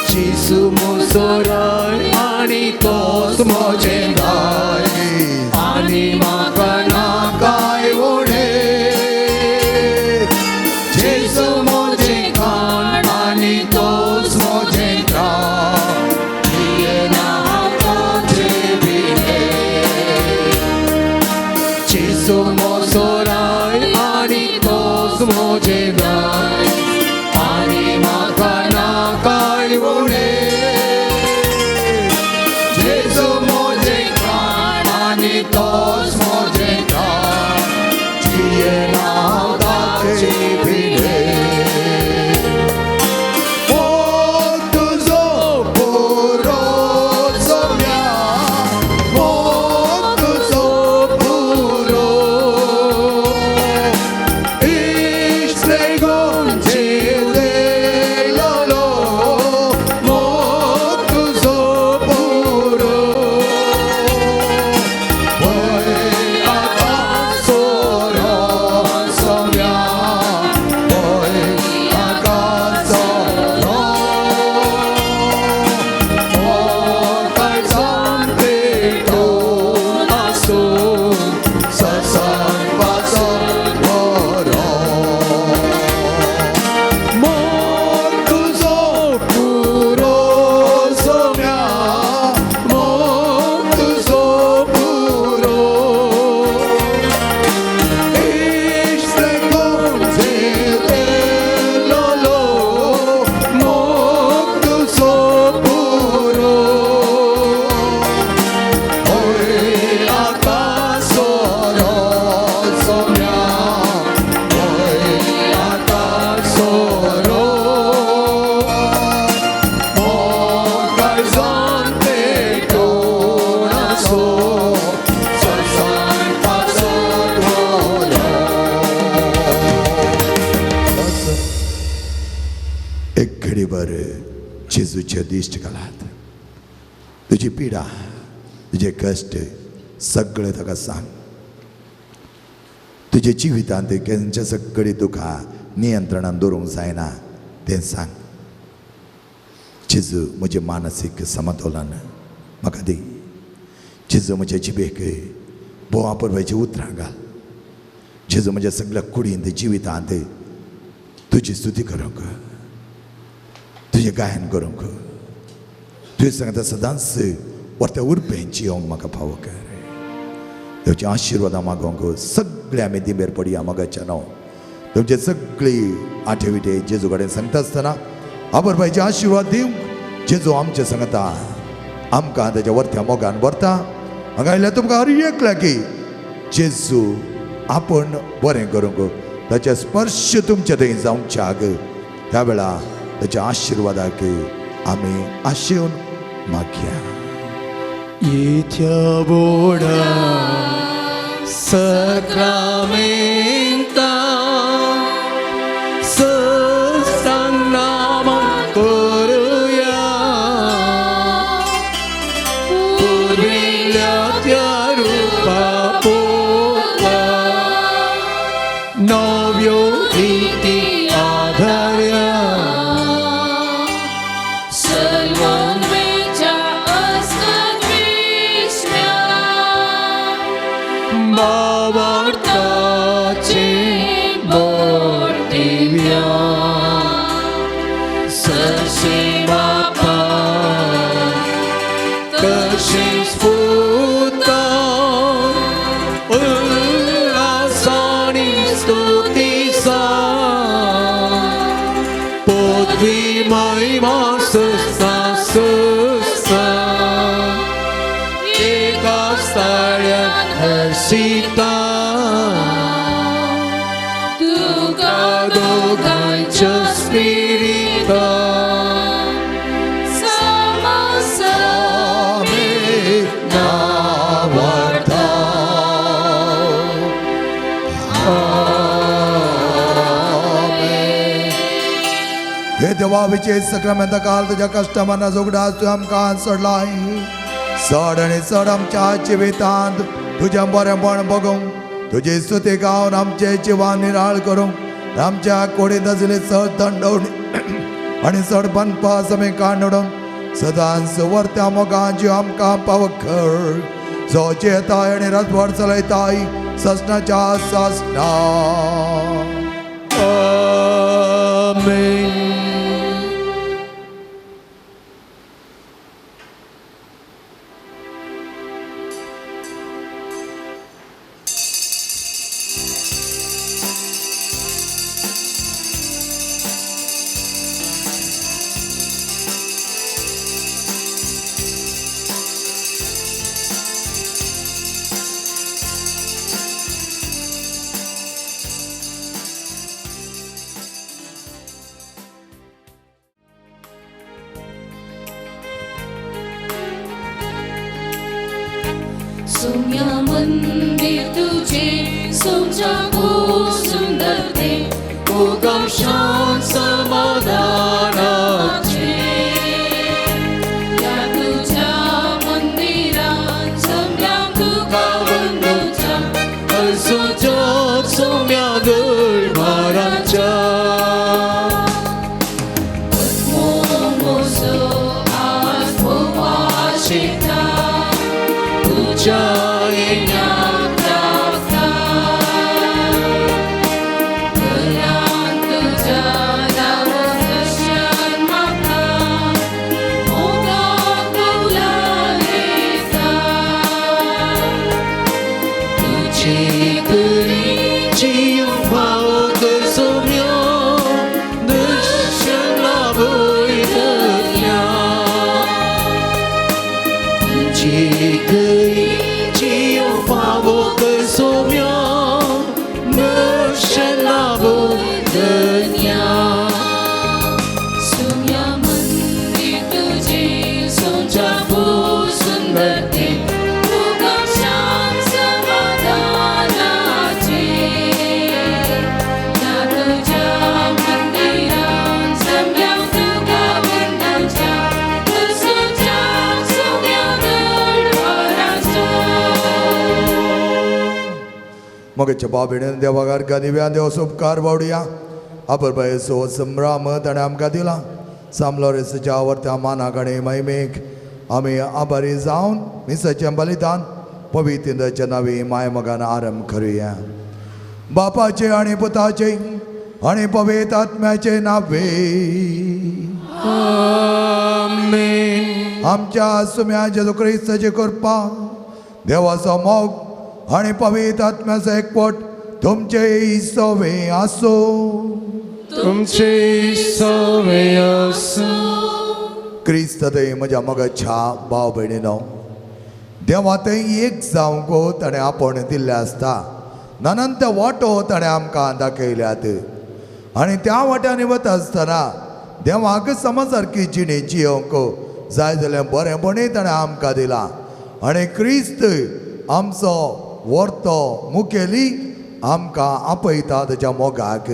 जेजू म्हजो राय आनी तोच म्हजें दायज आनी म्हाका नाकाय उणें जेजू म्हजें काण आनी तोच म्हजें त्राण जियेना हांव ताचे बिणे जेजू म्हजो राय आनी तोच म्हजें दायज आनी म्हाका नाकाय उणें जेजू म्हजें काण आनी तोच म्हजें त्राण जियेना हांव ताचे बिणे मोग तुजो पुरो सोम्या मोग तुजो पुरो इश्ट गो जीव देलो मोग तुजो पुरो पळय आकाशोरो सोम्या एक घडीभर जेजूच्या दिश्ट घालात. तुजी पिडा, तुझे कश्ट सगळे ताका सांग. तुझे जिवितांत खंयच्या सगळी दुखां नियंत्रणान दवरूंक जायना तें सांग. जेजू म्हजें मानसीक समतोलन म्हाका दी. जेजू म्हज्या जिबेक बोवा परवायची उतरां घाल. जेजू म्हज्या सगळ्या कुडींत जिवितांत तुजी स्तुती करूंक, तुजें गायन करूंक, तुवें सांगता सदांच वर्त्या उरपें जियोंक म्हाका फावो कर. तुमचे आशिर्वादां मागोंक सगळे आमी दिमेर पडया मोगाच्या नांव. तुमचे सगळी आठविटे जेजू कडेन सांगता आसतना आबरबाईचे आशिर्वाद दिवंक जेजू आमचे सांगता आमकां ताच्या वर्त्या मोगान व्हरता. हांगा आयल्यार तुमकां हर एक लागी जेजू आपण बरें करूंक ताचे स्पर्श तुमचे थंय जावंच्याक त्या वेळा ताच्या आशिर्वादाक आमी आशेवन मागया. Itia boda sacramenta sesannama koruya purvilatya rupa putra novyo iti adharya Bavartace Bortivya Sasivapa Kashisputa Ullasani Stutisa Podvi Mahima Sasa Sasa Ekastaryan Sita Duga Dogancha Spirita Sama Same Navarta Amen. हे देवा विशेष सक्रमेंत काल तुझ्या कष्टमाना जोगडास तू आमकां सोडलाय. चड आनी चड आमच्या जिवितांत तुझ्या बरेपण बघूंक तुजी स्तुती गावन आमचे जिवान निराळ करूंक आमच्या कोडींत आशिल्ली चड दंडवणी आनी चड बनपास आमी काडून सदांच वर्त्या मोगान जीव आमकां पावक कर. जो जेताय आनी राजवाड चलयताय ससनाच्या सासना. Amen. सौम्य मंदिर तुझे सौच्या हो सुंदर ते उगम शांत समाधानाचे या तुझ्या मंदिरात सगळ्यांक तुका वंदोच्या सुजोत सौम्या गळभाराच्या मोमोसो आज पोवाशिता तुझ्या येण्याक लागता गळ्यांत तुझ्या दावोदर्शन म्हाका मगच्या बाबीणेन देवागार दिव्या देव उपकार बावडुया आपण बयसो संभ्रामत आणि आमकां दिला सामलो रेसच्या आवडत्या मानाकडे महिमेक आमी आभारी जावन मिसाचें बलिदान पवित्रच्या नावी माय मगान आरंभ करुया बापाचे आणि पुताचे आणि पवित्र आत्म्याचे नावे आमेन. आमच्या सुम्या जेजू ख्रिस्ताची कृपा देवाचो मोग आणि पवित्र आत्म्याचो एकवट तुमचे सवे आसो तुमचे सवे आसो. क्रिस्त ते म्हज्या मोगाच्या भाव भयणीनो देवा थंय एक जावंक ताणें आपण दिल्ले आसता अनंत वाटो ताणें आमकां दाखयल्यात आनी त्या वाट्यांनी वता आसतना देवाक समसारकी जिणे जियोंक जाय जाल्यार बरेंपणूय ताणें आमकां दिलां आनी क्रिस्त आमचो वर्तो मुखेली आमकां आपयता ताच्या मोगाक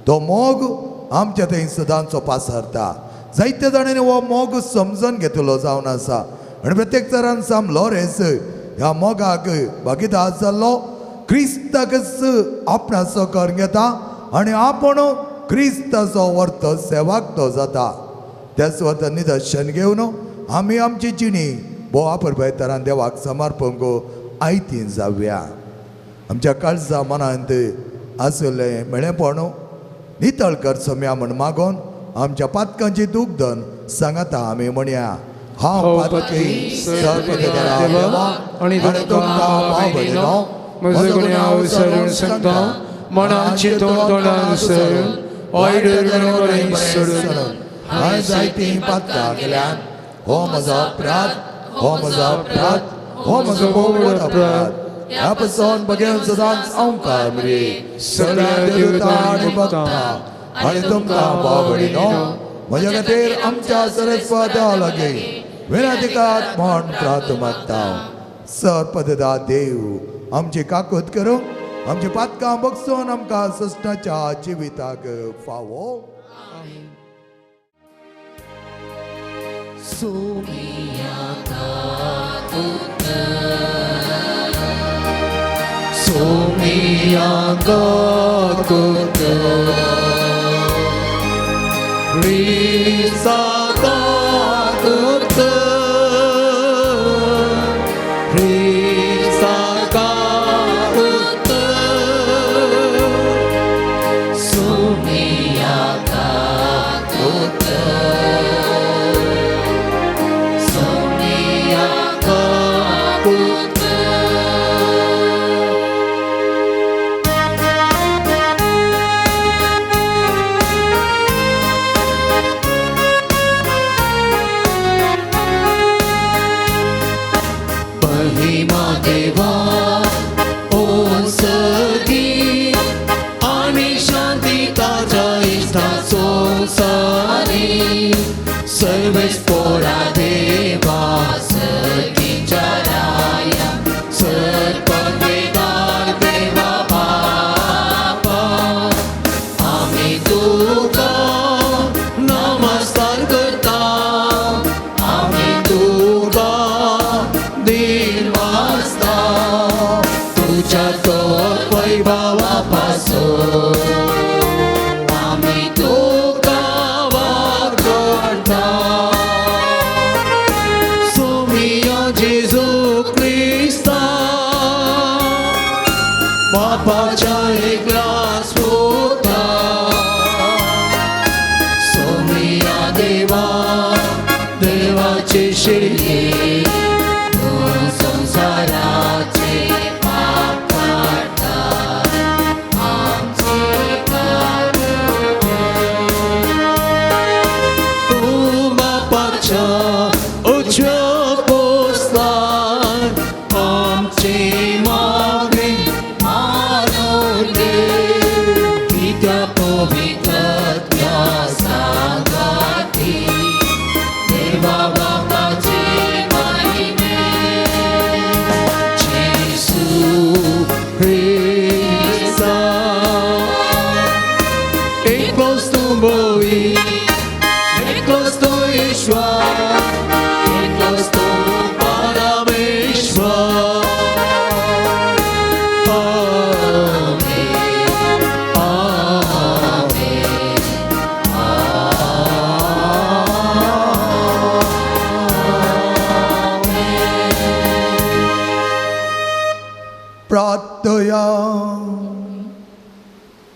तो मोग आमच्या थंय सदांचो पासरता जायत्या जाणांनी हो मोग समजून घेतलो जावन आसा आनी प्रत्येक तरान सामलो रेस ह्या मोगाक भागीदार जाल्लो क्रिस्ताकच आपणाचो कर घेता आनी आपण क्रिस्ताचो वर्त सेवाक तो जाता त्याच वर्त निदर्शन घेवन आमी आमची जिणी बोवा परबाय तरान देवाक समर्पण आयतीन जावया आमच्या काळजा मनांत आसले मेळेपण नितळ कर सम्या म्हण मागोन आमच्या पातकांची दुखदन सांगाता आमी म्हणया हांव पातकी सर्वपिता देवा आणि तुमकां भाव भयणीनो म्हजो गुन्हे हांव विसरून सांगता मनाची तोंडान विसरून वायट बरें सोडून हांवें जायतीं पातकां केल्यान हो म्हजो अपराध हो म्हजो अपराध हो म्हजो व्हड अपराध ह्या पासून बगेन सदांच अवकार मेरे सगळ्या देवता आनी भक्तां आनी तुमकां भाव भयणीनो म्हज्या खातीर आमच्या सरस्वता लागीं विनंतीकात म्हण प्रार्थना मागता सर्पदा देव आमची काकूत करूं आमची पातकां बगसून आमकां सश्टाच्या जिविताक फावो Somiya Gakut Risa Gakut Risa Gakut Somiya Gakut Somiya Gakut महिमा देवा ओ सगी आणि शांती ताजा इष्टा संसारी सर्वेस पोरा देवा सगी चराया सर्पवेदार देवा बापा आम्ही तुका नमस्कार करता आम्ही तुका दिन वाजता तुझ्या तो वैभवापासून आम्ही तुका वागता सोमिया जेजू ख्रिस्ता बापाच्या एकलाच पुता सोमिया देवा देवाचे शिर्ये संसाराचे पाप काढता आमचे तू बापाच्या उच्च पोस्तान आमचे मागणी मानून घे की त्या पवित्र सांगाती देवा बापाचे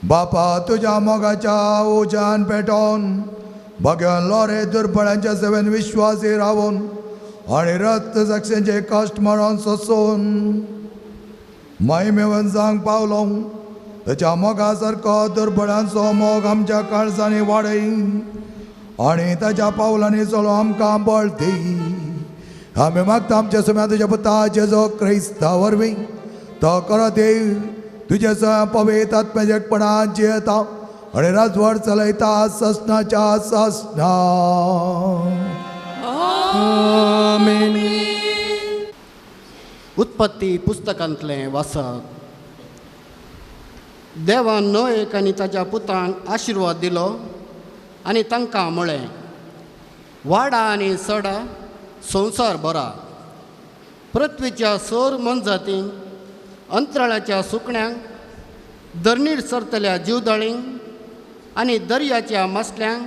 बापा तुझ्या मोगाच्या ओजान पेटोवन भगवान लोरे दुर्बळांच्या सेवेन विश्वासी रावून आणि रक्त साक्षींचे कश्ट मरण सोसून महिमेवन सांग पावलो त्याच्या मोगा सारको दुर्बळांचो मोग आमच्या काळजांनी वाडय आणि ताच्या पावलांनी चलो आमकां बळ दी. आमी मागता आमच्या सुम्या तुज्या पुता जेजो क्रिस्ता वरवीं तो करत येईल तुझे पवित्र आत्म्याच्या एकपणान जियेता आणि राजवट चलयता ससनाच्या ससना. आमेन. उत्पत्ती पुस्तकांतलें वाचप. देवान नोएक आनी ताच्या पुतांक आशिर्वाद दिलो आनी तांकां म्हळें, वाडा आनी चडा, संवसार बरा. पृथ्वीच्या सौर मनजातींक, अंतराळाच्या सुकण्यांक, धरणीर सरतल्या जीवदाळींक आनी दर्याच्या मासल्यांक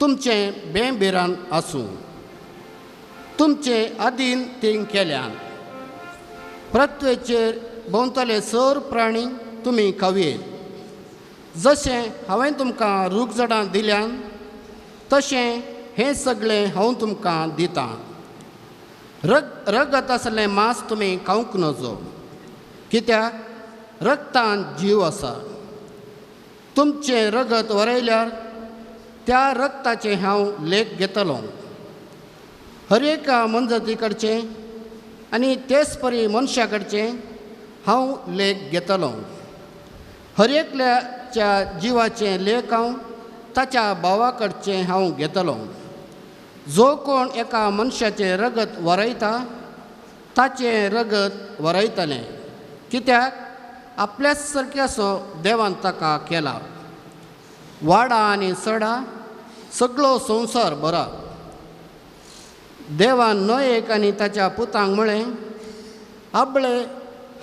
तुमचें बेबिरान आसूं. तुमचें आदीन तीं केल्यान. पृथ्वेचेर भोंवतले सौर प्राणी तुमी खावयेत. जशें हांवें तुमकां रूखझाडां दिल्यान तशें हें सगळें हांव तुमकां दितां. रगत आसलें मांस तुमी खावंक नजो, कित्याक रगतान जीव आसा. तुमचें रगत वरयल्यार त्या रगताचें हांव लेख घेतलों. हर एका मनजाती कडचें आनी तेच परी मनशा कडचें हांव लेख घेतलों. हर एकल्याच्या जिवाचें लेख हांव ताच्या भावा कडचें हांव घेतलों. जो कोण एका मनशाचें रगत वरयता ताचें रगत वरयतलें, कित्याक आपल्या सारक्याचो देवान ताका केला. वाडा आनी चडा, सगळो संवसार बरा. देवान नोएक आनी ताच्या पुतांक म्हळें, आबळे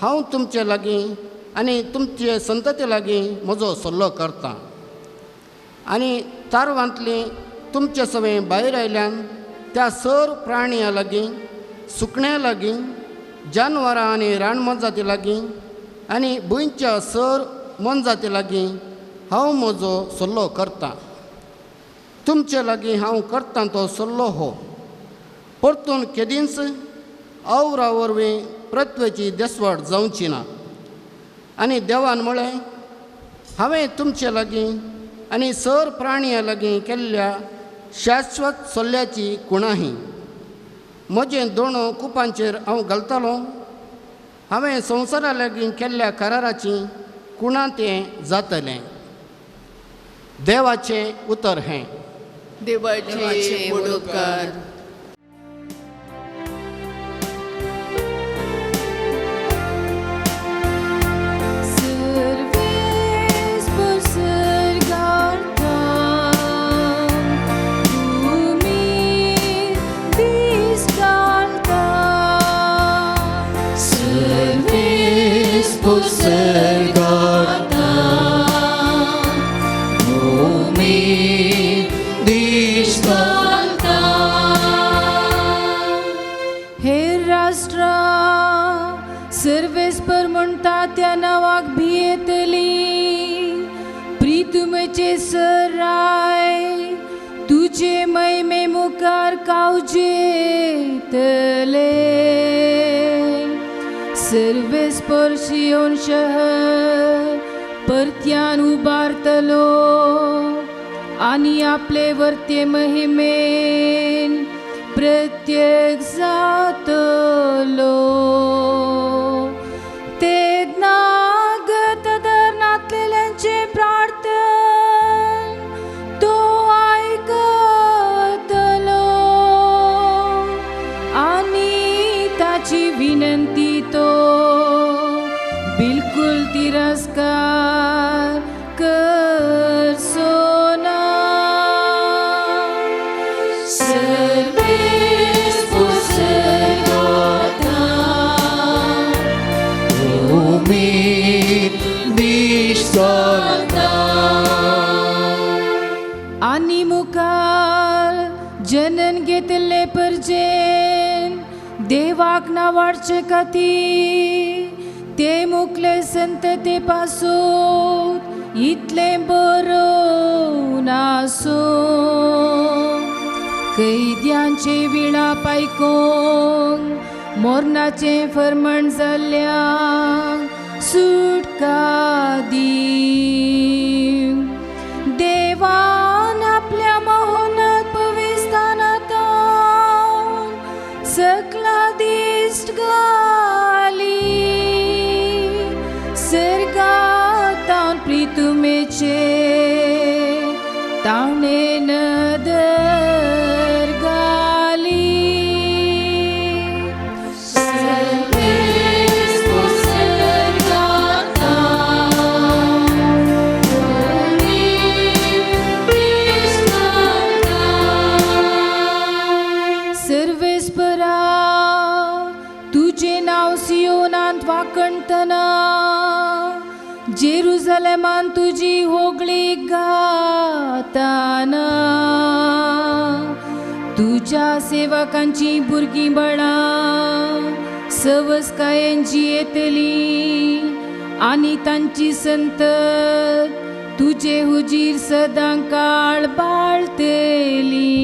हांव तुमचे लागीं आनी तुमचे संतती लागीं म्हजो सल्लो करतां. आनी तारवांतली तुमचे सवें भायर आयल्यान त्या सर प्राणयां लागीं, सुकण्यां लागीं, जानवरां आनी रानमनजाती लागीं आनी भुंयच्या सर मनजाती लागीं हांव म्हजो सल्लो करतां. तुमचे लागीं हांव करतां तो सल्लो हो, परतून केदींच आवरा वरवीं पृथ्वेची देसवड जावची ना. आनी देवान म्हळें, हांवें तुमचे लागीं आनी सर प्राणयां लागीं केल्ल्या शाश्वत सल्ल्याची कुणाही म्हजें दोणो कुपांचेर हांव घालतलों. हांवें संवसारा लागीं केल्ल्या कराराची कुणां तें जातलें. देवाचें उतर हें. देवाचे उडोवकार. सर्वेस्पर म्हणटा त्या नावाक भियेतली. प्रितुमेचे सराय तुझे महिमे मुखार कावजेतले. सर्वेस्पर सियोन शहर परत्यान उबारतलो आनी आपले वर्ते महिमेन प्रत्येक जातलो. ते नागत धरणातलेल्यांचे प्रार्थन तो आयकतलो आनी ताची विनंती तो बिलकुल तिरस्कार करचो ना. आनी मुखार जनन घेतले परजेन देवाक नावाडचे खातीर ते मुखले संतते पासून इतले बरोवन आसो कैद्यांचे विळाप आयकोंक मोरनाचे फर्मण जाल्ल्या सुटका दी देवान आपल्या महोन्नत पविस्थानांत सकला दिश्ट घाली सर्गांत प्रितुमेचे तावणे नदर घाली सर्वेस्परा तुझे नाव सियोनांत वाकणतना जेरुसलेमान तुझी होगळी गाताना तुझ्या सेवकांची भुरगीं बाळां सवस्कायांची येतली आनी तांची संतत तुझे हुजीर सदां काळ बाळतली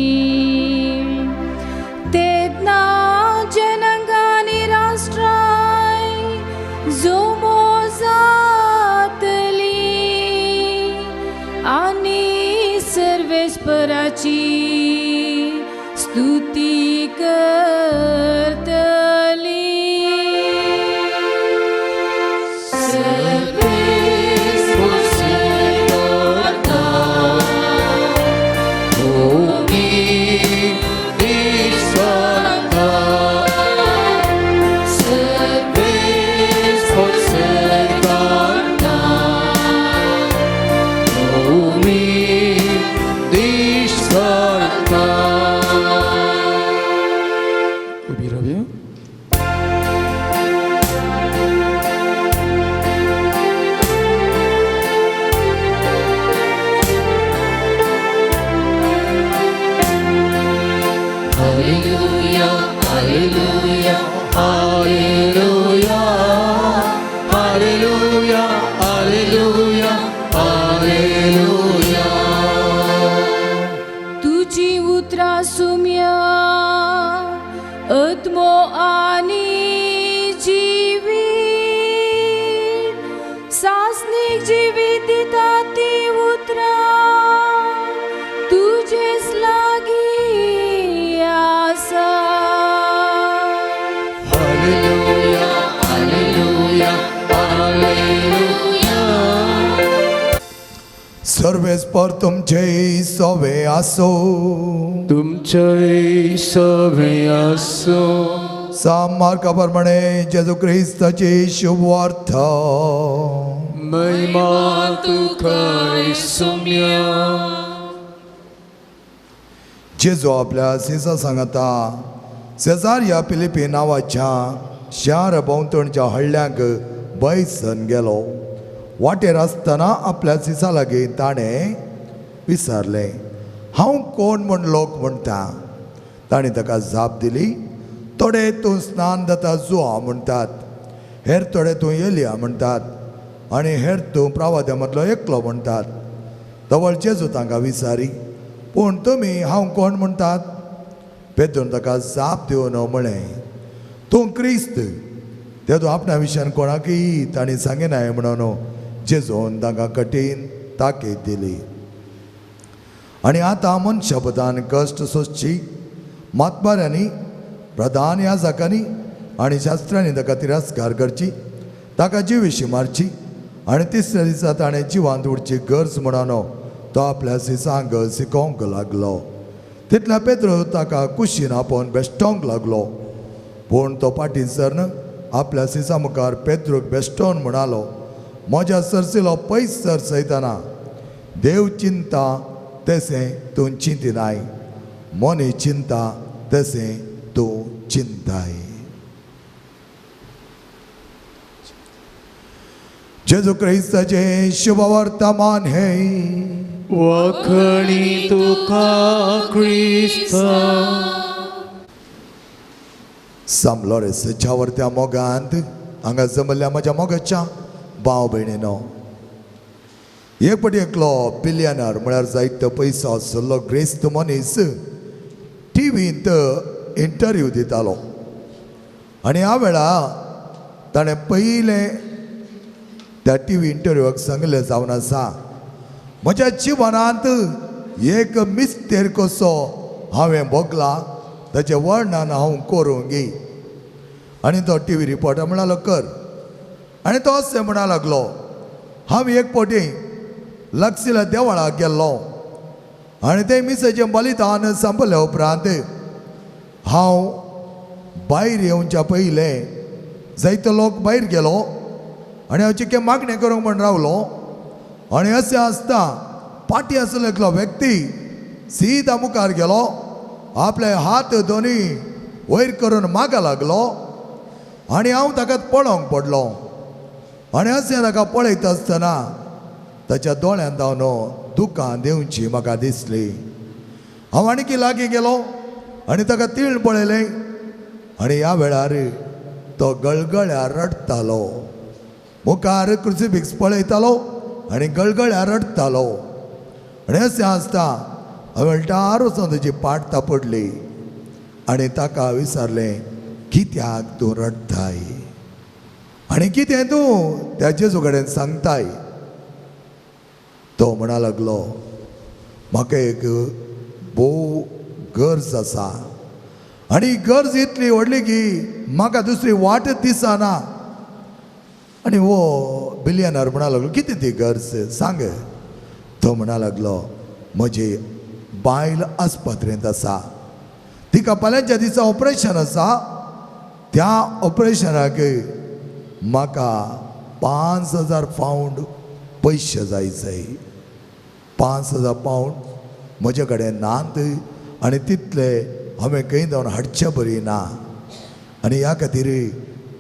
तेदना जनांगांनी राष्ट्रांय जोमो जातली आनी सर्वेस्पराची स्तुती करतली उभी राहूया. तुझी उतरा सुम्या आत्मो आनी जीवित सासनिक जीवित दिता ती उतरा तुझेच लागी आसा. सर्वेस्पर तुमचे सवे आसो तुमचे सवे आसो. मार्काप्रमाणे जेजू ख्रिस्ताची शुभ वार्ता महिमा तुका सुम्या. जेजू आपल्या सिसा सांगता सेजारिया फिलिपी नांवाच्या शार भोंवतणच्या हळ्ळ्यांक बैसन गेलो. वाटेर आसतना आपल्या सिसा लागीं ताणें विचारलें हांव कोण म्हूण लोक म्हणटा. ताणें ताका जाप दिली थोडे तूं स्नान जाता जुआ म्हणटात हेर थोडे तूं एलिया म्हणटात आनी हेर तूं प्रवाद्या मदलो एकलो म्हणटात. धवळ जेजू तांकां विचारी पूण तुमी हांव कोण म्हणटात. पेद्रून ताका जाप दिवन म्हळें तूं क्रिस्त. तेदो आपणा विशयान कोणाकय ताणीं सांगिनाय म्हणून जेजून तांकां कठीण ताकीद दिली. आनी आतां मनशापदान कश्ट सोंसची मातबाऱ्यांनी प्रधान याजकांनी आनी शास्त्रांनी ताका तिरस्कार करची ताका जिवीशी मारची आनी तिसऱ्या दिसा ताणें जिवांत उरची गरज म्हणून तो आपल्या सिसांक शिकोवंक लागलो. तितल्या पेद्रो ताका कुशीन आपोवन बेश्टोवंक लागलो. पूण तो फाटीं सरन आपल्या सिसा मुखार पेद्रूक बेश्टोवन म्हणालो म्हज्या सरसिलो पयस सर सयतना देव चिंता तशें तूं चिंतिनाय मनी चिंता तशें तूं चिंताय. जेजू क्रिस्ताचे शुभ वर्तमान हे वखणी तुका क्रिस्ता. सामलोरेसच्या वर्त्या मोगांत हांगा जमल्या म्हज्या मोगाच्या भाव भयणीनो एक पटी एकलो बिलियनर म्हळ्यार जायतो पयसो आसलो ग्रेस्त मनीस टीव्हींत इंटरव्यू दितालो आनी ह्या वेळा ताणें पयलें त्या टीव्ही इंटरव्यूक सांगलें जावन आसा म्हज्या जिवनांत एक मिस्तेर कसो हांवें भोगला ताचें वर्णन हांव करूंक गी आनी तो टीव्ही रिपोर्टर म्हणालो कर आनी तो अशें म्हणा लागलो हांव एक फावटी लागशिल्ल्या देवळाक गेल्लो आनी ते मिसेचें बलिदान संपले उपरांत हांव भायर येवच्या पयलें जायतो लोक भायर गेलो आनी हांव चिके मागणें करूंक म्हण रावलो आनी अशें आसता पाटी आसलो एकलो व्यक्ती सीदा मुखार गेलो आपले हात दोनी वयर करून मागा लागलो आनी हांव ताका पळोवंक पडलो आनी अशें ताका पळयत आसतना ताच्या दोळ्यांत हांव दुकां देवची म्हाका दिसली हांव आनीक लागीं गेलो आनी ताका तीळ पळयलें आनी ह्या वेळार तो गळगळ्यार रडतालो मुखार क्रुसिफिक्स पळयतालो आनी गळगळ्यार रडतालो आनी अशें आसता हांवें टार वचून ताची पाट तापडली आनी ताका विचारलें कित्याक तूं रडताय आनी कितें तूं त्या जेजू कडेन सांगताय तो म्हणा लागलो म्हाका एक भोव गरज आसा आनी गरज इतली व्हडली की म्हाका दुसरी वाट दिसना आनी वो बिलियनर म्हणा लागलो कितें ती गरज सांग तो म्हणा लागलो म्हजी बायल आस्पत्रेंत आसा तिका फाल्यांच्या दिसा ऑपरेशन आसा त्या ऑपरेशनाक म्हाका 5,000 पावंड पयशे जाय 5,000 पावंड म्हजे कडेन नात आनी तितले हांवें खंय जावन हाडचे बरी ना आनी ह्या खातीर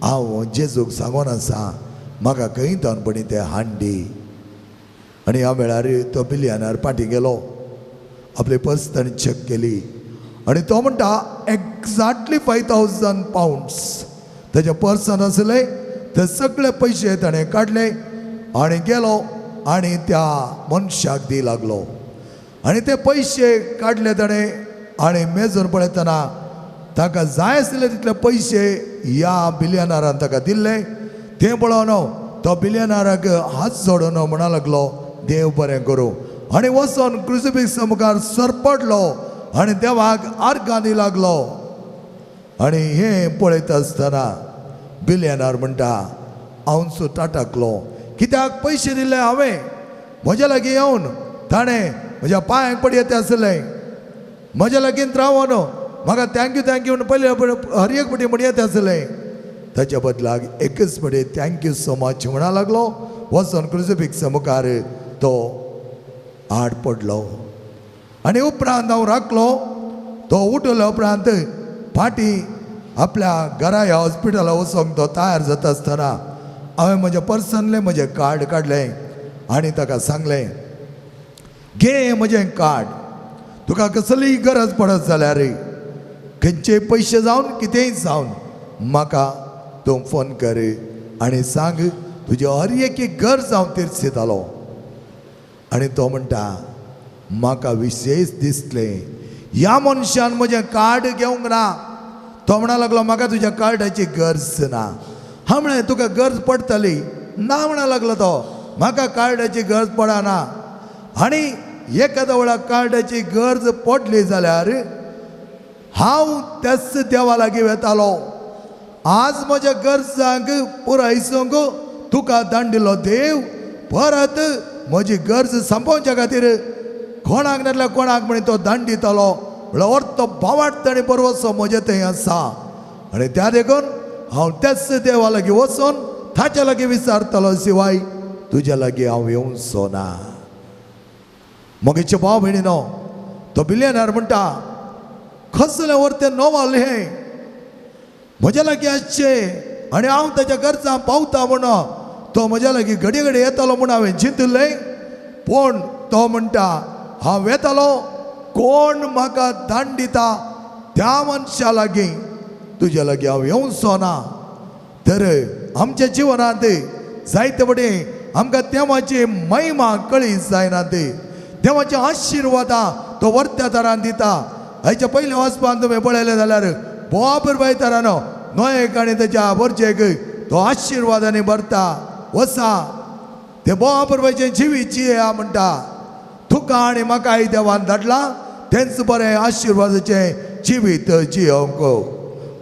हांव जेजूक सांगून आसा म्हाका खंय जावन बरी ते हांडी आनी ह्या वेळार तो बिलियनर फाटीं गेलो आपली पर्स ताणें चॅक केली आनी तो म्हणटा एक्झॅक्टली 5,000 पावंड्स ताच्या पर्सान आसले ते सगळे पयशे ताणें काडले आनी गेलो आनी त्या मनशाक दी लागलो आनी ते पयशे काडले ताणें आनी मेजून पळयतना ताका जाय आसले तितले पयशे ह्या बिलियनरान ताका दिल्ले तें पळोवन तो बिलियनराक हात जोडून म्हणा लागलो देव बरें करूं आनी वचून क्रुसिफिक्स मुखार सरपडलो आनी देवाक आर्गां दी लागलो आनी हें पळयत आसतना बिलियनर म्हणटा हांव टाटाकलो कित्याक पयशे दिल्ले हांवें म्हज्या लागीं येवन ताणें म्हज्या पांयांक पडयत आसलें म्हज्या लागीं रावून म्हाका थँक्यू म्हणून पयले हर एक फावटी म्हणयत आसलें ताच्या बदलाक एकच फावटी थँक्यू सो मच म्हणा लागलो वचून क्रुसिफिक्स मुखार तो आड पडलो आनी उपरांत हांव राखलो तो उठलो उपरांत फाटीं आपल्या घरा ह्या हॉस्पिटलाक वचोंक तो तयार जाता आसतना हांवें म्हज्या पर्सनलें म्हजें कार्ड काडलें आनी ताका सांगलें घे म्हजें कार्ड तुका कसलीय गरज पडत जाल्यार खंयचेय पयशे जावन कितेंय जावन म्हाका तूं फोन कर आनी सांग तुजी हर एक गरज हांव तीर्थ आनी तो म्हणटा म्हाका विशेश दिसलें ह्या मनशान म्हजें कार्ड घेवंक ना तो म्हणा लागलो म्हाका तुज्या कार्डाची गरज ना हांव म्हळें तुका गरज पडटली ना म्हणा लागलो तो म्हाका कार्डाची गरज पडना आनी एखाद्या वेळा कार्डाची गरज पडली जाल्यार हांव त्याच देवा लागीं वेतालो आज म्हज्या गरजांक पुरायसूंक तुका धाडिल्लो देव परत म्हजी गरज संपोवच्या खातीर कोणाक नाल्यार कोणाक म्हण तो धाड दितालो म्हळ्यार अर्थ भावाट ताणें बरोवचो म्हजें थंय आसा आनी त्या देखून हांव त्याच देवा लागीं वचून ताच्या लागीं विचारतलो शिवाय तुज्या लागीं हांव येवचो ना मोगेचे भाव भयणीनो तो बिलियनर म्हणटा कसलें वर्तें नोवाल हें म्हज्या लागीं आसचें आनी हांव ताच्या गरजां पावता म्हणून तो म्हज्या लागीं घडये घडये येतालो म्हूण हांवें चिंतलें पूण तो म्हणटा हांव येतालो कोण म्हाका धाड दिता त्या मनशा लागीं तुज्या लागीं हांव येवचो ना तर आमच्या जिवनांत जायते फावटी आमकां देवाची महिमा कळी जायना ती देवाचे आशिर्वादा तो वर्त्या तरान दिता हाच्या पयले वचपान तुमी पळयलें जाल्यार बोवापुरबाय तरानो नोयेक आनी तेच्या बोरचेक तो आशिर्वादांनी भरता वसा ते बोवापुरबायचे जिवी जिया म्हणटा तुका आनी म्हाकाय देवान धाडला तेंच बरें आशिर्वादाचे जिवीत जियोंक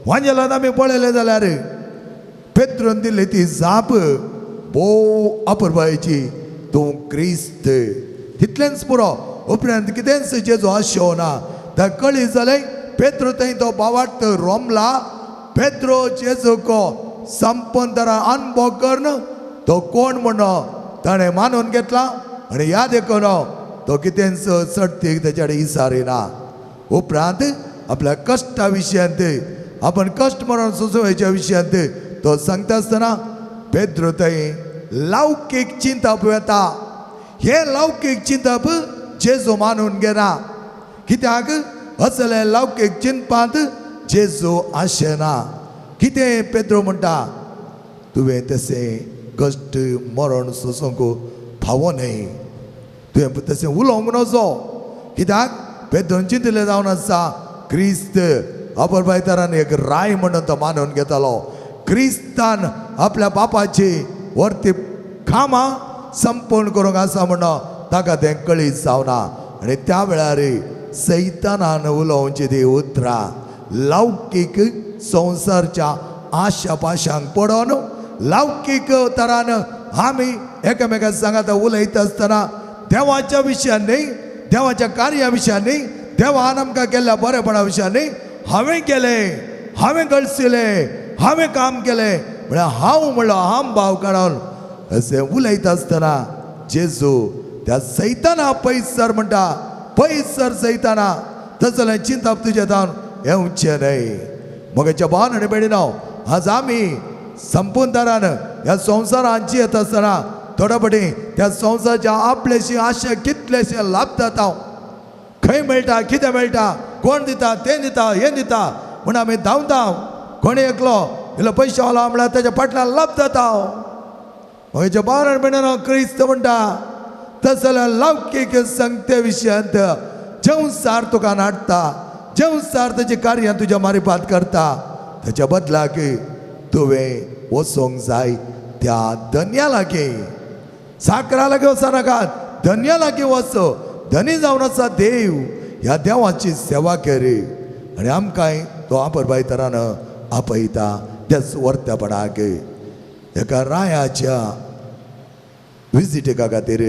वांजेलांत आमी पळयलें जाल्यार पेत्रोन दिल्ली ती जाप भोव अपुरबायची तूं क्रिस्त तितलेंच पुरो उपरांत कितेंच जेजो आशो ना त्या कळी जालें पेत्रो थंय तो बावाट रोमला पेत्रो जेजूको संपूर्ण तरा अनुभव करन तो कोण म्हणून ताणें मानून घेतला आनी याद करून तो कितेंच चडतीक तेच्या कडेन इसारिना उपरांत आपल्या कश्टा विशयांत आपण कश्ट मरण सोंसोवच्या विशयांत तो सांगता आसतना पेद्रो थंय लौकीक चिंतप येता हे लौकीक चिंतप जेजू मानून घेना कित्याक असले लौकीक चिंतपांत जेजू आशेना कितें पेद्रो म्हणटा तुवें तशें कश्ट मरण सोंसूंक फावो न्हय तुवें तशें उलोवंक नजो कित्याक पेद्रोन चिंतलें जावन आसा क्रिस्त अपुरबायतरान एक राय म्हणून तो मानून घेतालो क्रिस्तान आपल्या बापाची वर्ती कामां संपूर्ण करूंक आसा म्हणून ताका तें कळीत जावना आनी त्या वेळार सैतानान उलोवची ती उतरां लौकीक संवसारच्या आशा पाशांक पडोन लौकीक तरान आमी एकामेकाक सांगात उलयता आसतना देवाच्या विशयान न्ही देवाच्या कार्या विशयान न्ही देवान आमकां केल्ल्या बरेपणा विशयान न्ही हांवें केलें हांवें गळसिलें हांवें काम केलें म्हळ्यार हांव म्हणलो हाम भाव काडून अशें उलयता आसतना जेजू त्या सैताना पयस सर म्हणटा पयस सर सैताना तसलें चिंतप तुजें जावन येवचें न्हय मोगाच्या भावान आनी भयणीनो आज आमी संपूर्ण तरान ह्या संवसारांत जियेत आसतना थोडे फावटी त्या संवसाराच्या आपलेशी आशा कितलेशे लाभतात हांव खंय मेळटा कितें मेळटा कोण दिता तें दिता हें दिता म्हूण आमी धांवता कोणी एकलो इल्लो पयशे वालो म्हळ्यार तेच्या फाटल्यान लाभ जाता म्हज्या बारान भयणीनो क्रिस्त म्हणटा तसल्या लौकीक संगते विशयांत जेवसार तुका नाडटा जेवसार तेची कार्यां तुज्या मारिफात करता तेच्या बदलाक तुवें वचोंक जाय त्या धन्या लागीं साकरा लागीं वचनाकात धन्या लागीं वच धनी जावन आसा देव ह्या देवाची सेवा कर आनी आमकांय तो अपुरबायतरान आपयता त्याच वर्त्यापणाक एका रायाच्या विजिटेका खातीर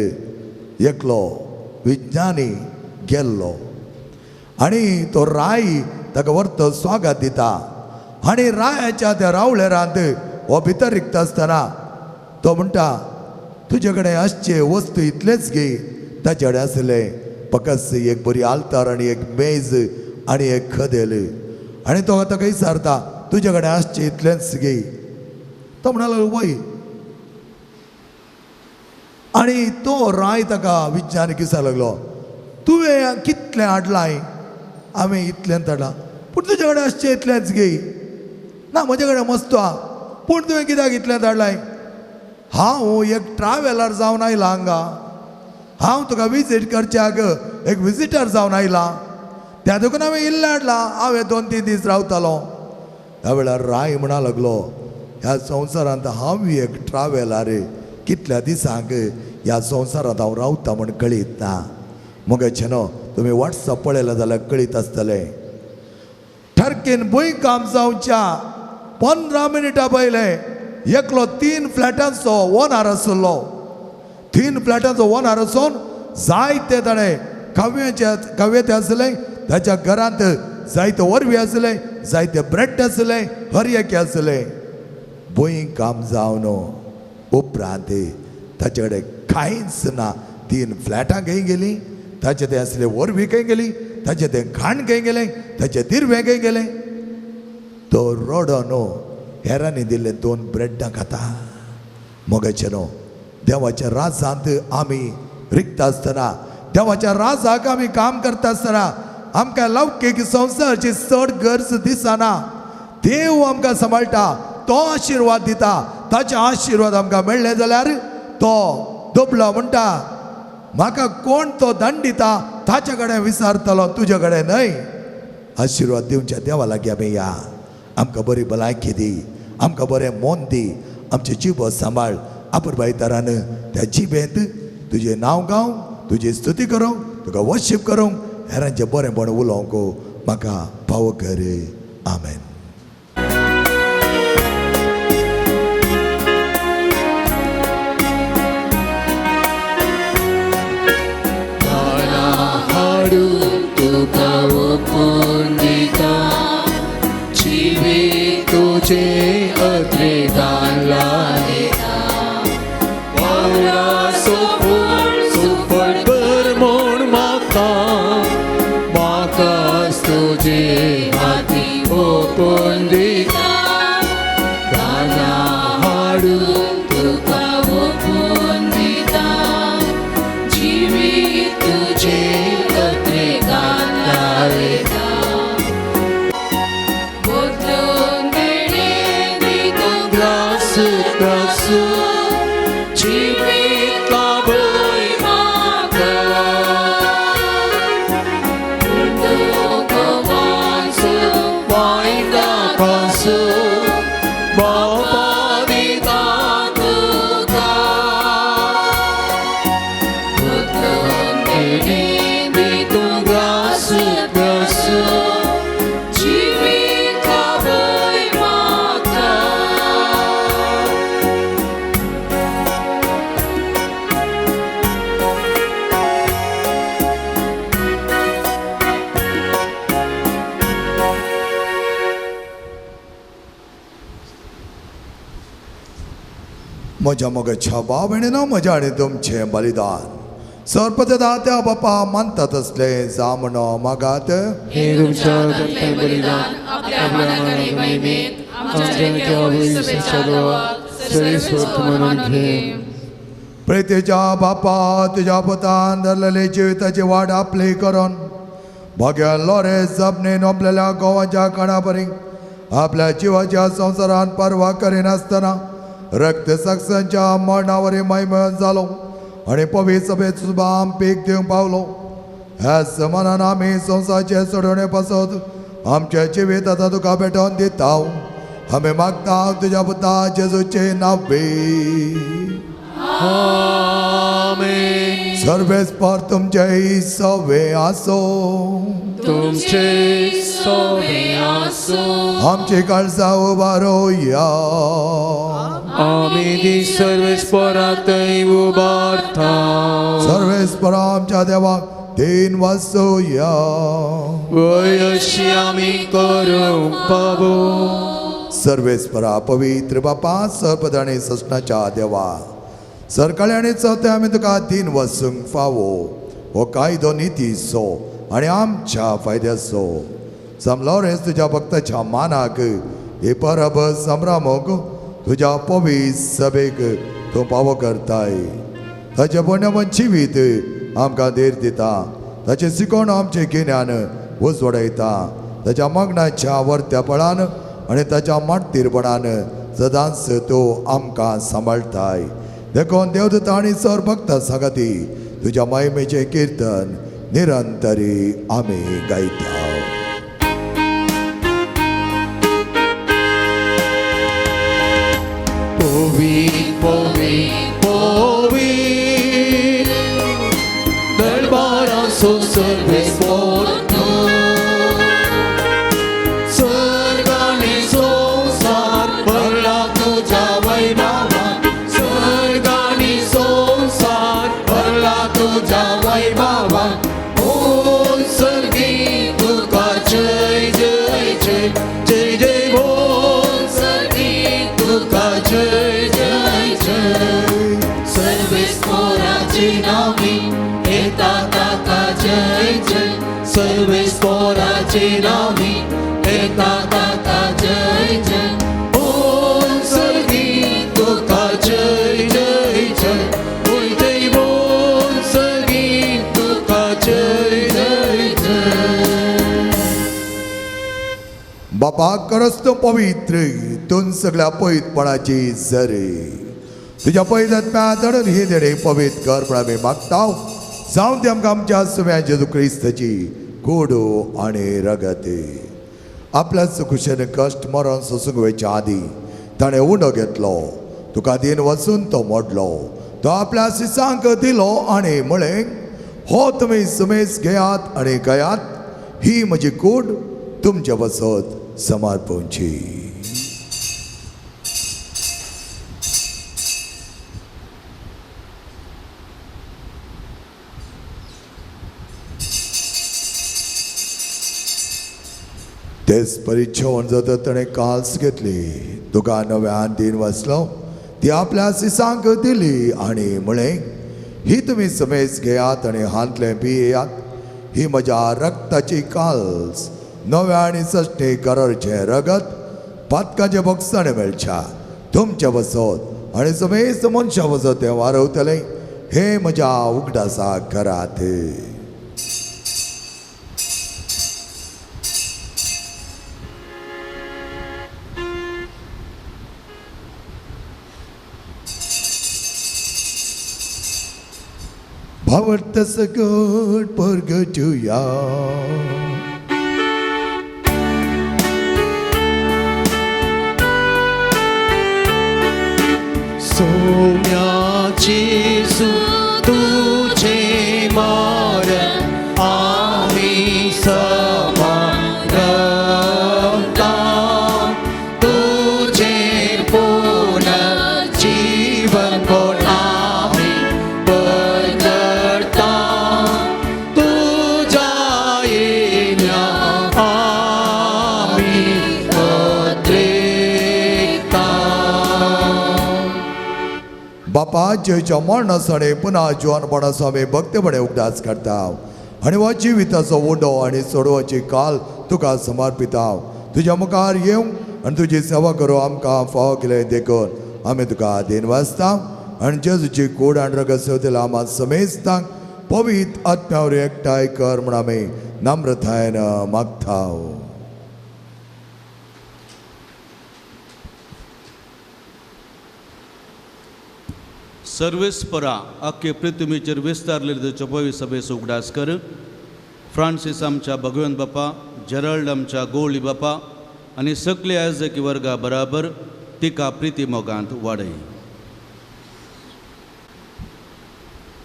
एकलो विज्ञानी गेल्लो आनी तो राय ताका व्हरतो स्वागत दिता आनी रायाच्या त्या रावळेरांत हो भितर रिकता आसतना तो म्हणटा तुजे कडेन आसचे वस्तू इतलेच घे ताचे कडेन आसलें फकत एक बरी आल्तार आनी एक मेज आनी एक खदेल आनी तो ताका विचारता तुजे कडेन आसचे इतलेंच घे तो म्हणलो वय आनी तो राय ताका विज्ञानीक विचारपाक लागलो तुवें कितलें हाडलाय हांवें इतलेंच हाडलां पूण तुजे कडेन आसचे इतलेंच घे ना म्हजे कडेन मस्तो आहा पूण तुवें कित्याक इतलेंच हाडलाय हांव एक ट्रॅव्हलर जावन आयला हांगा हांव तुका विजीट करच्याक एक विजिटर जावन आयला त्या देखून हांवें इल्लें हाडलां हांवें 2-3 दीस रावतालो ह्या वेळार राय म्हणा लागलो ह्या संवसारांत हांव एक ट्रॅव्हलर कितल्या दिसांक ह्या संवसारांत हांव रावता म्हूण कळीत ना मोगाचे न्हू तुमी वॉट्सअप पळयलें जाल्यार कळीत आसतलें टर्कीन भुंयकांप जावच्या 15 मिनटां पयले एकलो 3 फ्लॅटांचो ओनर आसलो 3 फ्लॅटांचो ओनर आसून जायते ताणें काव्याचे आसले ताच्या घरांत जायते वरवीं आसले जायते ब्रेड आसले हरयाके आसले भुंयकांप जावन उपरांत ताचे कडेन कांयच ना 3 फ्लॅटां खंय गेलीं ताचे ते आसले वरवीं खंय गेली ताचे ते घाण खंय गेलें ताचे दिरवें खंय गेलें तो रडो न्हू हेरांनी दिल्ले 2 ब्रेडां खाता मोगाचे न्हू देवाच्या राजांत आमी रिकता आसतना देवाच्या राजाक आमी काम करता आसतना आमकां लौकीक संवसाराची चड गरज दिसना देव आमकां सांबाळटा तो आशिर्वाद दिता ताचे आशिर्वाद आमकां मेळ्ळे जाल्यार तो दबलो म्हणटा म्हाका कोण तो दंड दिता ताचे कडेन विचारतलो तुजे कडेन न्हय. आशिर्वाद दिवच्या देवा लागीं आमी या. आमकां बरी भलायकी दी, आमकां बरें मोन दी, आमचे जीव सांबाळ. आपुरबायतारान त्या जिबेंत तुजें नांव गावंक, तुजी स्तुती करूंक, तुका वर्शीप करूंक, हेरांचें बरेंपण उलोवंक म्हाका फावो कर. आमेन. तुझे अद्रिदान लायता वावरा सुफळ कर म्हूण म्हाकाच तुजे हाती ओपून दिता. गाना हाडून तुका ओपून दिता, जिवीत तुजे अद्रिदान लायता. जिवीत लाभय म्हाका दुखवांचो वायटापासून बापा दिता तुका. बदलून दिली भितून ग्रास जिवीत लाभय म्हाका. म्हज्या मोगाच्या भाव भयणीनो, म्हज्या आनी तुमचें बलिदान सर्पते दात्या बापा मानता तसले जामणो मागात. हे तुमच्या रक्ताचे बलिदान आपल्या मनाकडे महिमेत आमच्या सर्वस्वार्थ म्हणून घे. प्रेतेच्या बापा तुज्या पुतान धरलेले जिविताची वाड आपली करून भोग्या लोरे जपणेन आपल्याला गोवाच्या काणापरीक आपल्या जिवाच्या संवसारान परवा करिनासतना रक्त साक्षांच्या मरणावरी महिमेन जालो आणि पवित्र सभेत सुबाम पीक दिवंक पावलो. ह्या समानान आमी संवसाराचे सोडवणे पासत आमच्या जिवीत आतां तुका भेटोवन दिता. आमी मागता तुज्या पुता जेजूचे नांवे. आमेन. सर्वेस्पर तुमचे सवे आसो, तुमचे सोबे आसो. आमची काळजा उबारोया. आमी दी सर्वेस्परांतय उबारता. सर्वेस्पर आमच्या देवाक तीन वासोया. वय अशी आमी करूंक पावो. सर्वेस्परा पवित्र बापा सर्पद आनी सस्नाच्या देवा, सरकाळी आनी चवथे आमी तुका तीन वसूंक फावो. हो कायदो नितीचो आनी आमच्या फायद्याचो. समलोरेंस तुज्या भक्ताच्या मानाक हे परब संभ्रमोक तुज्या पवित्र सभेक तूं फावो करताय. ताचे पुण्यमन जिवीत आमकां देर दिता. ताचे शिकोण आमचे गिन्यान उजवडयता. ताच्या मग्नाच्या वर्त्यापळान आनी ताच्या माटतीरपणान सदांच तूं आमकां सांबाळटाय. देखून देवदूता आनी सर भक्त सांगाती तुज्या महिमेचें किर्तन निरंतरी आमी गायता. Povit, povit, povit, dălbara s-o sărvesc portul. Sărgane s-o-sar, părla tuja vai baba. Sărgane s-o-sar, părla tuja vai baba. Bun sărghi tu ca cei, cei, cei, cei, cei, bun sărghi tu ca cei. सर्वेस्पराचे नावी एका ताका जय जय. ओम सर्गी तुका जय जय जय. उलटे बोल सर्गी तुका जय जय जय. बापा करस तूं पवित्र, तूं सगळ्या पवित्रपणाची झरे. तुझ्या पयजात्म्या धडून ही देणे पवित्र कर म्हण आमी मागताव. जावं ती आमकां आमच्या सुम्या जेजू क्रिस्ताची कोडो आनी रगती. आपल्या सुकुशेन कश्ट मरण सोसूंक वयच्या आदी ताणें उंडो घेतलो. तुका दिन वचून तो मोडलो. तो आपल्या शिसांक दिलो आनी म्हळें, हो तुमी सुमेस घेयात आनी गयात, ही म्हजी कूड तुमच्या वसत समर्पणची. तेच परिच्छेवन जाता ताणें काल्स घेतली. तुका नव्यान दिन वचलो. ती आपल्या शिसांक दिली आनी म्हळें, ही तुमी समेस घेयात आनी हातलें पियेयात, ही म्हज्या रक्ताची काल्स, नव्या आनी सश्टे करारचें रगत पातकाचे बक्षाणे मेळच्या तुमच्या वसत आनी समेस मनशा वसत तें वारवतलें. हे म्हज्या उगडासाक करात. Poverty is a good purgatoria. सोम्याची तुझे मरण आम्ही समरता, तुझे पूर्ण जीवन कोण आम्ही बदलता, तुझ्या येण्या आम्ही अद्रेकता. बापाच्या मरणासणे पुन्हा जिवनपणाचो आमी भक्तीपणे उगडास करता आनी हो जिविताचो उडो आनी सोडवाची काल तुका समर्पिता. तुज्या मुखार येवं आनी तुजी सेवा करूं आमकां फाव केलें देखून आमी तुका दिन वाचता आनी जेजूची कूड आनी रगत सेवतेला आमां समेस्तांक पवित्र आत्म्यावर एकठांय कर म्हूण आमी नम्रतायेन मागता. सर्वेस्परा आख्खे पृथ्वीचेर विस्तारलेले चोपवी सभेस उगडास कर. फ्रांसीस आमच्या भगवंत बापा, जेराल्ड आमच्या गोळी बापा आनी सगळे आयजकी वर्गा बराबर तिका प्रिती मोगांत वाडय.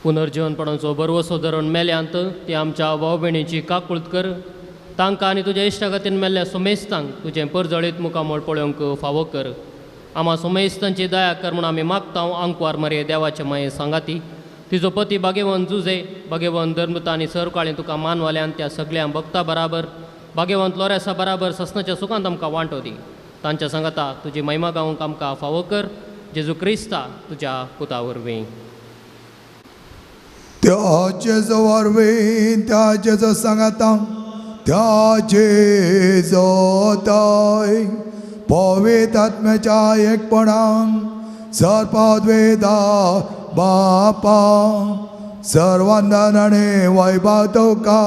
पुनर्जीवनपणाचो बरवसो धरून मेल्यांत ती आमच्या भाव भयणीची काकुळट कर. तांकां आनी तुज्या इश्टागतीन मेल्ल्या सुमेस्तांक तुजें परजळीत मुखामोळ पळोवंक फावो कर. आम्हा सुमेस्तांची दया कर म्हूण आमी मागता. आंकवार मरे देवाचे माये सांगाती, तिजो पती भाग्यवन जुजे, भाग्यवन धर्मता आनी सरकाळी तुका मानवाल्यान त्या सगळ्या भक्तां बराबर, भाग्यवंत लोरेसा बराबर ससनाच्या सुखांत आमकां वांटो दी. तांच्या सांगाता तुजी महिमा गावंक आमकां फावो कर. जेजू क्रिस्ता तुज्या पुता वरवीं. त्या जेजो वरवीं, त्या जेजो सांगाता, त्या जेजो दय पवित्र आत्म्याच्या एकपणान सर्पद्वेदा बापा सर्वांदान आनी वैभव तुका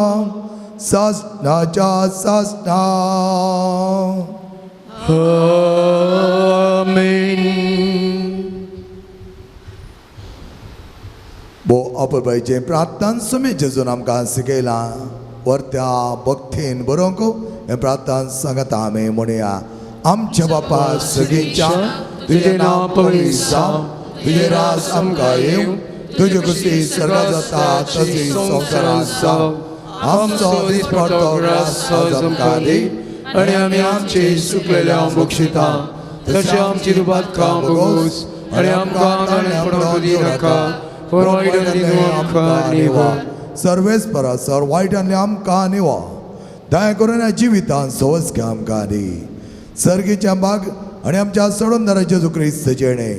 ससनाच्या ससना. आमेन. बो अपुरबाईचे प्रार्थना सुमे जेजून आमकां शिकयलां. वर्त्या भक्तीन बरोवंक हें प्रार्थना सांगता आमी म्हणुया. आमच्या बापा सगळींच्या तुजें नांव पवित्र जावं, तुजें राज आमकां येवं, तुजी कुस्ती सर्गात जाता तशी संवसारांत जावं. आमचो दिसपडटो ग्रास आज आमकां दी आनी आमी आमची चुकलेल्या बक्षिता तशें आमची दुबातकां बगोस आनी आमकां गाण्यां पडोवंक दिनाका, पूण वायटांतल्यान आमकां निवार. सर्वेस्परा सर वायटांतल्यान आमकां निवार. दया करून ह्या जिवितांत सवस घे आमकां दी. सर्गीच्या बाग आनी आमच्या सोडून जेजू क्रिस्ताचे येणे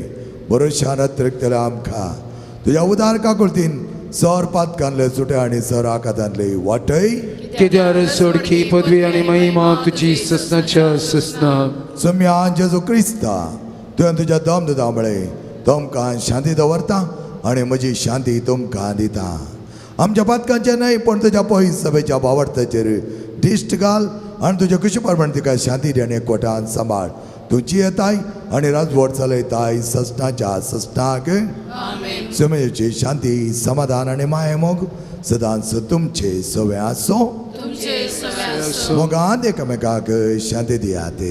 बरोशान अतिरिक्तले आमकां तुज्या उदार काकुळतीन सर पातकांतले सुटे आनी सर आकातांतले वाटय. कित्यार सोडखी पदवी आनी महिमा तुजी ससनाच्या ससना. सम्या जेजू क्रिस्ता तुवें तुज्या दम दिता म्हळे तुमकां शांती दवरता आनी म्हजी शांती तुमकां दिता. आमच्या पातकांचे न्हय पूण तुज्या पवित्र सभेच्या भावार्थाचेर दिश्ट घाल आनी तुज्या कुशी प्रमाणे तिका शांती दी आनी एकवटान सांबाळ. तुझी येताय आणि राजवट चलयताय सस्ताच्या सस्ताक समयाची शांती समाधान आणि माये मोग सदांच तुमचे सवे आसो तुमचे सगळ्या मोगान एकामेकाक शांती दियात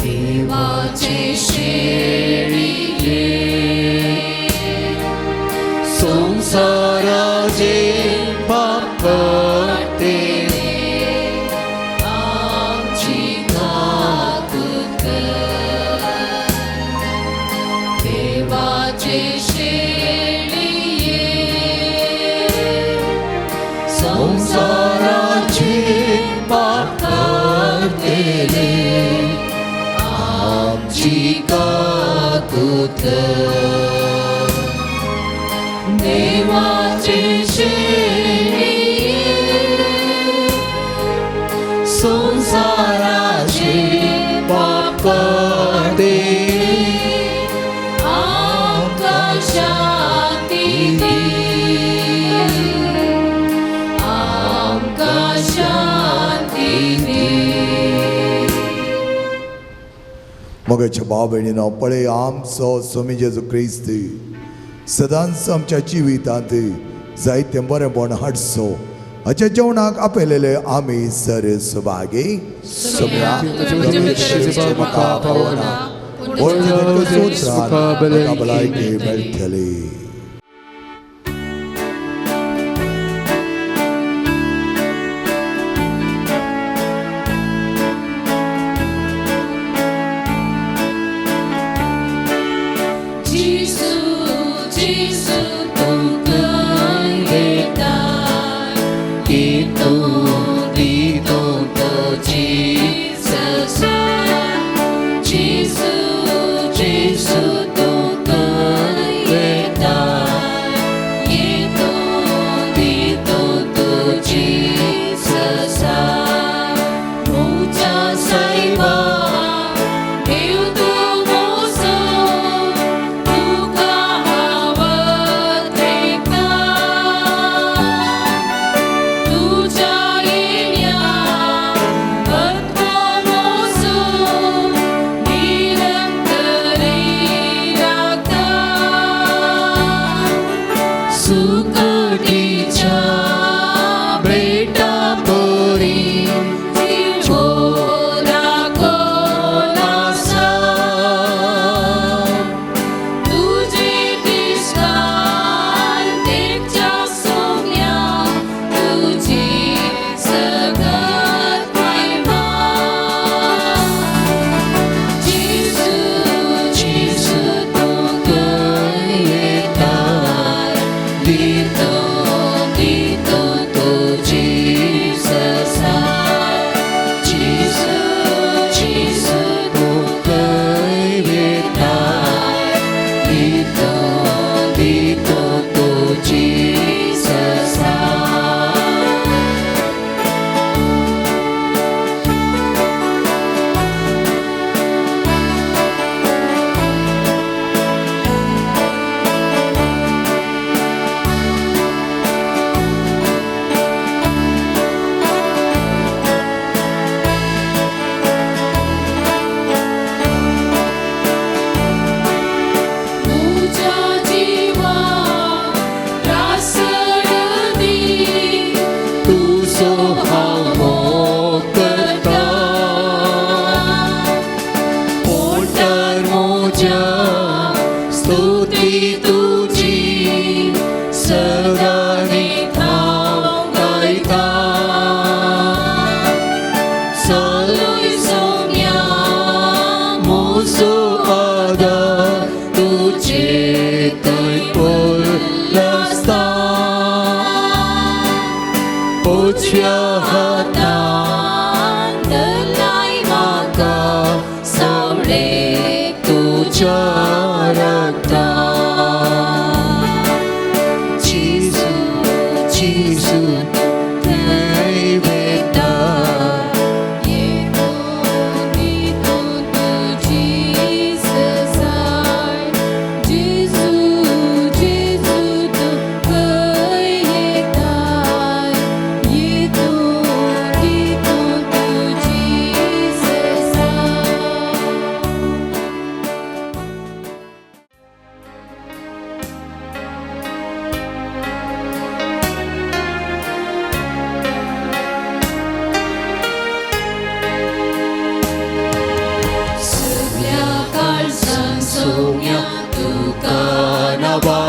देवाचे शेळिये संसाराचे पाप करतेले आमची घातक देवाचे शेळिये संसाराचे पाप करतेले आमची काकूत देवाचे शेळिये संसाराचे पाप करते आमका शांती दे आमका शांती दे मोगाच्या भाव भयणीनो पळय आमचो स्वामी जेजू क्रिस्त सदांच आमच्या जिवितांत जायते बरेपण हाडसो हाच्या जेवणाक आपयलेले आमी सर सुभागे सम्या म्हाका पावना भलायकी मेळटली Jisu tukai getai itu dito Jesus Jisu tukai getai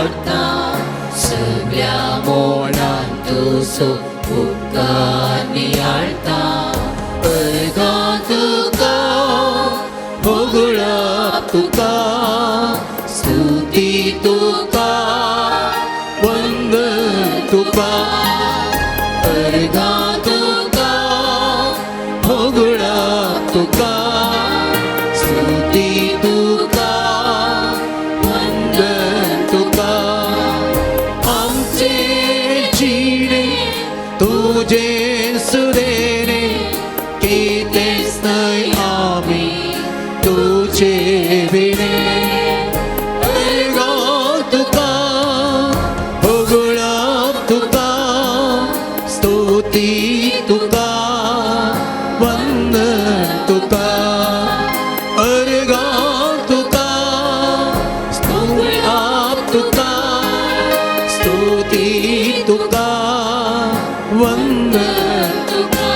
वाडता सगळ्या मोडान तुजो उपकार नियाळता अर्गा तुका भोगळप तुका स्तुती तुका वंदन तुका अर्गा तुका भोगळप तुका स्तुती तुका वंदन तुका आमचे जिणे तुजे सुरेने कितेंच न्हय आमी तुजे विणे अर्गा तुका भोगळप तुका स्तुती तुका वंदन तुका अर्गा तुका भोगळप तुका स्तुती तुका वंदन तुका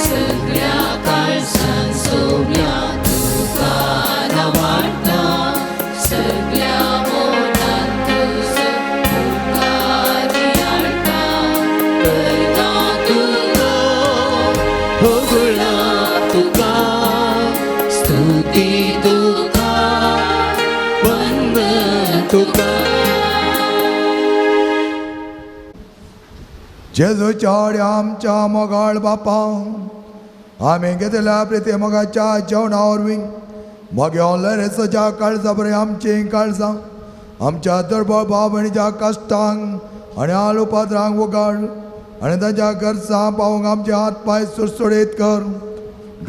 सगळ्या काळजान सोम्या तुका नावाडटा सगळ्या मोडान तुजो उपकार नियाळटा अर्गा तुका भोगळप तुका स्तुती तुका वंदन तुका जेजूच्या आमच्या मोगाळ बापा आम्ही घेतल्या प्रिती मोगाच्या जेवणा वरवीं मोग्या सजा काळजा बरें आमची काळजां आमच्या दरबार भाव भयणीच्या कश्टांक आनी आलू पात्रांक वगाड आनी तांच्या गरजां पावूंक आमचे हात पांय सुरसुडीत कर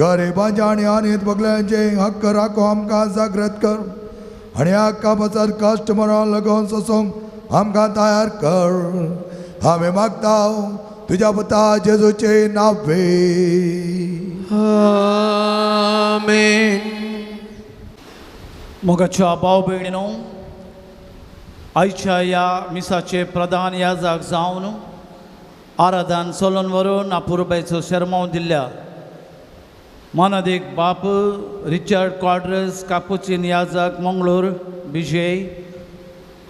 गरिबांचे आनी आनीत भोगल्यांचे हक्क राखो आमकां जागृत कर आनी हक्का बसत कश्ट मरण लगोन सोसूंक आमकां तयार कर आमी मागता तुज्या पुता जेजूचे नांवे आमेन. मोगाच्या भाव भयणीनो आयच्या ह्या मिसाचे प्रधान याजक जावन आराधन चलोवन व्हरून अपुरबायचो शर्माव दिल्ल्या मानदेक बाप रिचर्ड क्वाड्रस कापुचीन याजक मंगळूर विजय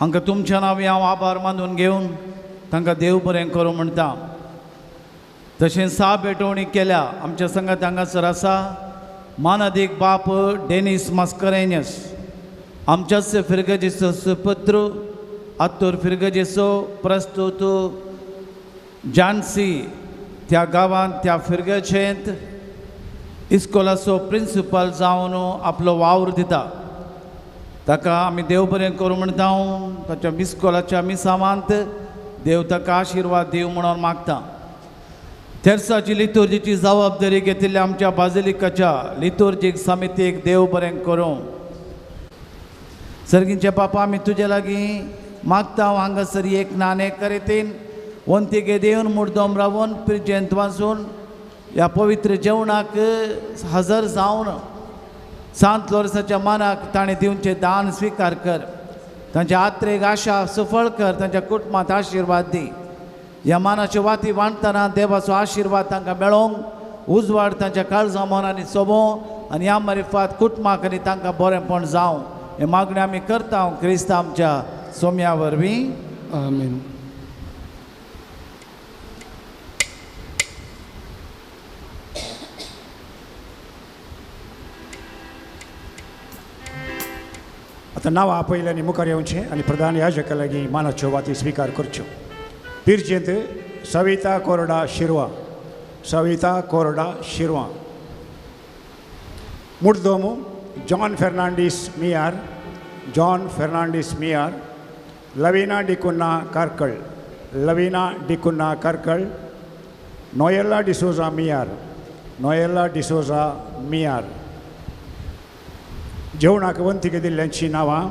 हांकां तुमच्या नांवी हांव आभार मानून घेवन तांकां देव बरें करूं म्हणटा. तशेंच भेटवणी केल्या आमच्या संगात हांगासर आसा मानदेक बाप डेनिस मास्करेनियस आमच्याच फिरगजेचो सुपुत्र आत्तूर फिरगजेचो प्रस्तुत जानसी त्या गांवांत त्या फिरगजेंत इस्कोलाचो प्रिंसिपल जावन आपलो वावर दिता. ताका आमी देव बरें करूं म्हणटा. ताच्या इस्कोलाच्या मिसावांत देव ताका आशिर्वाद दिवं म्हणून मागता. तेर्साची लितुर्जीची जबाबदारी घेतिल्ल्या आमच्या बाजिलिकाच्या लितुर्जीक समितीक देव बरें करूं. सर्गींचे बापा आमी तुजे लागीं मागता हांगासर एक नाणे करितीन वंतिके देवन मुर्दोम रावन पिर्जेंत वाचून ह्या पवित्र जेवणाक हजर जावन सांत लोर्साच्या मानाक ताणें दिवचें दान स्विकार कर. तांच्या आत्रेक आशा सफळ कर. तांच्या कुटुंबांत आशिर्वाद दी. ह्या मानाच्यो वाती वांटतना देवाचो आशिर्वाद तांकां मेळोंक उजवाड तांच्या काळजा मनांनी सोबो आनी ह्या मारिफात कुटुंबाक आनी तांकां बरेंपण जावं हे मागणी आमी करता क्रिस्त आमच्या सोम्या वरवीं. आमेन. आतां नांवां आपयल्यांनी मुखार येवचें आनी प्रधान याजका लागीं मानाच्यो वाती स्विकार करच्यो. पिर्जेंत सविता कोरडा शिरवा. सविता कोरडा शिरवा. मुर्दोम जॉन फेर्नांडीस मियार. जॉन फेर्नांडीस मियार. लविना डिकुन्ना कारकळ. लविना डिकुन्ना कारकळ. नोयेला डिसोजा मियार. नोयेला डिसोजा मियार. जेवणाक वंतिके दिल्ल्यांची नांवां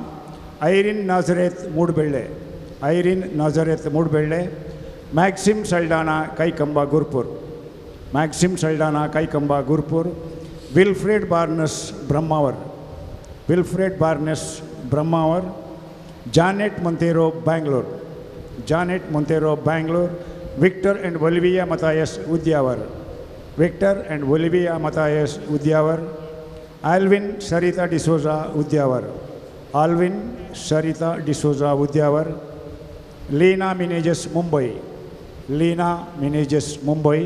Irene Nazareth Moodubelle. Irene Nazareth Moodubelle. Maxim Saldanha Kaikamba Gurpur. Maxim Saldanha Kaikamba Gurpur. Wilfred Barnes Brahmavar. Wilfred Barnes Brahmavar. Janet Monteiro Bangalore. Janet Monteiro Bangalore. Victor and वल्विया मतायस उद्यावर. विक्टर अँड वल्विया Mathias Udyavar. Alvin Sarita D'Souza Udyavar. Alvin Sarita D'Souza Udyavar, Leena Menezes Mumbai, Leena Menezes Mumbai,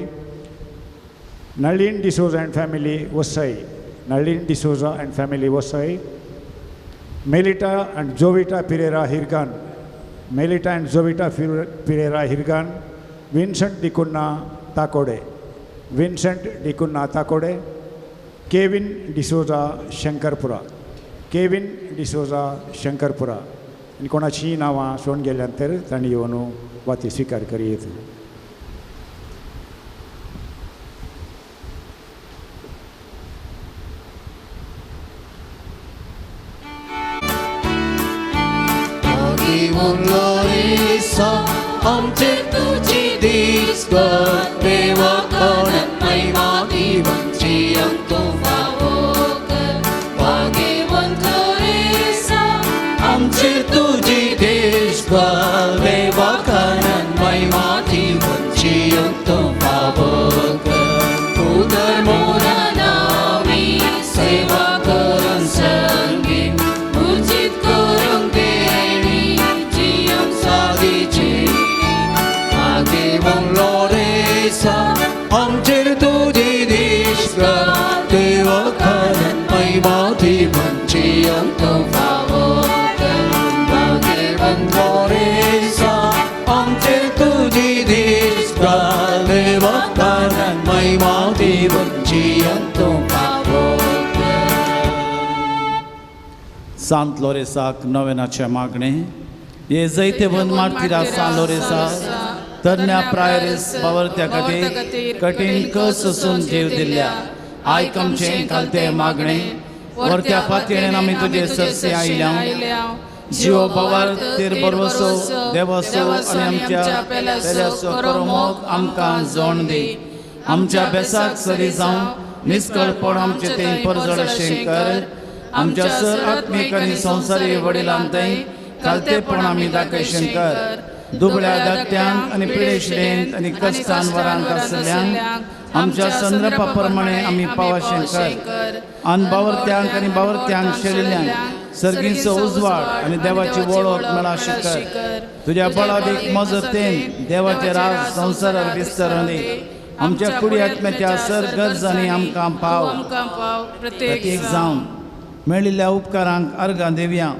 Nalin D'Souza and family Vasai, Nalin D'Souza and family Vasai, Melita and Jovita Pereira Hirgan, Melitta and Jovita Pereira Hirgan, Vincent D'Cunha Takode, Vincent D'Cunha Takode, Kevin D'Souza Shankarpura, Kevin D'Souza Shankarpura आनी कोणाचीय नांवां सोडून गेल्या नंतर तांणी येवन वाती स्विकार करीत. आमचे तुझी दिसगत देवा कोणन महिमा दिवंची अंतो फावोकर भाग्यवंत रेसा आमचे तुझी दिसगत देवा कोणन महिमा दिवंची अंतो फावोकर उदर मोरा नावी सेवा करन संगीत उर्जित करून देणी जीवन साधीची Loresa, आमचेर तुझी दिसगा देवा कारण महिमाती मंची अंत फावोकर भाग्यवंत लोरेसा आमचेर तुझी दिसगा देवा कारण महिमाती मंची अंत फावोकर. सांत लोरेसाक नवेनाचे मागणे हे जैते बंद मारतीरा सांत लोरेसा तरण्या प्रायरेस बावरत्या खातीर कठीण कस असून जीव दिल्ल्या आयक आमचें घालते मागणे वरत्या पातयेन आमी तुजे सरसे आयल्या जीव बावार बरवसो देवसो आनी आमच्या पेल्यासो करमोग आमकां जोण दी आमच्या बेसाक सरी जावं निस्कळपण आमचें तें परजळशें कर आमच्या सर आत्मीक आनी संवसारी वडिलांतय घालतेपण आमी दाखयशें कर दुबळ्या धाकट्यांक आनी पिडेशिडेंत आनी कश्टान वरांक आसल्यांक आमच्या संद्रपा प्रमाणे आमी पावशें कर आनी बावरत्यांक आनी बावरत्यांक शेलिल्ल्यांक सर्गीचो उजवाड आनी देवाची वळख मेळाशी कर तुज्या बळादीक मजतेन देवाचे राज संवसारार विस्तारून दी आमच्या कुडी आत्म्याच्या सर गरजांनी आमकां पाव प्रत्येक जावन मेळिल्ल्या उपकारांक अर्गां देवया.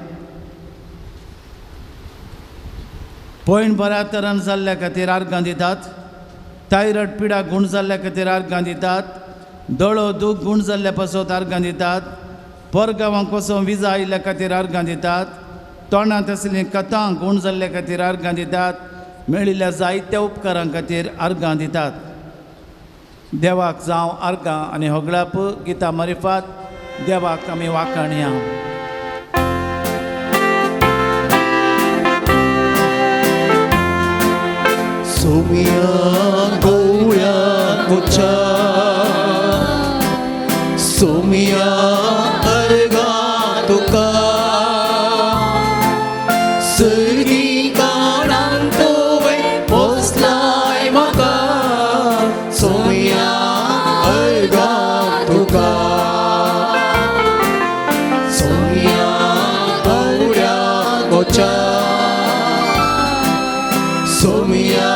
पॉयंट बऱ्या तरान जाल्ल्या खातीर अर्गां दितात, थायरॉयड पिडा गूण जाल्ल्या खातीर अर्गां दितात, दोळो दूख गूण जाल्ल्या पासत अर्गां दितात, परगांवांक पासून विजा आयिल्ल्या खातीर अर्गां दितात, तोंडांत आशिल्लीं कथां गूण जाल्ल्या खातीर अर्गां दितात, मेळिल्ल्या जायत्या उपकारां खातीर अर्गां दितात. देवाक जावं अर्गां आनी होगळाप गितां मारिफात देवाक आमी वाखाणया. सोमिया गौळ्या मुचा सोमिया अर्गा तुका सर्गी काणांक तुवे पोसलाय म्हाका सोमिया अर्गा तुका सोमिया गौळ्या मुचा सोमिया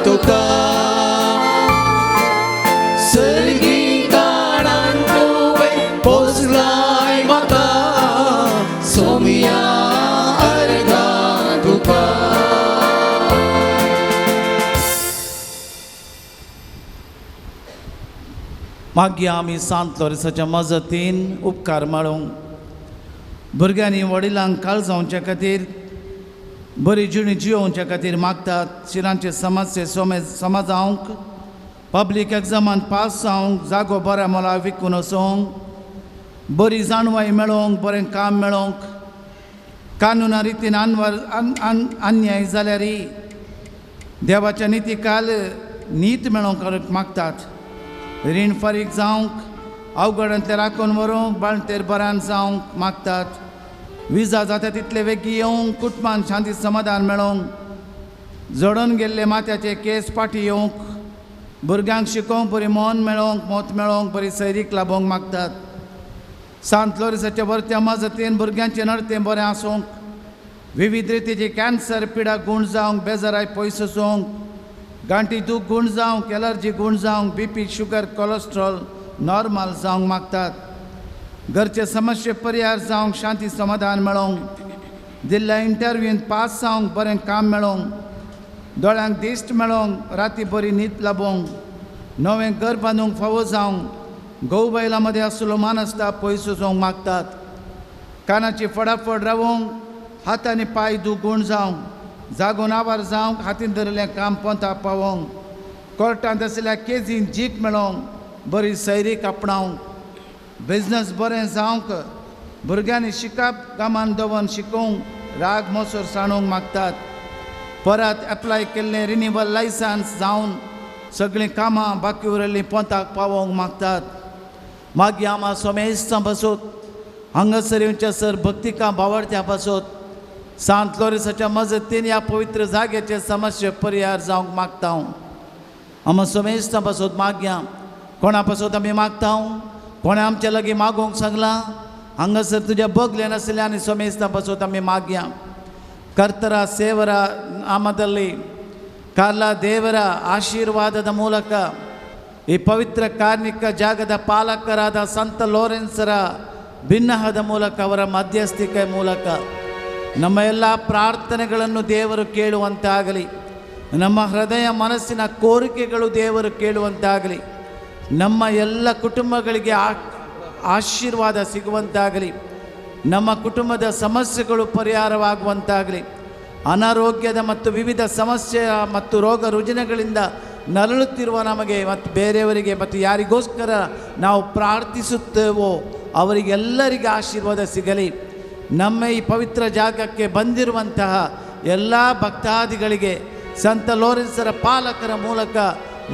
तुका सर्गी काणांक तुवे पोसलाय म्हाका सोमिया अर्गा तुका. मागया आमी सांत लोरेसाच्या मजतीन उपकार माळूंक भुरग्यांनी वडिलांक काळजावच्या खातीर बरी जिणी जियोवच्या खातीर मागतात. शिरांचे समस्ये समाजावंक पब्लीक एग्जामान पास जावंक जागो बऱ्या मोला विकून वचोंक बरी जाणवाय मेळोवंक बरें काम मेळोवंक कानुना रितीन अन्याय जाल्यारय देवाच्या नितीकाल नीत मेळोवंक मागतात. रीण फारीक जावंक अवघडांतले राखून व्हरूंक बाळंतेर बऱ्यान जावंक मागतात. विजा जाता तितले वेगी येवंक कुटुंबान शांती समाधान मेळोवंक जोडून गेल्ले माथ्याचे केस फाटी येवंक भुरग्यांक शिकोवंक बरी मोन मेळोवंक मोत मेळोवंक बरी सैरीक लाभोवंक मागतात. सांत लोरिसाच्या वर्त्या मजतीन भुरग्यांचे नडतें बरें आसूंक, विविध रितीची कॅन्सर पिडा गूण जावंक, बेजाराय पयस आसूंक, गांठी दूख गूण जावंक, एलर्जी गूण जावंक, BP शुगर कोलेस्ट्रॉल नॉर्मल जावंक मागतात. घरचे समस्ये परिहार जावंक, शांती समाधान मेळोवंक, दिल्ल्या इंटरव्यूंत पास जावंक, बरें काम मेळोवंक, दोळ्यांक दिश्ट मेळोवंक, राती बरी न्हीद लाबोवंक, नवें घर बांदूंक फावो जावंक, घोव बैला मदें आसलो मानसता पयस वचोवंक मागतात. कानाची फडाफड रावोवंक, हात आनी पांय दूख गूण जावंक, जागोन आवार जावंक, हातीन धरिल्लें काम पोंताक पावोवंक, कोर्टांत आसलेल्या केसींत जीख मेळोवंक, बरी सैरीक आपणावंक, बिझनस बरें जावंक, भुरग्यांनी शिकप कामान दवरून शिकोवंक, राग मोसोर साणोवंक मागतात. परत एप्लाय केल्लें रिन्यूवल लायसन्स जावन सगळीं कामां बाकी उरयल्लीं पोंताक पावोवंक मागतात. मागीर आमा सोमेस्तां पासून हांगासर सर भक्तिका बावडत्या पासून सांत लोरिसाच्या मजतीन ह्या पवित्र जाग्याचे समस्ये परिहार जावंक मागता. आमा सोमेस्तां पासून मागया कोणा पासून आमी मागता, कोणें आमचे लागीं मागोवंक सांगलां, हांगासर तुज्या बगले नासले आनी सोमेस्तां पासून आमी मागया. ಕರ್ತರ ಸೇವರ ನಾಮದಲ್ಲಿ ಕಾಲ ದೇವರ ಆಶೀರ್ವಾದದ ಮೂಲಕ ಈ ಪವಿತ್ರ ಕಾರ್ಮಿಕ ಜಾಗದ ಪಾಲಕರಾದ ಸಂತ ಲೋರೆನ್ಸರ ಭಿನ್ನಹದ ಮೂಲಕ ಅವರ ಮಧ್ಯಸ್ಥಿಕೆ ಮೂಲಕ ನಮ್ಮ ಎಲ್ಲ ಪ್ರಾರ್ಥನೆಗಳನ್ನು ದೇವರು ಕೇಳುವಂತಾಗಲಿ, ನಮ್ಮ ಹೃದಯ ಮನಸ್ಸಿನ ಕೋರಿಕೆಗಳು ದೇವರು ಕೇಳುವಂತಾಗಲಿ, ನಮ್ಮ ಎಲ್ಲ ಕುಟುಂಬಗಳಿಗೆ ಆಶೀರ್ವಾದ ಸಿಗುವಂತಾಗಲಿ, ನಮ್ಮ ಕುಟುಂಬದ ಸಮಸ್ಯೆಗಳು ಪರಿಹಾರವಾಗುವಂತಾಗಲಿ, ಅನಾರೋಗ್ಯದ ಮತ್ತು ವಿವಿಧ ಸಮಸ್ಯೆ ಮತ್ತು ರೋಗ ರುಜಿನಗಳಿಂದ ನರಳುತ್ತಿರುವ ನಮಗೆ ಮತ್ತು ಬೇರೆಯವರಿಗೆ ಮತ್ತು ಯಾರಿಗೋಸ್ಕರ ನಾವು ಪ್ರಾರ್ಥಿಸುತ್ತೇವೋ ಅವರಿಗೆಲ್ಲರಿಗೆ ಆಶೀರ್ವಾದ ಸಿಗಲಿ. ನಮ್ಮ ಈ ಪವಿತ್ರ ಜಾಗಕ್ಕೆ ಬಂದಿರುವಂತಹ ಎಲ್ಲ ಭಕ್ತಾದಿಗಳಿಗೆ ಸಂತ ಲೋರೆನ್ಸರ ಪಾಲಕರ ಮೂಲಕ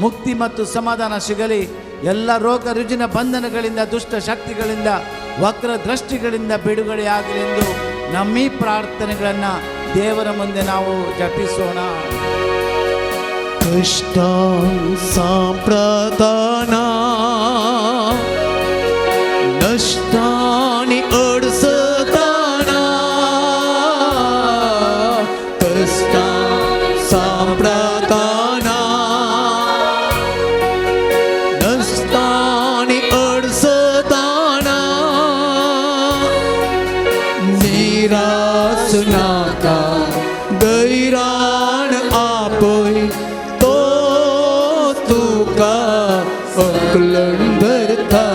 ಮುಕ್ತಿ ಮತ್ತು ಸಮಾಧಾನ ಸಿಗಲಿ. ಎಲ್ಲ ರೋಗ ರುಜಿನ ಬಂಧನಗಳಿಂದ, ದುಷ್ಟ ಶಕ್ತಿಗಳಿಂದ, ವಕ್ರ ದೃಷ್ಟಿಗಳಿಂದ ಬಿಡುಗಡೆಯಾಗಲಿ ಎಂದು ನಮ್ಮ ಈ ಪ್ರಾರ್ಥನೆಗಳನ್ನು ದೇವರ ಮುಂದೆ ನಾವು ಜಪಿಸೋಣ. ಕಷ್ಟ ಸಂಪ್ರದಾನ नष्टानी अडसताना कष्टा सांप्रताना नष्टानी अडसताना निराश नाका दैराण आपय तो तुका अकलन धरता.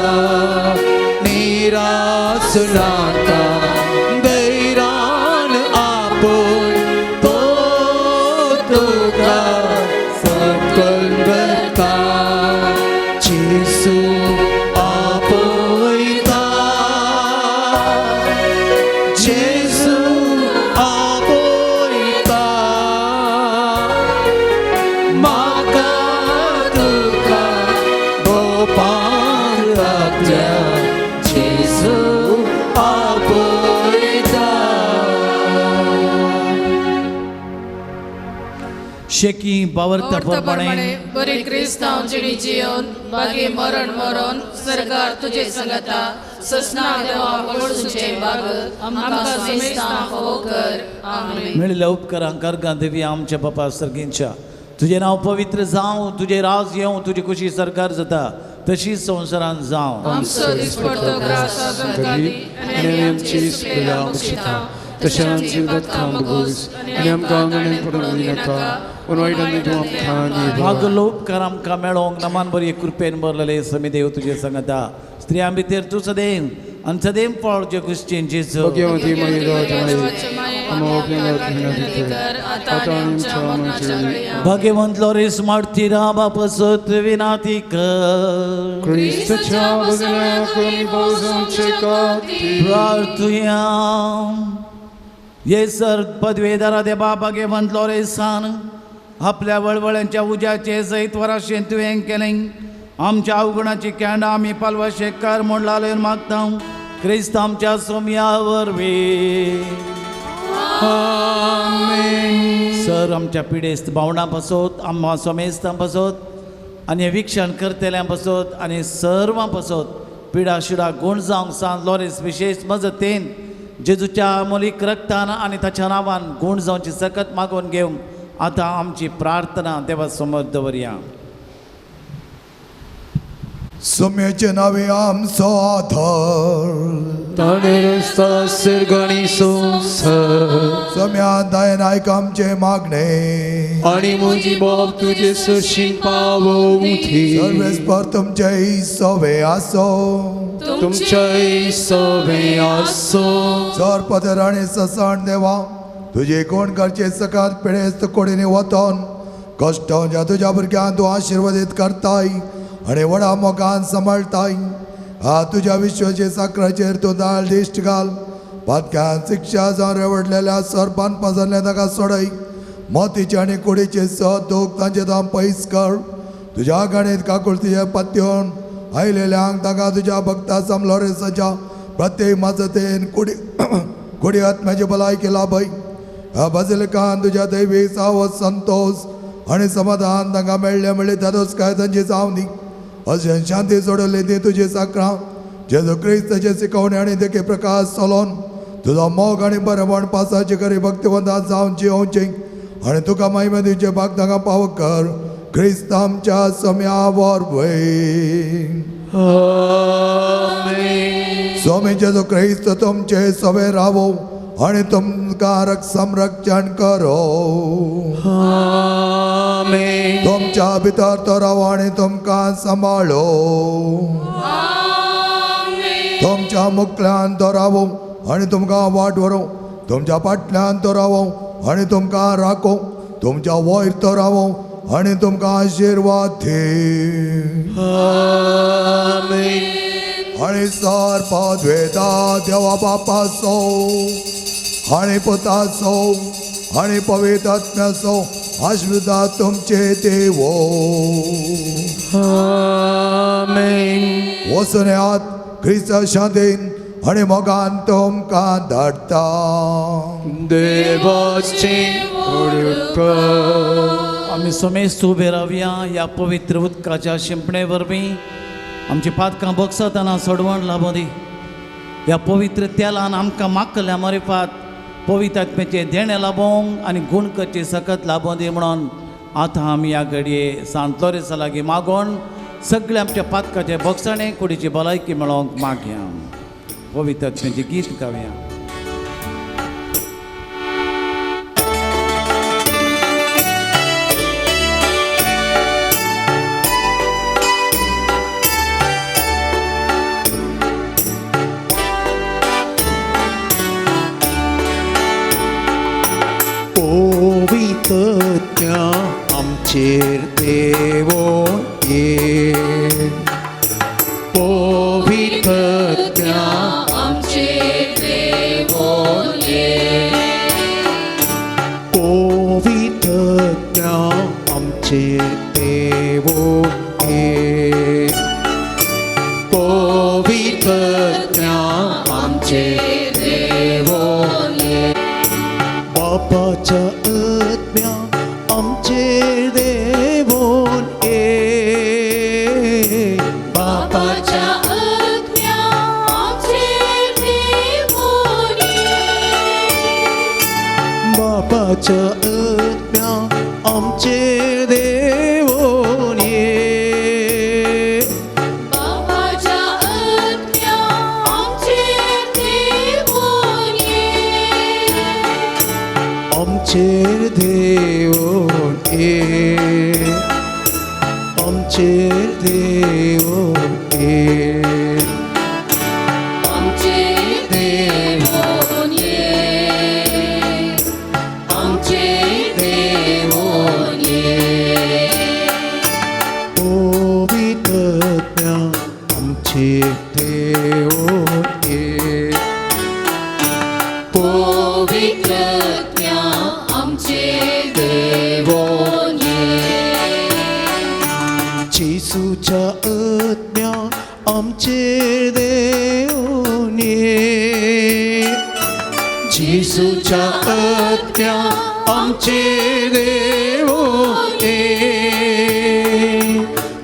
निराश नाका दैरान आपोय तो तुका सकल करता. जेसू आपोयता, जेसू आपोयता म्हाका तुका गोपाळ आपल्या शेकी बावरता प्रमाणे बरे क्रिस्तांव जिणी जियोन बागे मरण मरण सरकार तुझे संगता ससना देवा पडसूचे बाग आमकां समेस्तां फावो कर. आमेन. मेळिल्ल्या उपकारांक अर्गां दिवया आमच्या बापा सर्गींच्या. तुझे नांव पवित्र जावं, तुझे राज येवं, तुजी खुशी सरकार जाता तशीच संवसारांत जावं. आमचो दिसपडतो ग्रास आमकां दी आनी आमची सुखल्या बक्षिता तशें आमची बदकां मागोस आनी आमकां आंगणेन पडूंक नाका पूण वायटान तूं आमकां न्ही. भागलो उपकार आमकां मेळोंक नमान बरी कृपेन भरलेले समी देव तुजे सांगता. स्त्रियां भितर तूं सदैव आनी सदैव फळ जे क्रिस्टीन जेजू भगवती माये भगवंत लोरेस मारतीरा बापसत विनाती कर. क्रिस्तच्या बदल्याकून बोजांचे खातीर प्रार्थुया. येसर पदवेदारा देबा भगवंत लोरेसान आपल्या वळवळ्यांच्या उज्याचे सैत वराशें तुवें केलें. आमच्या अवगुणाची कॅन्डां आमी पालवाशे कर म्हूण लालून मागता. क्रिस्त आमच्या सोम्या वरवीं सर आमच्या पिडेस्त भावंडां पासत, आम्हा सोमेस्तां पासत आनी विक्षण करतल्यां पासत आनी सर्वां पासत पिडा शिडा गुण जावंक सान लॉरेन्स विशेष मजतीन जेजूच्या अमोलीक रक्तान आनी ताच्या नांवान गुण जावची सकत मागून घेवंक आतां आमची प्रार्थना देवा समोर दवरया. सोम्याचे नावे आमचो आधार ताणे रस्ता सिरगणी संसार सोम्या दायन आयक आमचे मागणे आणि म्हजी बाब तुजे सरशीन पावोवथी सर्वेस्पर तुमचे सवे आसो तुमचे सवे आसो. जर पदर आणि ससाण देवा तुझे कोण करचे सकाळ पिळेस्त कोडीने वतन कष्ट ज्या तुझ्या भुरग्यांक तूं आशिर्वादीत करताय आणि वडा मोगान सांबाळताय. तुझ्या विश्वाचे साखराचेर तूं दाळ दिश्ट घाल. पातक्यान शिक्षा जावन रेवडलेल्या सरपान पजरले ताका सोडय. मोतीचे आनी कुडीचे सत दोग तांचे दाम पयस कर. तुझ्या गणित काकुळतीचे पत्योन आयलेल्यांक ताका तुझ्या भक्ता समलो रे सजा प्रत्येक मजतेन कुडी आत्म्याची भलायकी लाभय. बाजिलिकान तुझ्या दैवी सावस संतोष आणि समाधान तांकां मेळ्ळे मेळ्ळे तातूंच काय तांची जावं दी. अशें शांती सोडली ती तुजी साकरां जेजू क्रिस्ताचे शिकवणे आनी देखे प्रकाश चलोवन तुजो मोग आनी बरेपण पासाची करी भक्तिवंतां जावन जियोवचें आनी तुका महिमा दिवचे भाग तांकां पाव कर. क्रिस्त आमच्या सम्या वरवीं. स्वामी जेजू क्रिस्त तुमचे सवे रावो आणि तुमकां संरक्षण करो. तुमच्या भितर तो रावो आणि तुमकां सांबाळो. तुमच्या मुखल्यान तो रावो आणि तुमकां वाट व्हरो. तुमच्या फाटल्यान तो रावो आणि तुमकां राखो. तुमच्या वयर तो रावो आणि तुमकां आशिर्वाद दी. आणि सर्पद्वेदा देवा बापाचो आणि पुताचो आणि पवित्र आत्म्याचो आशिर्वाद तुमचे देवो. वचून येयात क्रिस्त शांतीन आणि मोगान तुमकां धाडटा. देवाचे आमी सोमेस्त उबे रावया ह्या पवित्र उदकाच्या शिंपणे वरवीं आमची पातकां बगसतना सोडवण लाभो दी. ह्या पवित्र तेलान आमकां मागल्या मरेपात पवित्र आत्म्याचे देणे लाभोंक आनी गुण करचे सकत लाभो दी म्हणून आतां आमी ह्या घडये सांत लॉरेन्सा लागीं मागोन सगळे आमच्या पातकाचे बगसणे कुडीची भलायकी मेळोवंक मागया. पवित्र आत्म्याचें गीत गावया. पवित्रत्या आमचेर देवो ये. पवित्रत्या आमचेर देवो ये. पवित्रत्या आमचेर देवो ये. पवित्रत्या आमचेर देवो ये. बापाच्या आत्म्या आमचेर देवोन ये. बापाच्या आत्म्या आमचेर देवोन ये. बापाच्या आत्म्या आमचेर देवोन ये. बापाच्या आत्म्या आमचेर देवोन ये. आमचेर देवोन ये. आमचेर देवोन ये. आमचेर देवोन ये. आमचेर देवोन ये. पवित्रत्या आमचेर देवोन ये. पवित्रत्या आमचेर देवोन ये. जेसूच्या आत्म्या आमचेर देवोन ये. जेसूच्या आत्म्या आमचेर देवोन ये.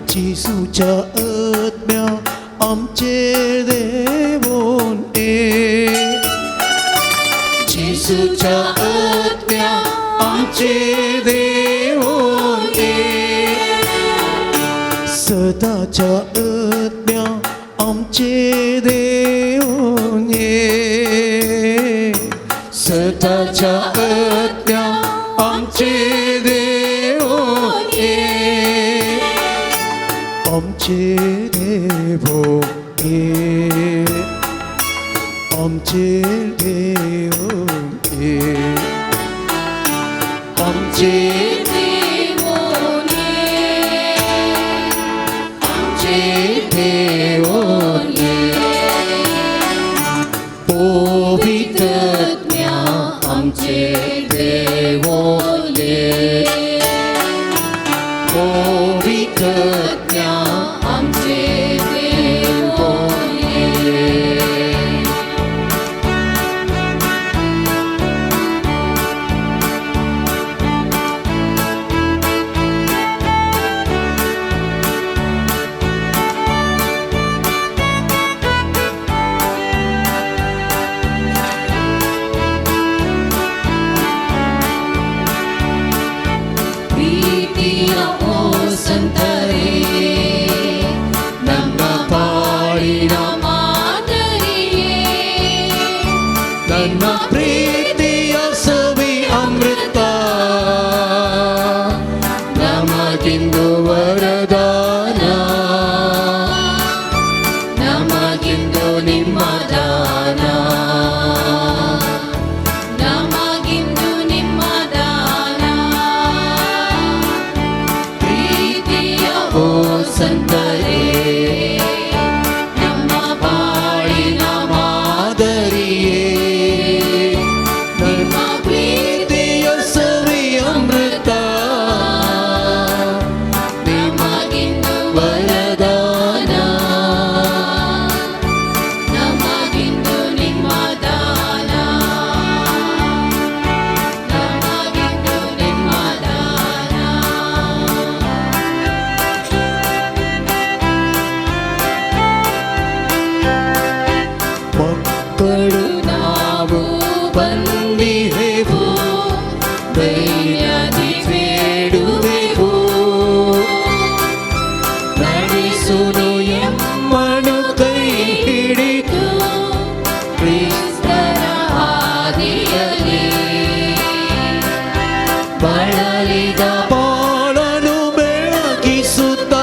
जेसूच्या आत्म्या आमचे देवोन ये जेसूच्या आत्म्या आमचे देवोन ये सदाच्या आत्म्या आमचे देवोन ये सदाच्या आत्म्या आमचे देवोन ये आमचे देवोन ये आमचे देवोन ये आमचे देवोन ये आमचे देवोन पवित्र आत्म्या आमचे देवोन ये पवित्र आत्म्या आमचे देवोन ये ಪ್ರೀತಿಯ ಓ ಸಂತರೇ ನಮ್ಮ ಬಾಳಿನ ಮಾದರಿಯೇ ನನ್ನ ಪ್ರೀತಿಯ ಸವಿ ಅಮೃತ ನಮಗಿಂದು ವರದಾನ ನಮಗಿಂದು ನಿಮ್ಮ ದಾನ ನಮಗಿಂದು ನಿಮ್ಮ ದಾನ ಪ್ರೀತಿಯ ಓ ಸಂತರೇ ನಮ್ಮ ಬಾಳಿನ ಮಾದರಿಯೇ ನಿಮ್ಮ ಪ್ರೀತಿಯ ಸವಿ ಅಮೃತ ನಮಗಿಂದು ವರದಾನ ನಮಗಿಂದು ನಿಮ್ಮ ದಾನ ನಮಗಿಂದು ನಿಮ್ಮ ದಾನ ಮಕ್ಕಳು ನಾವು ಬಂದಿಹೆವು ಧೈರ್ಯದಿ ಬೇಡುವೆವು ನಡೆಸುನು ಎಮ್ಮನು ಕೈ ಹಿಡಿದು ಕ್ರಿಸ್ತರ ಹಾದಿಯಲ್ಲಿ ಬಳಲಿದ ಬಾಳನು ಬೆಳಗಿಸುತ್ತ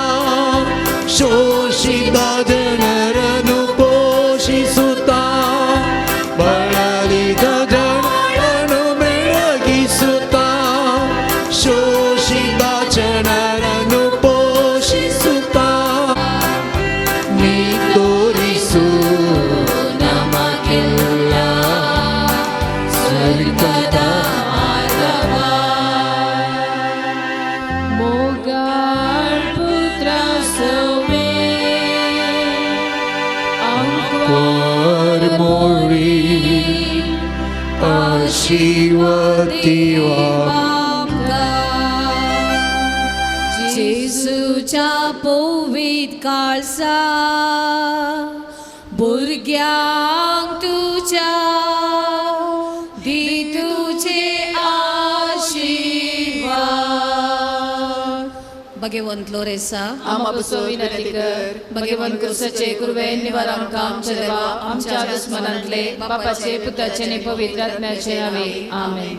ಶೋಷಿತ ಜನರನ್ನು ಪೋಷಿಸುತ್ತ ಬಳಲಿದ ಜನರನ್ನು ಬೆಳಗಿಸುತ್ತ ಶೋಷಿತ ಜನರನ್ನು ಪೋಷಿಸುತ್ತ ನೀ ತೋರಿಸು ನಮಗೆಲ್ಲ ಸ್ವರ್ಗದ ಮಾರ್ಗವ मोगाळ पुत्र सवे अंकवार मोळी आशीर्वादिवा जेसूच्या पवित्र काळसा भुरग्यांक तुझ्या दी तुझे आशीर्वाद भगवंत लोरेसा आम्हा बसो विनंती कर भगवंत कुर्साचे कुरवे निवार आमकां आमच्या देवा आमच्या दुस्मनांतले बापाचे पुताचे आणि पवित्र आत्म्याचे नावे आमेन